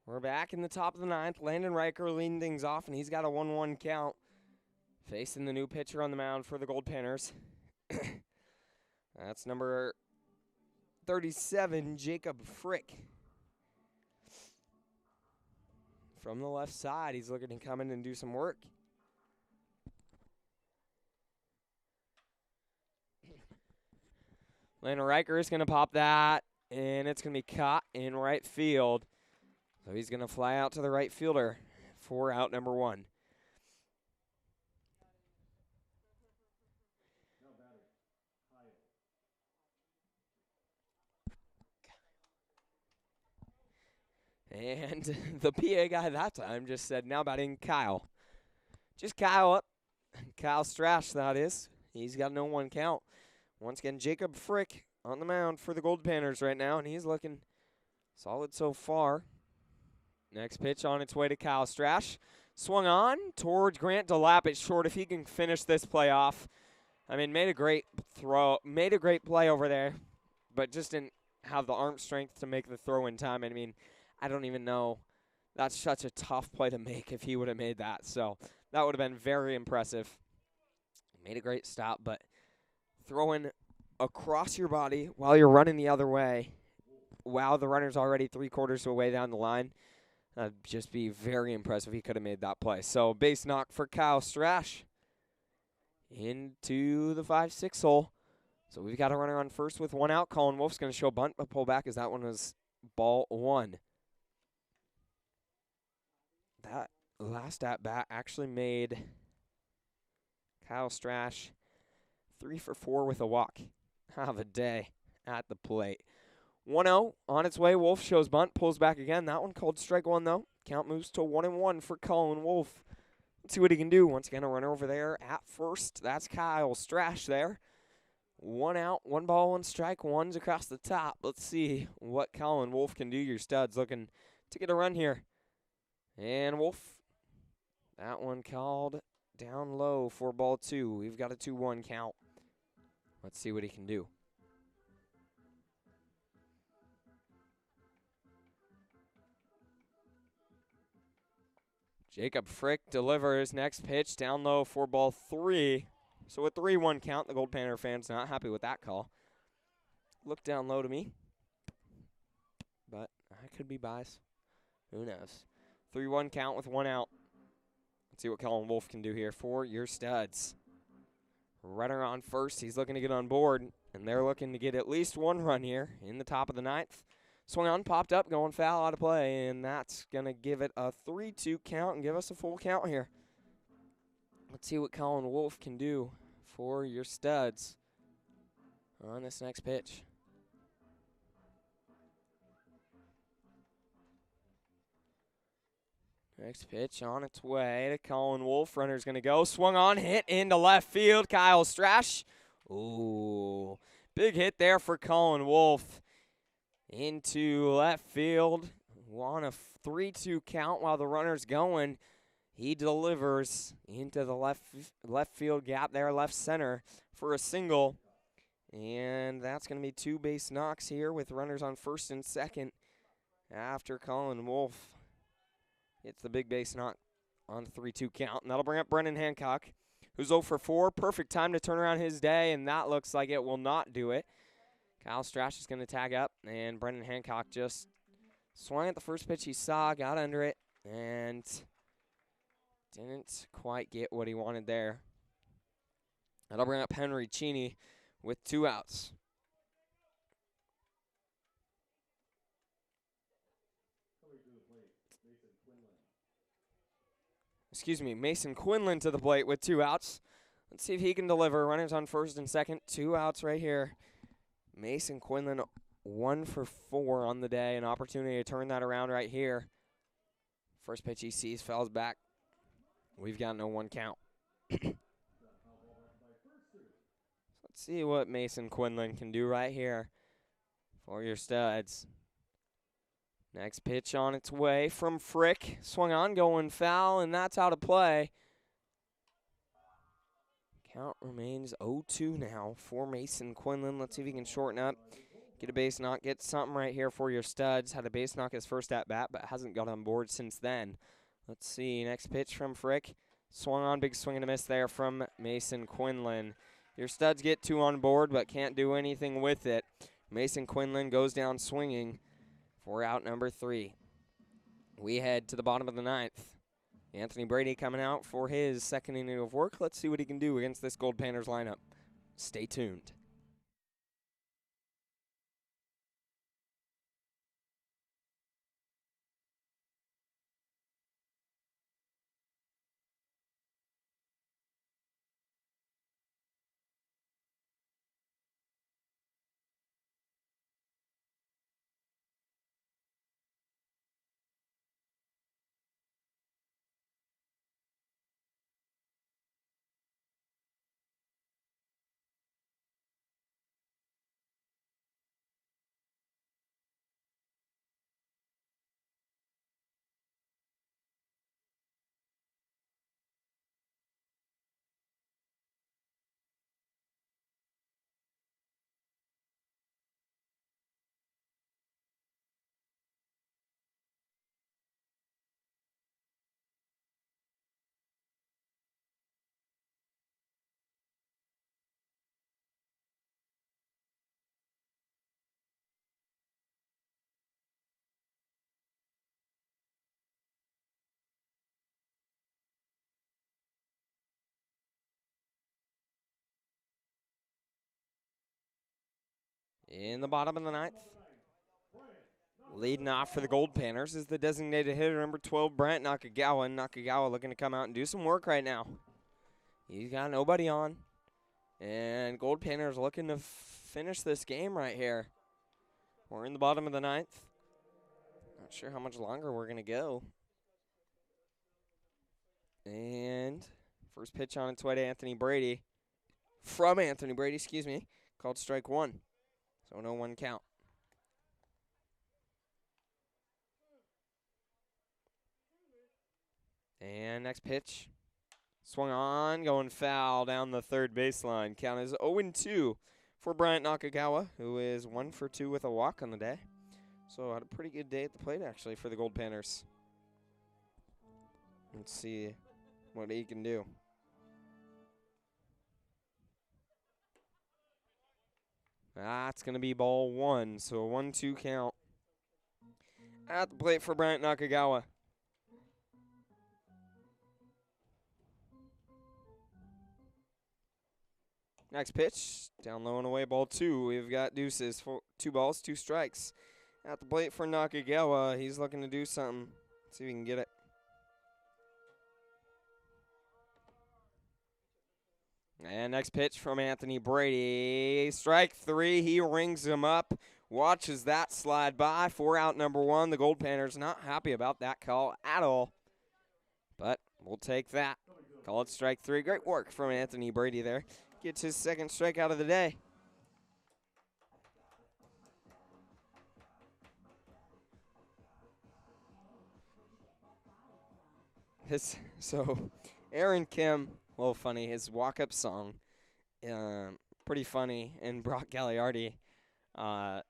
We're back in the top of the 9th. Landon Riker leading things off, and he's got a 1-1 count. Facing the new pitcher on the mound for the Goldpanners. That's number 37, Jacob Frick. From the left side, he's looking to come in and do some work. Landon Riker is going to pop that, and it's going to be caught in right field. So he's going to fly out to the right fielder for out number 1. And the PA guy that time just said, now batting Kyle. Just Kyle up. Kyle Strash, that is. He's got no 1 count. Once again, Jacob Frick on the mound for the Goldpanners right now, and he's looking solid so far. Next pitch on its way to Kyle Strash. Swung on towards Grant DeLapp. It's short if he can finish this play off. I mean, made a great throw, made a great play over there, but just didn't have the arm strength to make the throw in time. I mean, I don't even know. That's such a tough play to make if he would have made that. So that would have been very impressive. Made a great stop, but throwing across your body while you're running the other way, while the runner's already 3/4 of the way down the line, that'd just be very impressive. He could have made that play. So base knock for Kyle Strash into the 5-6 hole. So we've got a runner on first with 1 out. Colin Wolf's going to show bunt, but pull back as that one was ball 1. That last at bat actually made Kyle Strash 3 for 4 with a walk. Have a day at the plate. 1-0 on its way. Wolf shows bunt, pulls back again. That one called strike 1 though. Count moves to 1-1 for Colin Wolf. Let's see what he can do. Once again, a runner over there at first. That's Kyle Strash there. 1 out, 1 ball, 1 strike, 1's across the top. Let's see what Colin Wolf can do. Your Studs looking to get a run here. And Wolf, that one called down low for ball 2. We've got a 2-1 count. Let's see what he can do. Jacob Frick delivers next pitch down low for ball 3. So a 3-1 count. The Goldpanner fans not happy with that call. Looked down low to me, but I could be biased. Who knows? 3-1 count with 1 out. Let's see what Colin Wolf can do here for your Studs. Runner on first. He's looking to get on board, and they're looking to get at least 1 run here in the top of the 9th. Swung on, popped up, going foul, out of play, and that's going to give it a 3-2 count and give us a full count here. Let's see what Colin Wolf can do for your Studs on this next pitch. Next pitch on its way to Colin Wolf. Runner's going to go. Swung on, hit into left field. Kyle Strash. Ooh, big hit there for Colin Wolf. Into left field. On a 3-2 count while the runner's going. He delivers into the left field gap there, left center for a single. And that's going to be 2 base knocks here with runners on first and second after Colin Wolf hits the big base knock on the 3-2 count. And that'll bring up Brennan Hancock, who's 0 for 4. Perfect time to turn around his day, and that looks like it will not do it. Kyle Strash is going to tag up, and Brennan Hancock just swung at the first pitch he saw, got under it, and didn't quite get what he wanted there. That'll bring up Henry Cheney with 2 outs. Mason Quinlan to the plate with 2 outs. Let's see if he can deliver. Runners on first and second. 2 outs right here. Mason Quinlan 1 for 4 on the day. An opportunity to turn that around right here. First pitch he sees, fouls back. We've got no 1 count. Let's see what Mason Quinlan can do right here for your Studs. Next pitch on its way from Frick. Swung on, going foul, and that's out of play. Count remains 0-2 now for Mason Quinlan. Let's see if he can shorten up, get a base knock, get something right here for your Studs. Had a base knock his first at-bat, but hasn't got on board since then. Let's see, next pitch from Frick. Swung on, big swing and a miss there from Mason Quinlan. Your Studs get 2 on board, but can't do anything with it. Mason Quinlan goes down swinging for out number 3. We head to the bottom of the 9th. Anthony Brady coming out for his second inning of work. Let's see what he can do against this Goldpanners lineup. Stay tuned. In the bottom of the 9th, leading off for the Goldpanners is the designated hitter, number 12, Brent Nakagawa. Nakagawa looking to come out and do some work right now. He's got nobody on. And Goldpanners looking to finish this game right here. We're in the bottom of the 9th. Not sure how much longer we're going to go. And first pitch on its way to Anthony Brady. From Anthony Brady, excuse me. Called strike one. So no 1 count. And next pitch. Swung on, going foul down the third baseline. Count is 0-2 for Bryant Nakagawa, who is 1 for 2 with a walk on the day. So had a pretty good day at the plate, actually, for the Goldpanners. Let's see what he can do. That's going to be ball 1, so a 1-2 count at the plate for Bryant Nakagawa. Next pitch, down low and away, ball 2. We've got deuces, 2 balls, 2 strikes. At the plate for Nakagawa, he's looking to do something. See if he can get it. And next pitch from Anthony Brady. Strike 3, he rings him up. Watches that slide by. 4 out, number 1. The Goldpanners not happy about that call at all. But we'll take that. Call it strike 3. Great work from Anthony Brady there. Gets his 2nd strikeout of the day. So Aaron Kim, a little funny, his walk-up song, pretty funny, and Brock Gagliardi on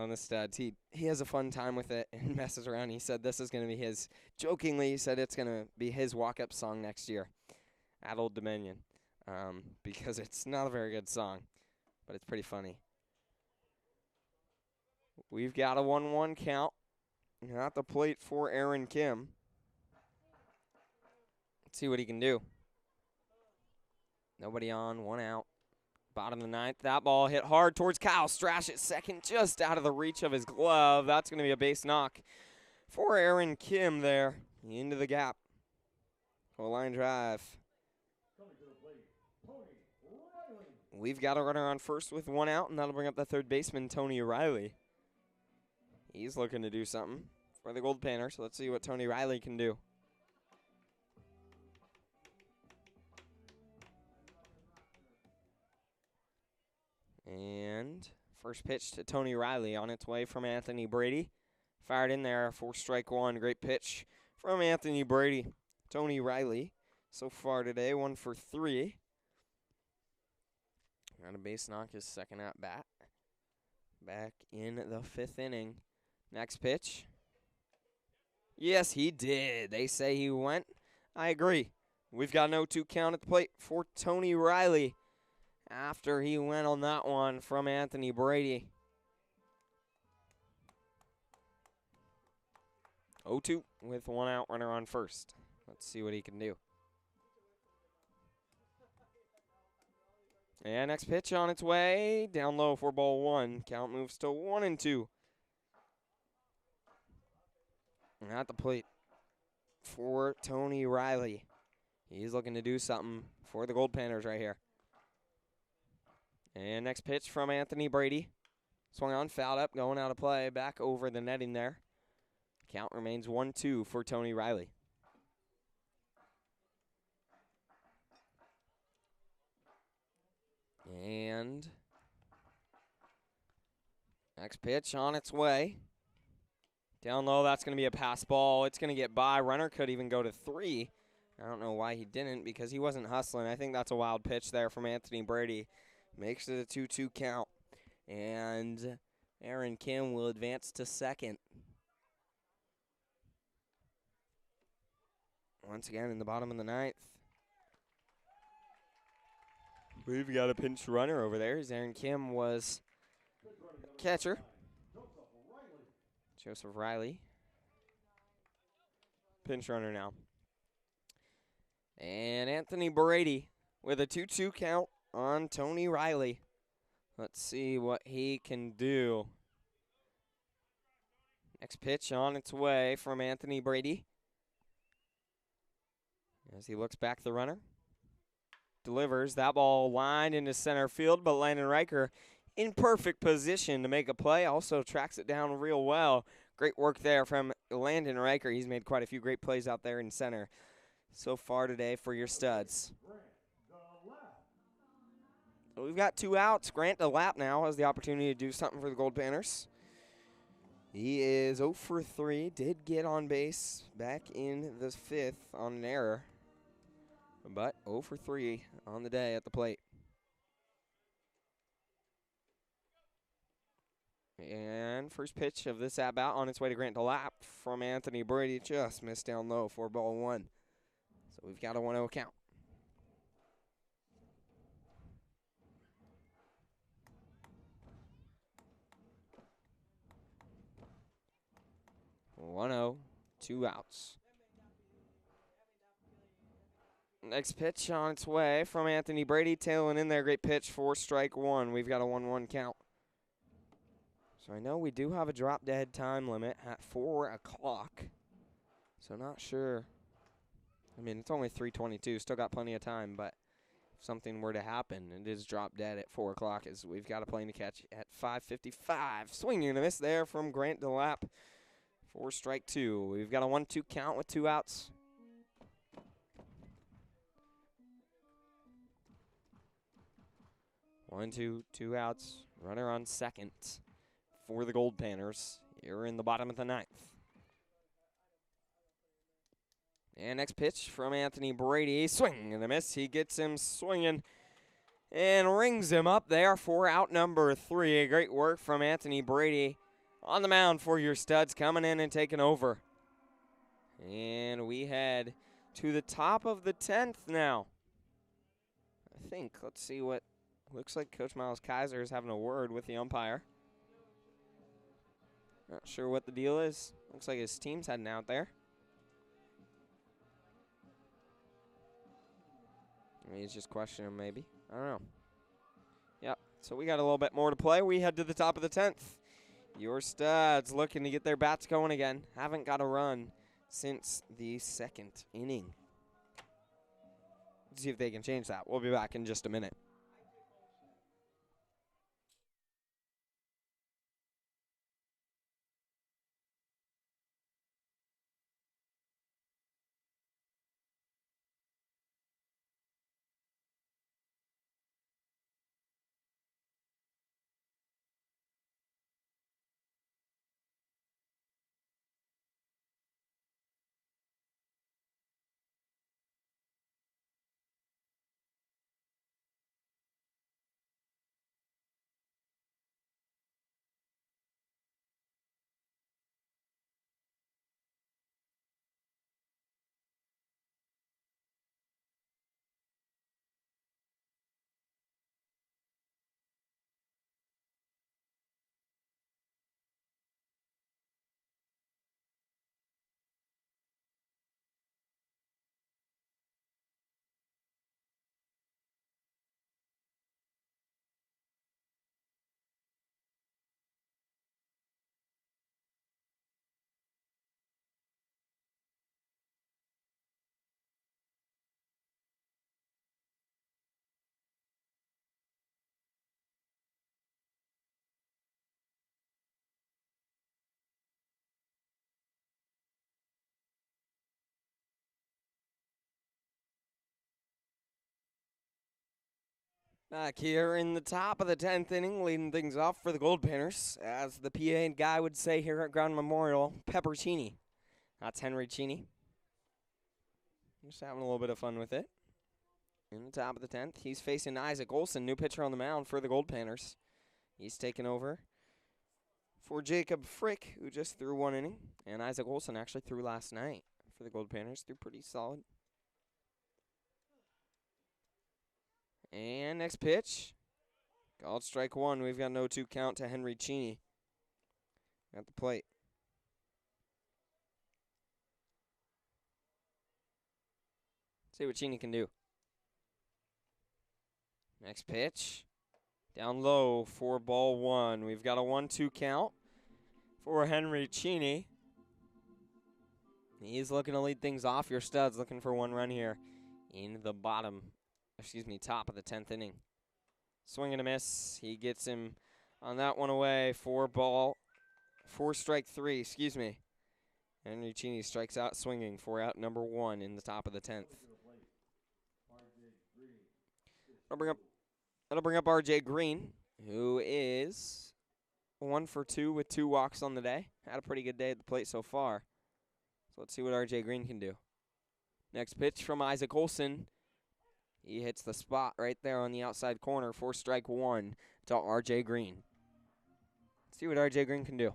the studs. He has a fun time with it and messes around. He said this is going to be his, jokingly, he said it's going to be his walk-up song next year at Old Dominion. Because it's not a very good song, but it's pretty funny. We've got a 1-1 count at the plate for Aaron Kim. Let's see what he can do. Nobody on, 1 out. Bottom of the 9th, that ball hit hard towards Kyle Strash at second, just out of the reach of his glove. That's going to be a base knock for Aaron Kim there. Into the gap. A line drive. We've got a runner on first with 1 out, and that'll bring up the third baseman, Tony Riley. He's looking to do something for the Goldpanners, so let's see what Tony Riley can do. And first pitch to Tony Riley on its way from Anthony Brady. Fired in there for strike 1. Great pitch from Anthony Brady. Tony Riley so far today, 1 for 3. Got a base knock, his 2nd at bat. Back in the 5th inning. Next pitch. Yes, he did. They say he went. I agree. We've got an 0-2 count at the plate for Tony Riley after he went on that one from Anthony Brady. 0-2 with 1 out, runner on first. Let's see what he can do. And next pitch on its way. Down low for ball 1. Count moves to 1-2. And at the plate for Tony Riley. He's looking to do something for the Goldpanners right here. And next pitch from Anthony Brady. Swung on, fouled up, going out of play. Back over the netting there. Count remains 1-2 for Tony Riley. And next pitch on its way. Down low, that's going to be a pass ball. It's going to get by. Runner could even go to 3. I don't know why he didn't, because he wasn't hustling. I think that's a wild pitch there from Anthony Brady. Makes it a 2-2 count. And Aaron Kim will advance to 2nd. Once again in the bottom of the 9th. We've got a pinch runner over there. Aaron Kim was catcher. Joseph Riley. Pinch runner now. And Anthony Brady with a 2-2 count on Tony Riley. Let's see what he can do. Next pitch on its way from Anthony Brady. As he looks back the runner. Delivers that ball lined into center field, but Landon Riker in perfect position to make a play. Also tracks it down real well. Great work there from Landon Riker. He's made quite a few great plays out there in center so far today for your studs. So we've got 2 outs. Grant DeLapp now has the opportunity to do something for the Goldpanners. He is 0 for 3. Did get on base back in the 5th on an error. But 0 for 3 on the day at the plate. And first pitch of this at-bat on its way to Grant DeLapp from Anthony Brady. Just missed down low for ball 1. So we've got a 1-0 count. One-0, 2 outs. Next pitch on its way from Anthony Brady. Tailing in there, great pitch for strike 1. We've got a 1-1 count. So I know we do have a drop-dead time limit at 4 o'clock. So not sure. I mean, it's only 3:22. Still got plenty of time, but if something were to happen, it is drop dead at 4 o'clock as we've got a plane to catch at 5:55. Swinging and a miss there from Grant DeLapp for strike 2. We've got a 1-2 count with 2 outs. 1-2, 2 outs. Runner on second for the Goldpanners here in the bottom of the 9th. And next pitch from Anthony Brady. Swing and a miss. He gets him swinging and rings him up there for out number 3. Great work from Anthony Brady on the mound for your Studs, coming in and taking over. And we head to the top of the 10th now. I think, let's see what, looks like Coach Miles Kaiser is having a word with the umpire. Not sure what the deal is. Looks like his team's heading out there. He's just questioning him, maybe. I don't know. Yep, so we got a little bit more to play. We head to the top of the 10th. Your Studs looking to get their bats going again. Haven't got a run since the 2nd inning. Let's see if they can change that. We'll be back in just a minute. Back here in the top of the 10th inning, leading things off for the Goldpanners, as the PA guy would say here at Ground Memorial, Peppercini. That's Henry Cheney. Just having a little bit of fun with it. In the top of the 10th, he's facing Isaac Olson, new pitcher on the mound for the Goldpanners. He's taken over for Jacob Frick, who just threw 1 inning. And Isaac Olson actually threw last night for the Goldpanners. Threw pretty solid. And next pitch. Called strike 1. We've got an 0-2 count to Henry Cheney at the plate. See what Cheney can do. Next pitch. Down low for ball 1. We've got a 1-2 count for Henry Cheney. He's looking to lead things off. Your Studs looking for 1 run here in the top of the 10th inning. Swing and a miss. He gets him on that one away for strike 3, Henry Cheney strikes out swinging for out number 1 in the top of the 10th. I'll bring up That'll bring up RJ Green, who is 1 for 2 with 2 walks on the day. Had a pretty good day at the plate so far. So let's see what RJ Green can do. Next pitch from Isaac Olson. He hits the spot right there on the outside corner for strike 1 to RJ Green. Let's see what RJ Green can do.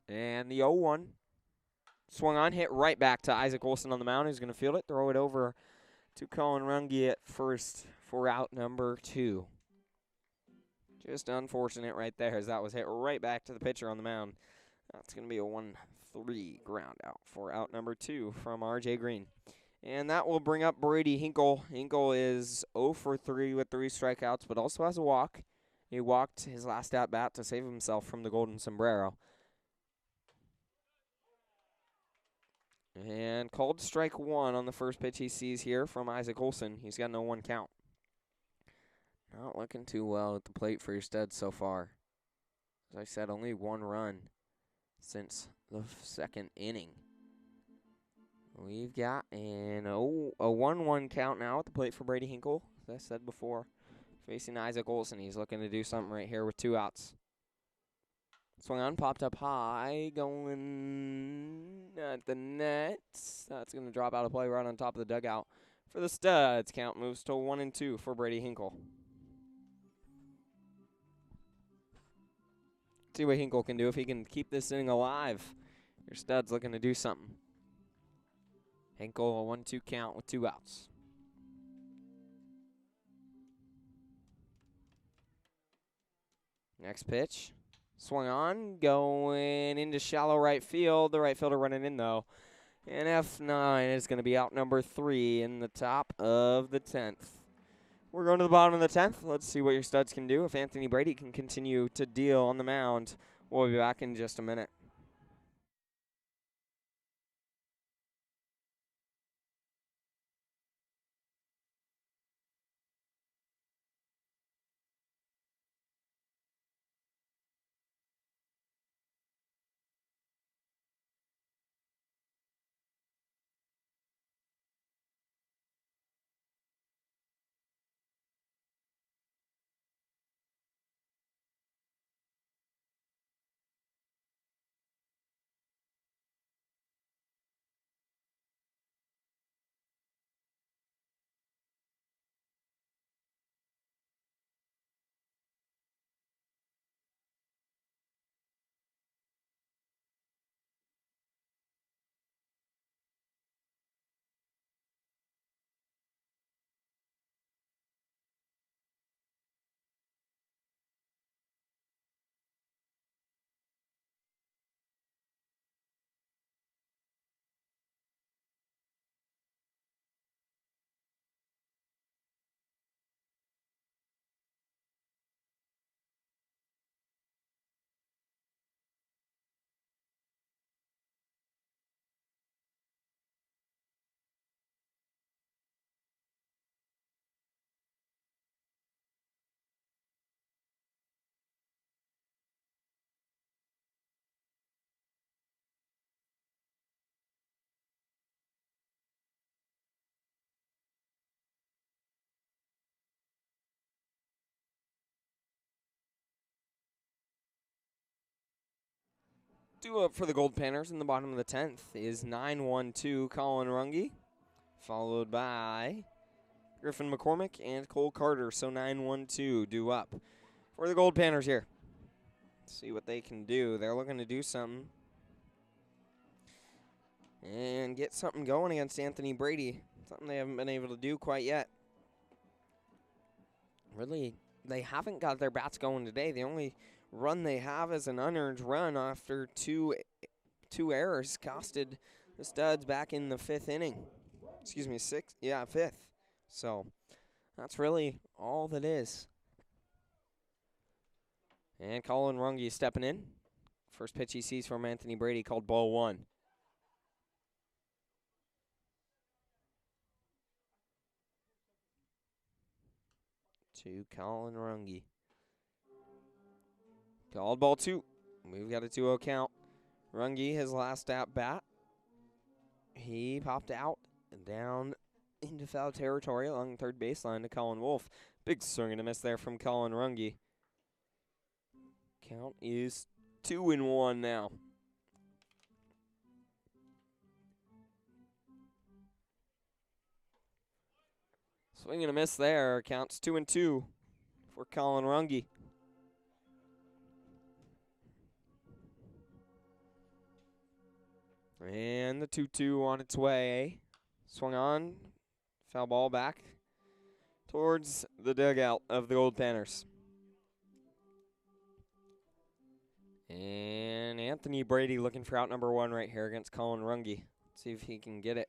And the 0-1. Swung on, hit right back to Isaac Olson on the mound. He's going to field it, throw it over to Colin Runge at first for out number 2. Just unfortunate right there as that was hit right back to the pitcher on the mound. That's going to be a 1-3 ground out for out number 2 from RJ Green. And that will bring up Brady Hinkle. Hinkle is 0 for 3 with 3 strikeouts, but also has a walk. He walked his last at-bat to save himself from the Golden Sombrero. And called strike 1 on the first pitch he sees here from Isaac Olson. He's got an 0-1 count. Not looking too well at the plate for your studs so far. As I said, only 1 run since the second inning. We've got a 1-1 count now at the plate for Brady Hinkle. As I said before, facing Isaac Olson. He's looking to do something right here with 2 outs. Swung on, popped up high, going at the net. That's going to drop out of play right on top of the dugout. For the studs, count moves to 1-2 for Brady Hinkle. See what Hinkle can do if he can keep this inning alive. Your stud's looking to do something. Hinkle, a 1-2 count with 2 outs. Next pitch. Swung on, going into shallow right field. The right fielder running in, though. And F9 is going to be out number 3 in the top of the 10th. We're going to the bottom of the 10th. Let's see what your studs can do. If Anthony Brady can continue to deal on the mound, we'll be back in just a minute. Due up for the Goldpanners in the bottom of the 10th is 9-1-2 Colin Runge, followed by Griffin McCormick and Cole Carter. So 9-1-2 due up for the Goldpanners here. Let's see what they can do. They're looking to do something and get something going against Anthony Brady. Something they haven't been able to do quite yet. Really, they haven't got their bats going today. The only run they have is an unearned run after two errors costed the studs back in the 5th inning. Excuse me, 6th. Yeah, 5th. So that's really all that is. And Colin Runge stepping in. First pitch he sees from Anthony Brady called ball 1. To Colin Runge. Called ball 2. We've got a 2-0 count. Runge, his last at bat. He popped out And down into foul territory along the third baseline to Colin Wolf. Big swing and a miss there from Colin Runge. Count is 2-1 now. Swing and a miss there. Counts 2-2 for Colin Runge. And the 2-2 on its way. Swung on. Foul ball back towards the dugout of the Goldpanners. And Anthony Brady looking for out number 1 right here against Colin Runge. See if he can get it.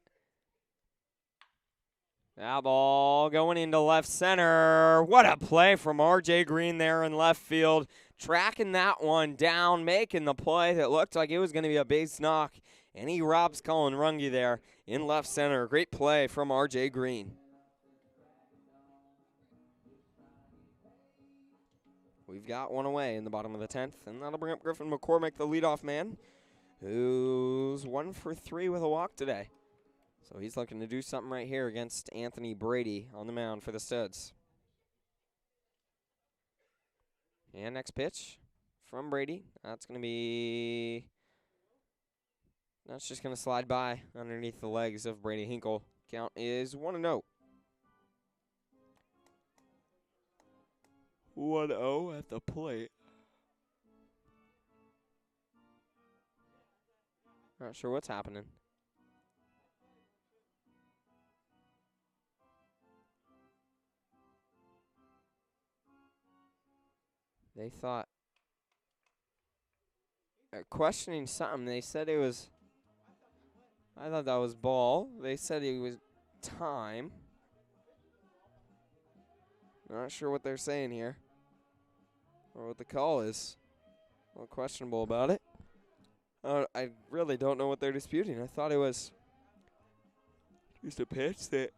That ball going into left center. What a play from R.J. Green there in left field. Tracking that one down, making the play that looked like it was going to be a base knock. And he robs Colin Runge there in left center. Great play from R.J. Green. We've got one away in the bottom of the 10th, and that'll bring up Griffin McCormick, the leadoff man, who's 1 for 3 with a walk today. So he's looking to do something right here against Anthony Brady on the mound for the Studs. And next pitch from Brady. That's just going to slide by underneath the legs of Brady Hinkle. Count is 1-0. 1-0 at the plate. Not sure what's happening. They thought, questioning something. They said it was, I thought that was ball. They said it was time. Not sure what they're saying here or what the call is. A little questionable about it. I really don't know what they're disputing. I thought it was just a pitch that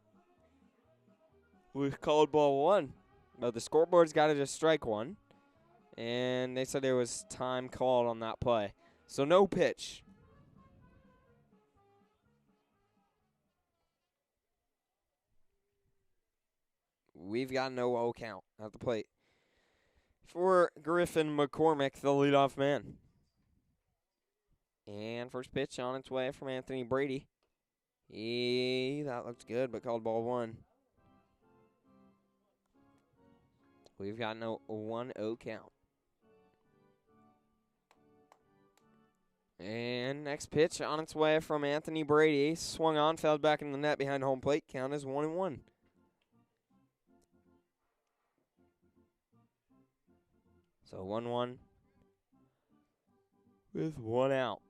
was called ball 1. But the scoreboard's got it as strike 1. And they said there was time called on that play. So no pitch. We've got no 0 count at the plate for Griffin McCormick, the leadoff man. And first pitch on its way from Anthony Brady. That looked good, but called ball 1. We've got no 1-0 count. And next pitch on its way from Anthony Brady. Swung on, fell back in the net behind home plate. Count is 1-1. So 1-1 with 1 out.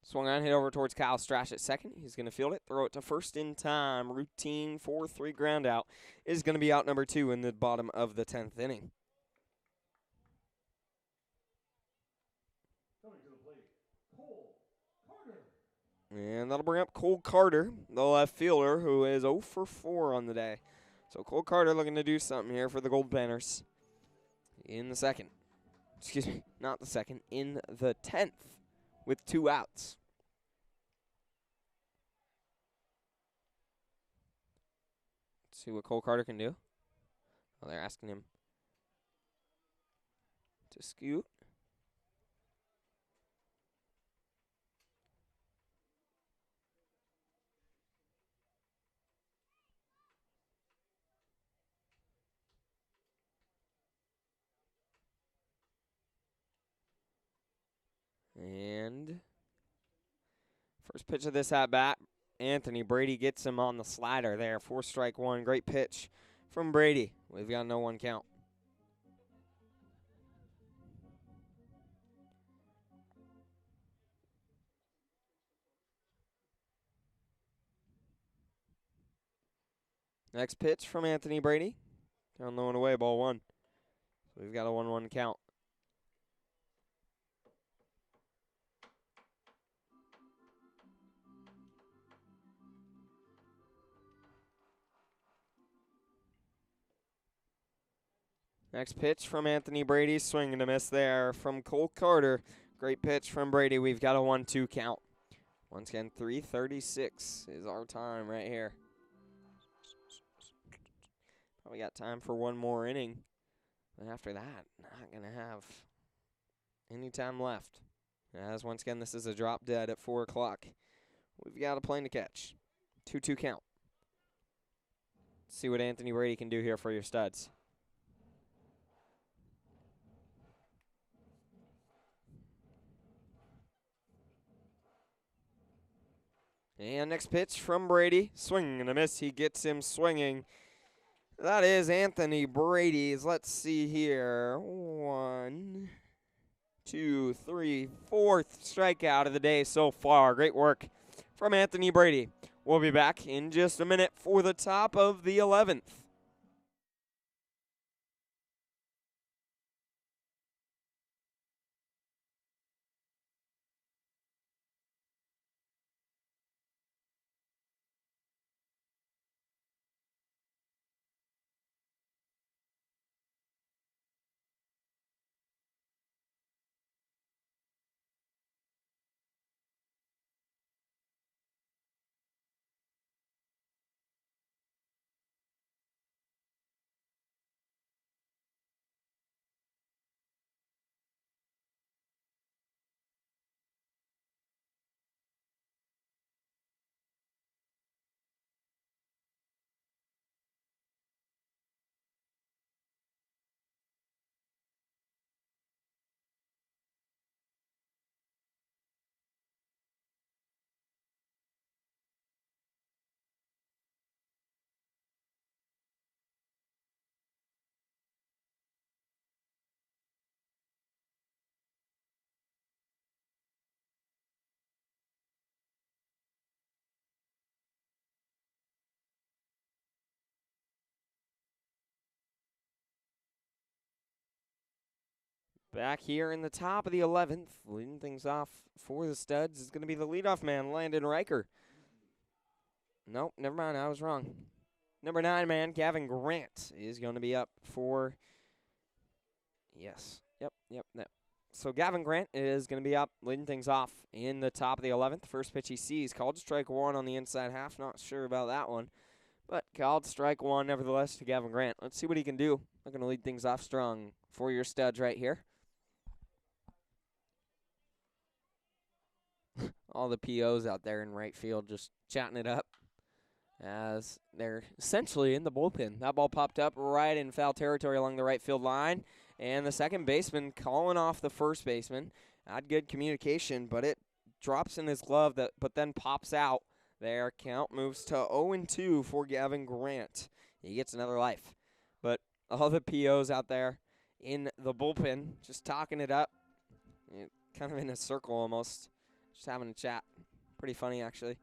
Swung on, hit over towards Kyle Strash at second. He's going to field it, throw it to first in time. Routine 4-3 ground out is going to be out number 2 in the bottom of the 10th inning. Coming to the plate, Cole Carter. And that'll bring up Cole Carter, the left fielder, who is 0 for 4 on the day. So Cole Carter looking to do something here for the Goldpanners in the second. Excuse me, not the second, in the 10th with 2 outs. Let's see what Cole Carter can do. Oh, they're asking him to scoot. And first pitch of this at-bat, Anthony Brady gets him on the slider there. 4 strike 1. Great pitch from Brady. We've got no 1 count. Next pitch from Anthony Brady. Down low and away, ball 1. So we've got a 1-1 count. Next pitch from Anthony Brady. Swing and a miss there from Cole Carter. Great pitch from Brady. We've got a 1-2 count. Once again, 3:36 is our time right here. Probably got time for one more inning. And after that, not going to have any time left. As once again, this is a drop dead at 4 o'clock. We've got a plane to catch. 2-2 count. See what Anthony Brady can do here for your studs. And next pitch from Brady. Swing and a miss. He gets him swinging. That is Anthony Brady's. Let's see here. 1, 2, 3, fourth strikeout of the day so far. Great work from Anthony Brady. We'll be back in just a minute for the top of the 11th. Back here in the top of the 11th, leading things off for the studs is going to be the leadoff man, Landon Riker. Nope, never mind, I was wrong. Number 9 man, Gavin Grant, is going to be up for... Yes, yep. So Gavin Grant is going to be up, leading things off in the top of the 11th. First pitch he sees, called strike one on the inside half. Not sure about that one, but called strike one nevertheless to Gavin Grant. Let's see what he can do. They're going to lead things off strong for your studs right here. All the POs out there in right field just chatting it up as they're essentially in the bullpen. That ball popped up right in foul territory along the right field line, and the second baseman calling off the first baseman. Had good communication, but it drops in his glove, but then pops out. Their count moves to 0-2 for Gavin Grant. He gets another life. But all the POs out there in the bullpen just talking it up, kind of in a circle almost. Just having a chat. Pretty funny, actually.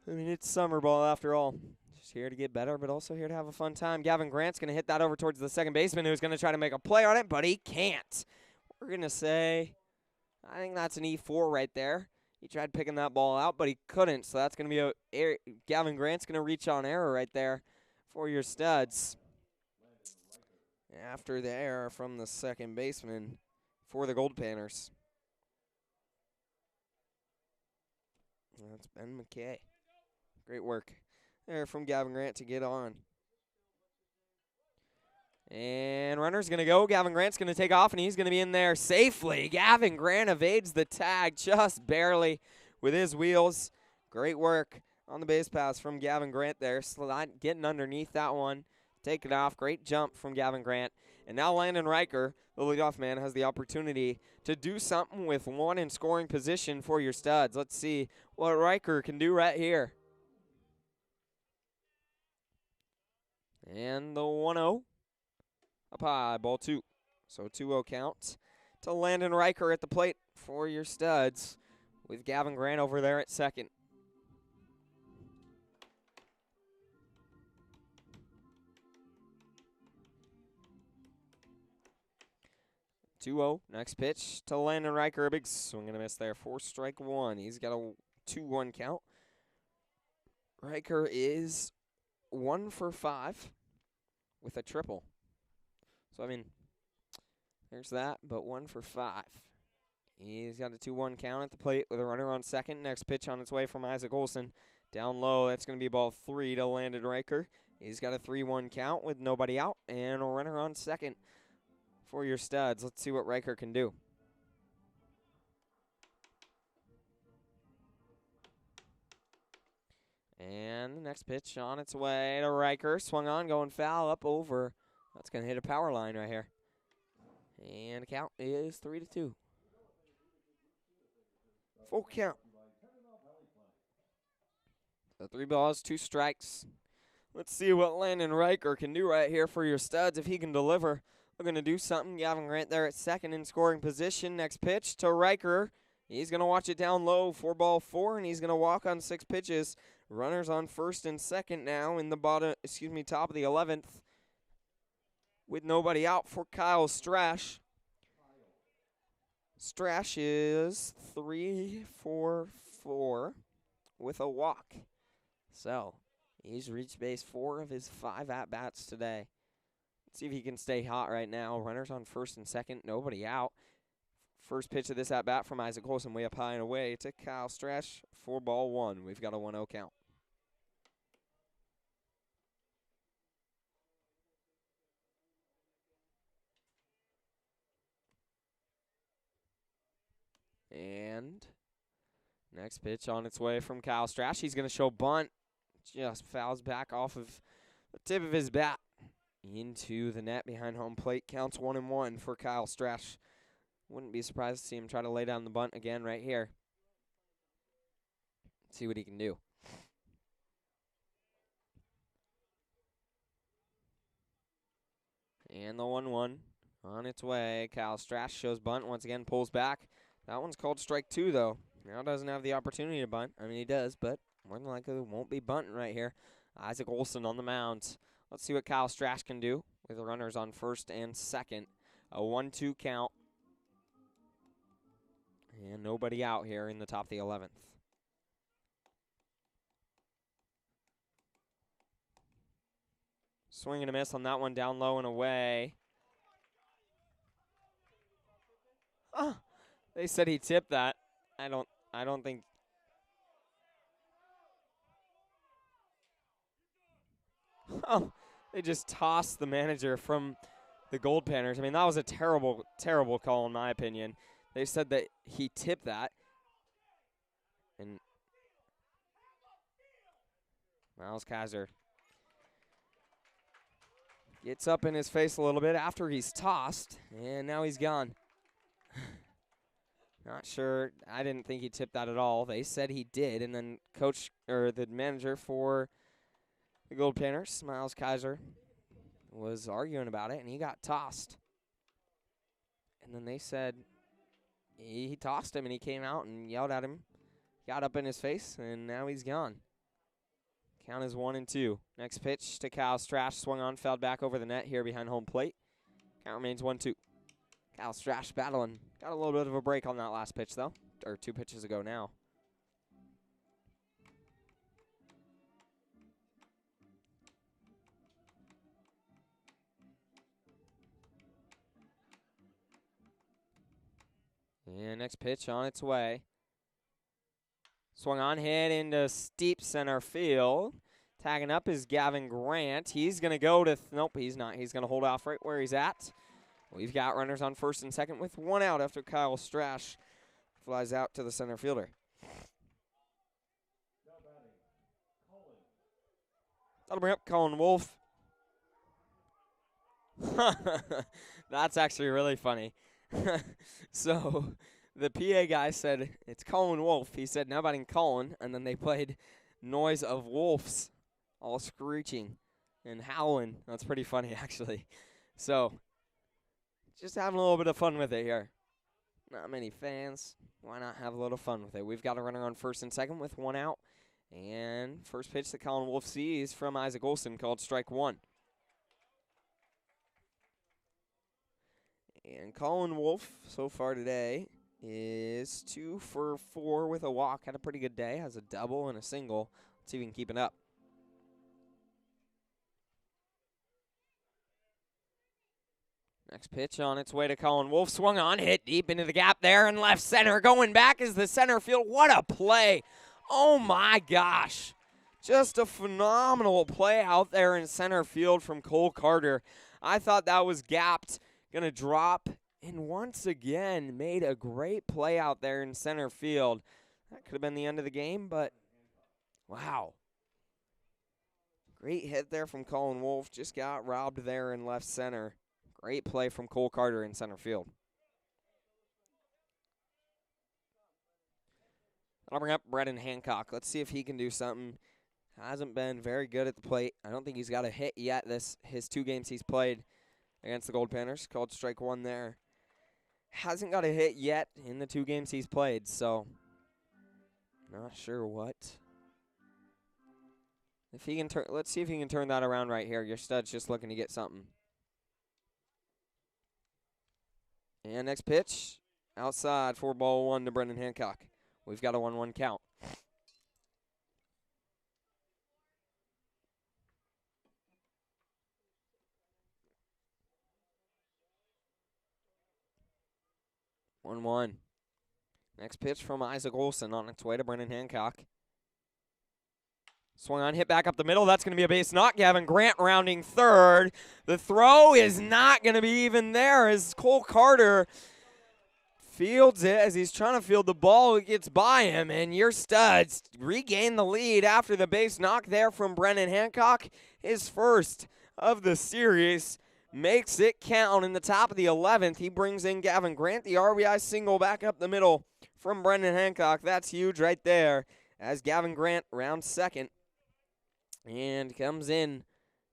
I mean, it's summer ball after all. Just here to get better, but also here to have a fun time. Gavin Grant's going to hit that over towards the second baseman, who's going to try to make a play on it, but he can't. We're going to say, I think that's an E4 right there. He tried picking that ball out, but he couldn't, so that's going to be Gavin Grant's going to reach on error right there for your studs. After the error from the second baseman for the Goldpanners. That's Ben McKay. Great work there from Gavin Grant to get on. And runner's going to go. Gavin Grant's going to take off, and he's going to be in there safely. Gavin Grant evades the tag just barely with his wheels. Great work on the base pass from Gavin Grant there. Getting underneath that one. Taking off. Great jump from Gavin Grant. And now Landon Riker, the leadoff man, has the opportunity to do something with one in scoring position for your studs. Let's see what Riker can do right here. And the 1-0. Up high, ball 2. So 2-0 count to Landon Riker at the plate for your studs with Gavin Grant over there at second. 2-0. Next pitch to Landon Riker. A big swing and a miss there for strike one. He's got a 2-1 count. Riker is 1 for 5 with a triple. So, I mean, there's that, but 1 for 5. He's got a 2-1 count at the plate with a runner on second. Next pitch on its way from Isaac Olson. Down low, that's going to be ball 3 to Landon Riker. He's got a 3-1 count with nobody out and a runner on second for your Studs. Let's see what Riker can do. And the next pitch on its way to Riker. Swung on, going foul, up over. That's going to hit a power line right here. And the count is 3-2. Full count. So 3 balls, 2 strikes. Let's see what Landon Riker can do right here for your Studs. If he can deliver, we're going to do something. Gavin Grant there at second in scoring position. Next pitch to Riker. He's going to watch it down low, 4-4, and he's going to walk on 6 pitches. Runners on first and second now in the top of the 11th. With nobody out for Kyle Strash. Strash is 3 for 4 with a walk. So, he's reached base 4 of his 5 at-bats today. Let's see if he can stay hot right now. Runners on first and second, nobody out. First pitch of this at-bat from Isaac Olson, way up high and away to Kyle Strash for ball 1. We've got a 1-0 count. And next pitch on its way from Kyle Strash. He's going to show bunt. Just fouls back off of the tip of his bat into the net behind home plate. Counts 1-1 for Kyle Strash. Wouldn't be surprised to see him try to lay down the bunt again right here. See what he can do. And the 1-1 on its way. Kyle Strash shows bunt. Once again, pulls back. That one's called strike 2, though. Now doesn't have the opportunity to bunt. I mean, he does, but more than likely won't be bunting right here. Isaac Olson on the mound. Let's see what Kyle Strash can do with the runners on first and second. A 1-2 count. And nobody out here in the top of the 11th. Swing and a miss on that one, down low and away. Oh, they said he tipped that. I don't think. Oh, they just tossed the manager from the Goldpanners. I mean, that was a terrible, terrible call in my opinion. They said that he tipped that. And Miles Kaiser gets up in his face a little bit after he's tossed, and now he's gone. Not sure. I didn't think he tipped that at all. They said he did, and then the manager for the Goldpanners, Miles Kaiser, was arguing about it, and he got tossed. And then they said he tossed him, and he came out and yelled at him, got up in his face, and now he's gone. Count is 1-2. Next pitch to Kyle Strash, swung on, fouled back over the net here behind home plate. Count remains 1-2. Kyle Strash battling. Got a little bit of a break on that last pitch, though, or 2 pitches ago now. And next pitch on its way. Swung on, hit into steep center field. Tagging up is Gavin Grant. He's going to go to, nope, he's not. He's going to hold off right where he's at. We've got runners on first and second with 1 out after Kyle Strash flies out to the center fielder. That'll bring up Colin Wolf. That's actually really funny. So the PA guy said, it's Colin Wolf. He said, now batting Colin, and then they played noise of wolves, all screeching and howling. That's pretty funny, actually. So just having a little bit of fun with it here. Not many fans. Why not have a little fun with it? We've got a runner on first and second with 1 out. And first pitch that Colin Wolf sees from Isaac Olson, called strike 1. And Colin Wolf, so far today, is 2 for 4 with a walk. Had a pretty good day. Has a double and a single. Let's see if we can keep it up. Next pitch on its way to Colin Wolf. Swung on, hit deep into the gap there in left center. Going back is the center field. What a play. Oh my gosh. Just a phenomenal play out there in center field from Cole Carter. I thought that was gapped. Gonna drop. And once again, made a great play out there in center field. That could have been the end of the game, but wow. Great hit there from Colin Wolf. Just got robbed there in left center. Great play from Cole Carter in center field. I'll bring up Brennan Hancock. Let's see if he can do something. Hasn't been very good at the plate. I don't think he's got a hit yet his 2 games he's played against the Goldpanners. Called strike 1 there. Hasn't got a hit yet in the 2 games he's played, so not sure what. If he can let's see if he can turn that around right here. Your stud's just looking to get something. And next pitch, outside for ball 1 to Brendan Hancock. We've got a 1-1 count. Next pitch from Isaac Olson on its way to Brendan Hancock. Swung on, hit back up the middle. That's going to be a base knock. Gavin Grant rounding third. The throw is not going to be even there as Cole Carter fields it. As he's trying to field the ball, it gets by him, and your Studs regain the lead after the base knock there from Brendan Hancock. His first of the series makes it count in the top of the 11th. He brings in Gavin Grant, the RBI single back up the middle from Brendan Hancock. That's huge right there as Gavin Grant rounds second. And comes in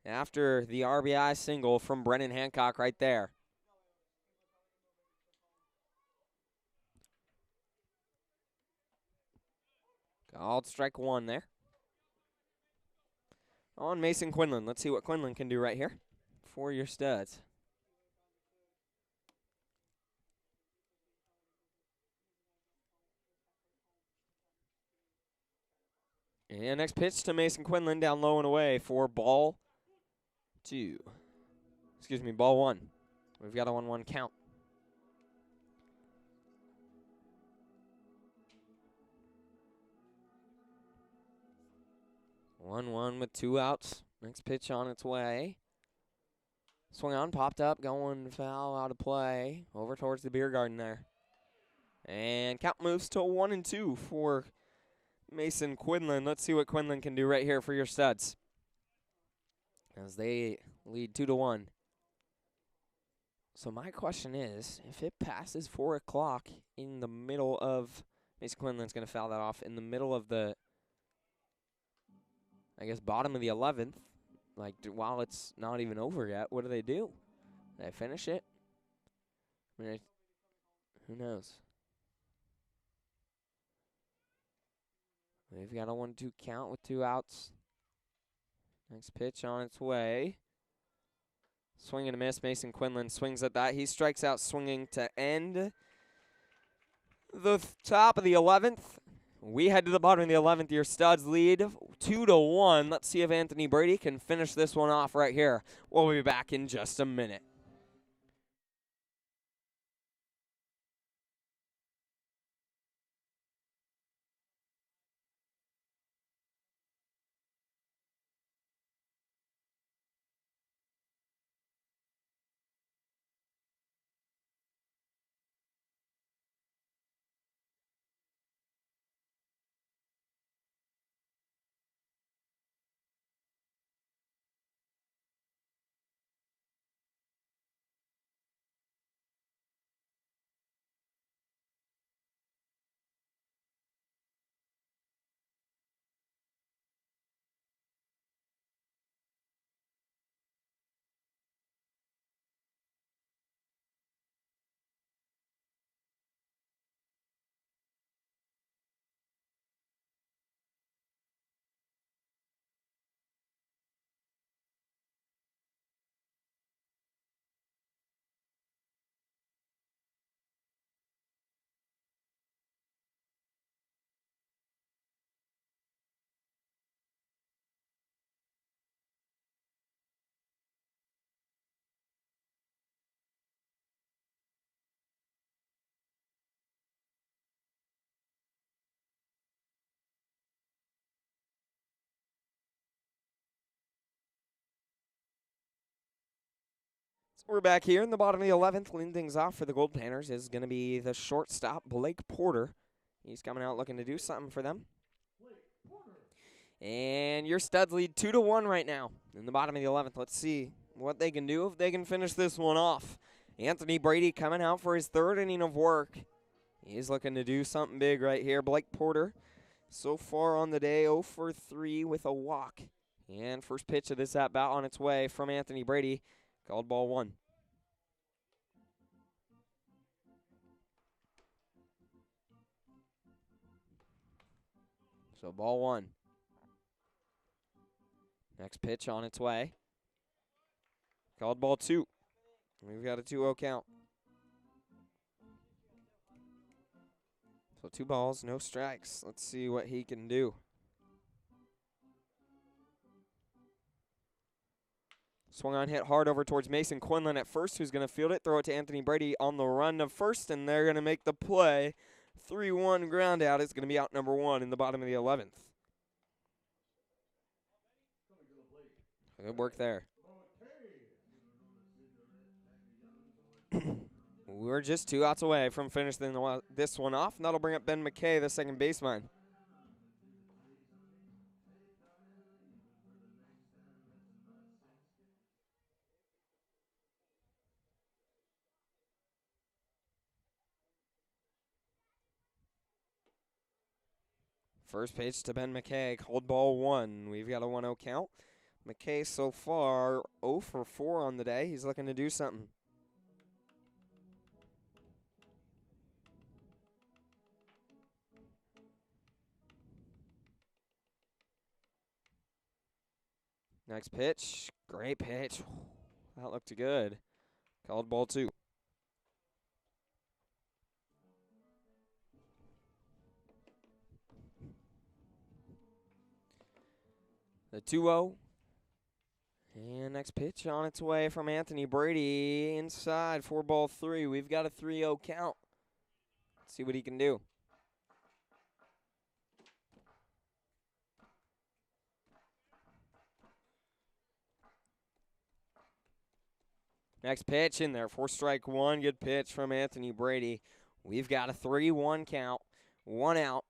after the RBI single from Brennan Hancock right there. Called strike 1 there. On Mason Quinlan. Let's see what Quinlan can do right here for your Studs. And next pitch to Mason Quinlan down low and away for ball 2. Excuse me, ball 1. We've got a 1-1 count. One with 2 outs. Next pitch on its way. Swung on, popped up, going foul, out of play. Over towards the beer garden there. And count moves to 1-2 for Mason Quinlan. Let's see what Quinlan can do right here for your Studs, as they lead 2-1. So my question is, if it passes 4 o'clock in the middle of, Mason Quinlan's going to foul that off in the middle of the, I guess, bottom of the 11th, like while it's not even over yet, what do? Do they finish it? I mean, who knows? We've got a 1-2 count with 2 outs. Next pitch on its way. Swing and a miss. Mason Quinlan swings at that. He strikes out swinging to end the top of the 11th. We head to the bottom of the 11th. Your Studs lead 2-1. Let's see if Anthony Brady can finish this one off right here. We'll be back in just a minute. We're back here in the bottom of the 11th. Leading things off for the Goldpanners is going to be the shortstop, Blake Porter. He's coming out looking to do something for them. And your Studs lead 2-1 right now in the bottom of the 11th. Let's see what they can do if they can finish this one off. Anthony Brady coming out for his third inning of work. He's looking to do something big right here. Blake Porter, so far on the day, 0 for 3 with a walk. And first pitch of this at-bat on its way from Anthony Brady. Called ball 1. So ball 1. Next pitch on its way. Called ball 2. We've got a 2-0 count. So 2 balls, no strikes. Let's see what he can do. Swung on, hit hard over towards Mason Quinlan at first, who's going to field it, throw it to Anthony Brady on the run to first, and they're going to make the play. 3-1 ground out. It's going to be out number 1 in the bottom of the 11th. Good work there. We're just 2 outs away from finishing this one off, and that'll bring up Ben McKay, the second baseman. First pitch to Ben McKay, called ball 1. We've got a 1-0 count. McKay so far 0 for 4 on the day. He's looking to do something. Next pitch, great pitch. That looked good. Called ball 2. The 2-0. And next pitch on its way from Anthony Brady inside for ball 3. We've got a 3-0 count. Let's see what he can do. Next pitch in there for strike 1. Good pitch from Anthony Brady. We've got a 3-1 count. 1 out.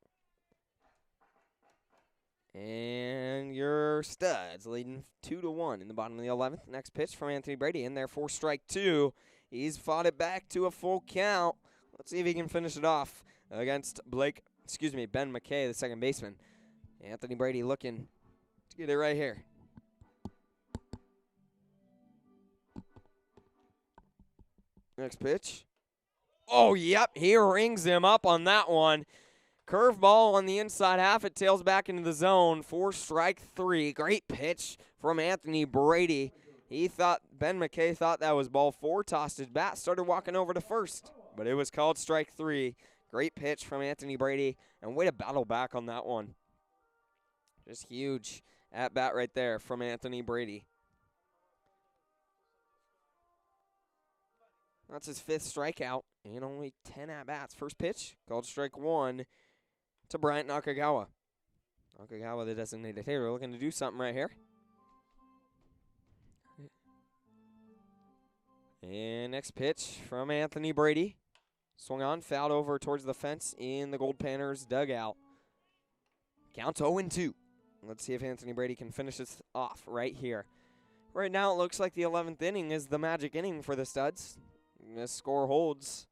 And your Studs leading 2-1 in the bottom of the 11th. Next pitch from Anthony Brady in there for strike 2. He's fought it back to a full count. Let's see if he can finish it off against Ben McKay, the second baseman. Anthony Brady looking to get it right here. Next pitch. Oh, yep, he rings him up on that one. Curveball on the inside half. It tails back into the zone for strike 3. Great pitch from Anthony Brady. Ben McKay thought that was ball 4. Tossed his bat, started walking over to first. But it was called strike 3. Great pitch from Anthony Brady. And way to battle back on that one. Just huge at bat right there from Anthony Brady. That's his 5th strikeout and only 10 at-bats. First pitch, called strike 1 to Bryant Nakagawa. Nakagawa, the designated hitter, looking to do something right here. And next pitch from Anthony Brady. Swung on, fouled over towards the fence in the Goldpanners dugout. Count 0-2. Let's see if Anthony Brady can finish this off right here. Right now, it looks like the 11th inning is the magic inning for the Studs. This score holds.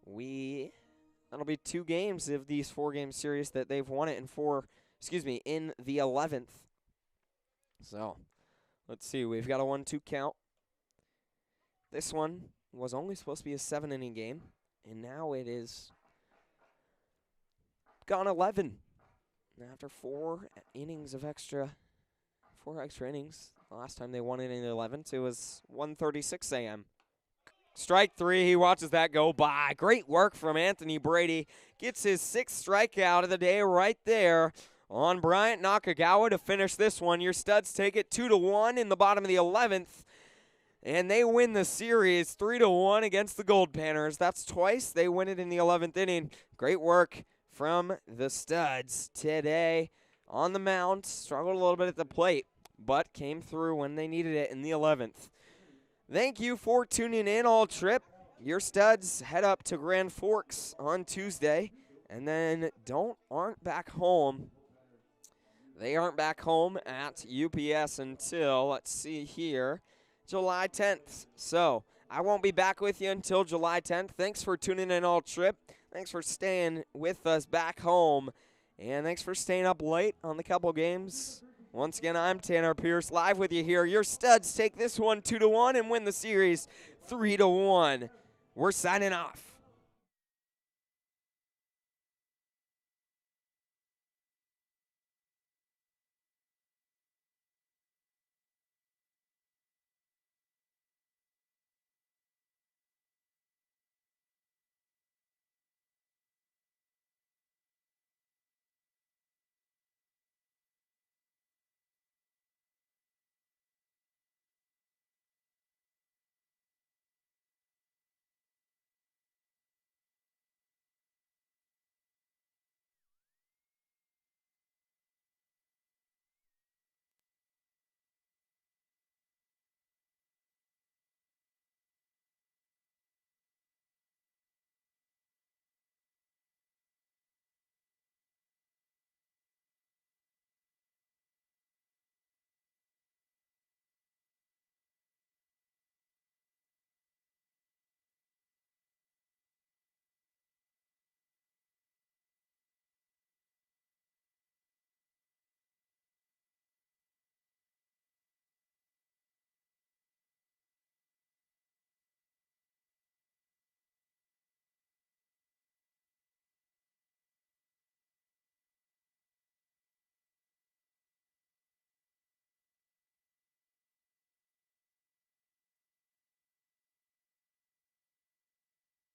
That'll be 2 games of these 4-game series that they've won it in the 11th. So, let's see. We've got a 1-2 count. This one was only supposed to be a 7-inning game, and now it is gone 11. After 4 innings of 4 extra innings. The last time they won it in the 11th, it was 1:36 a.m. Strike 3, he watches that go by. Great work from Anthony Brady. Gets his 6th strikeout of the day right there on Bryant Nakagawa to finish this one. Your Studs take it 2-1 in the bottom of the 11th. And they win the series 3-1 against the Goldpanners. That's twice. They win it in the 11th inning. Great work from the Studs today on the mound. Struggled a little bit at the plate, but came through when they needed it in the 11th. Thank you for tuning in all trip. Your studs head up to Grand Forks on Tuesday, and then aren't back home. They aren't back home at UPS until, let's see here, July 10th. So I won't be back with you until July 10th. Thanks for tuning in all trip. Thanks for staying with us back home. And thanks for staying up late on the couple games. Once again, I'm Tanner Pierce, live with you here. Your studs take this one 2-1 and win the series 3-1. We're signing off.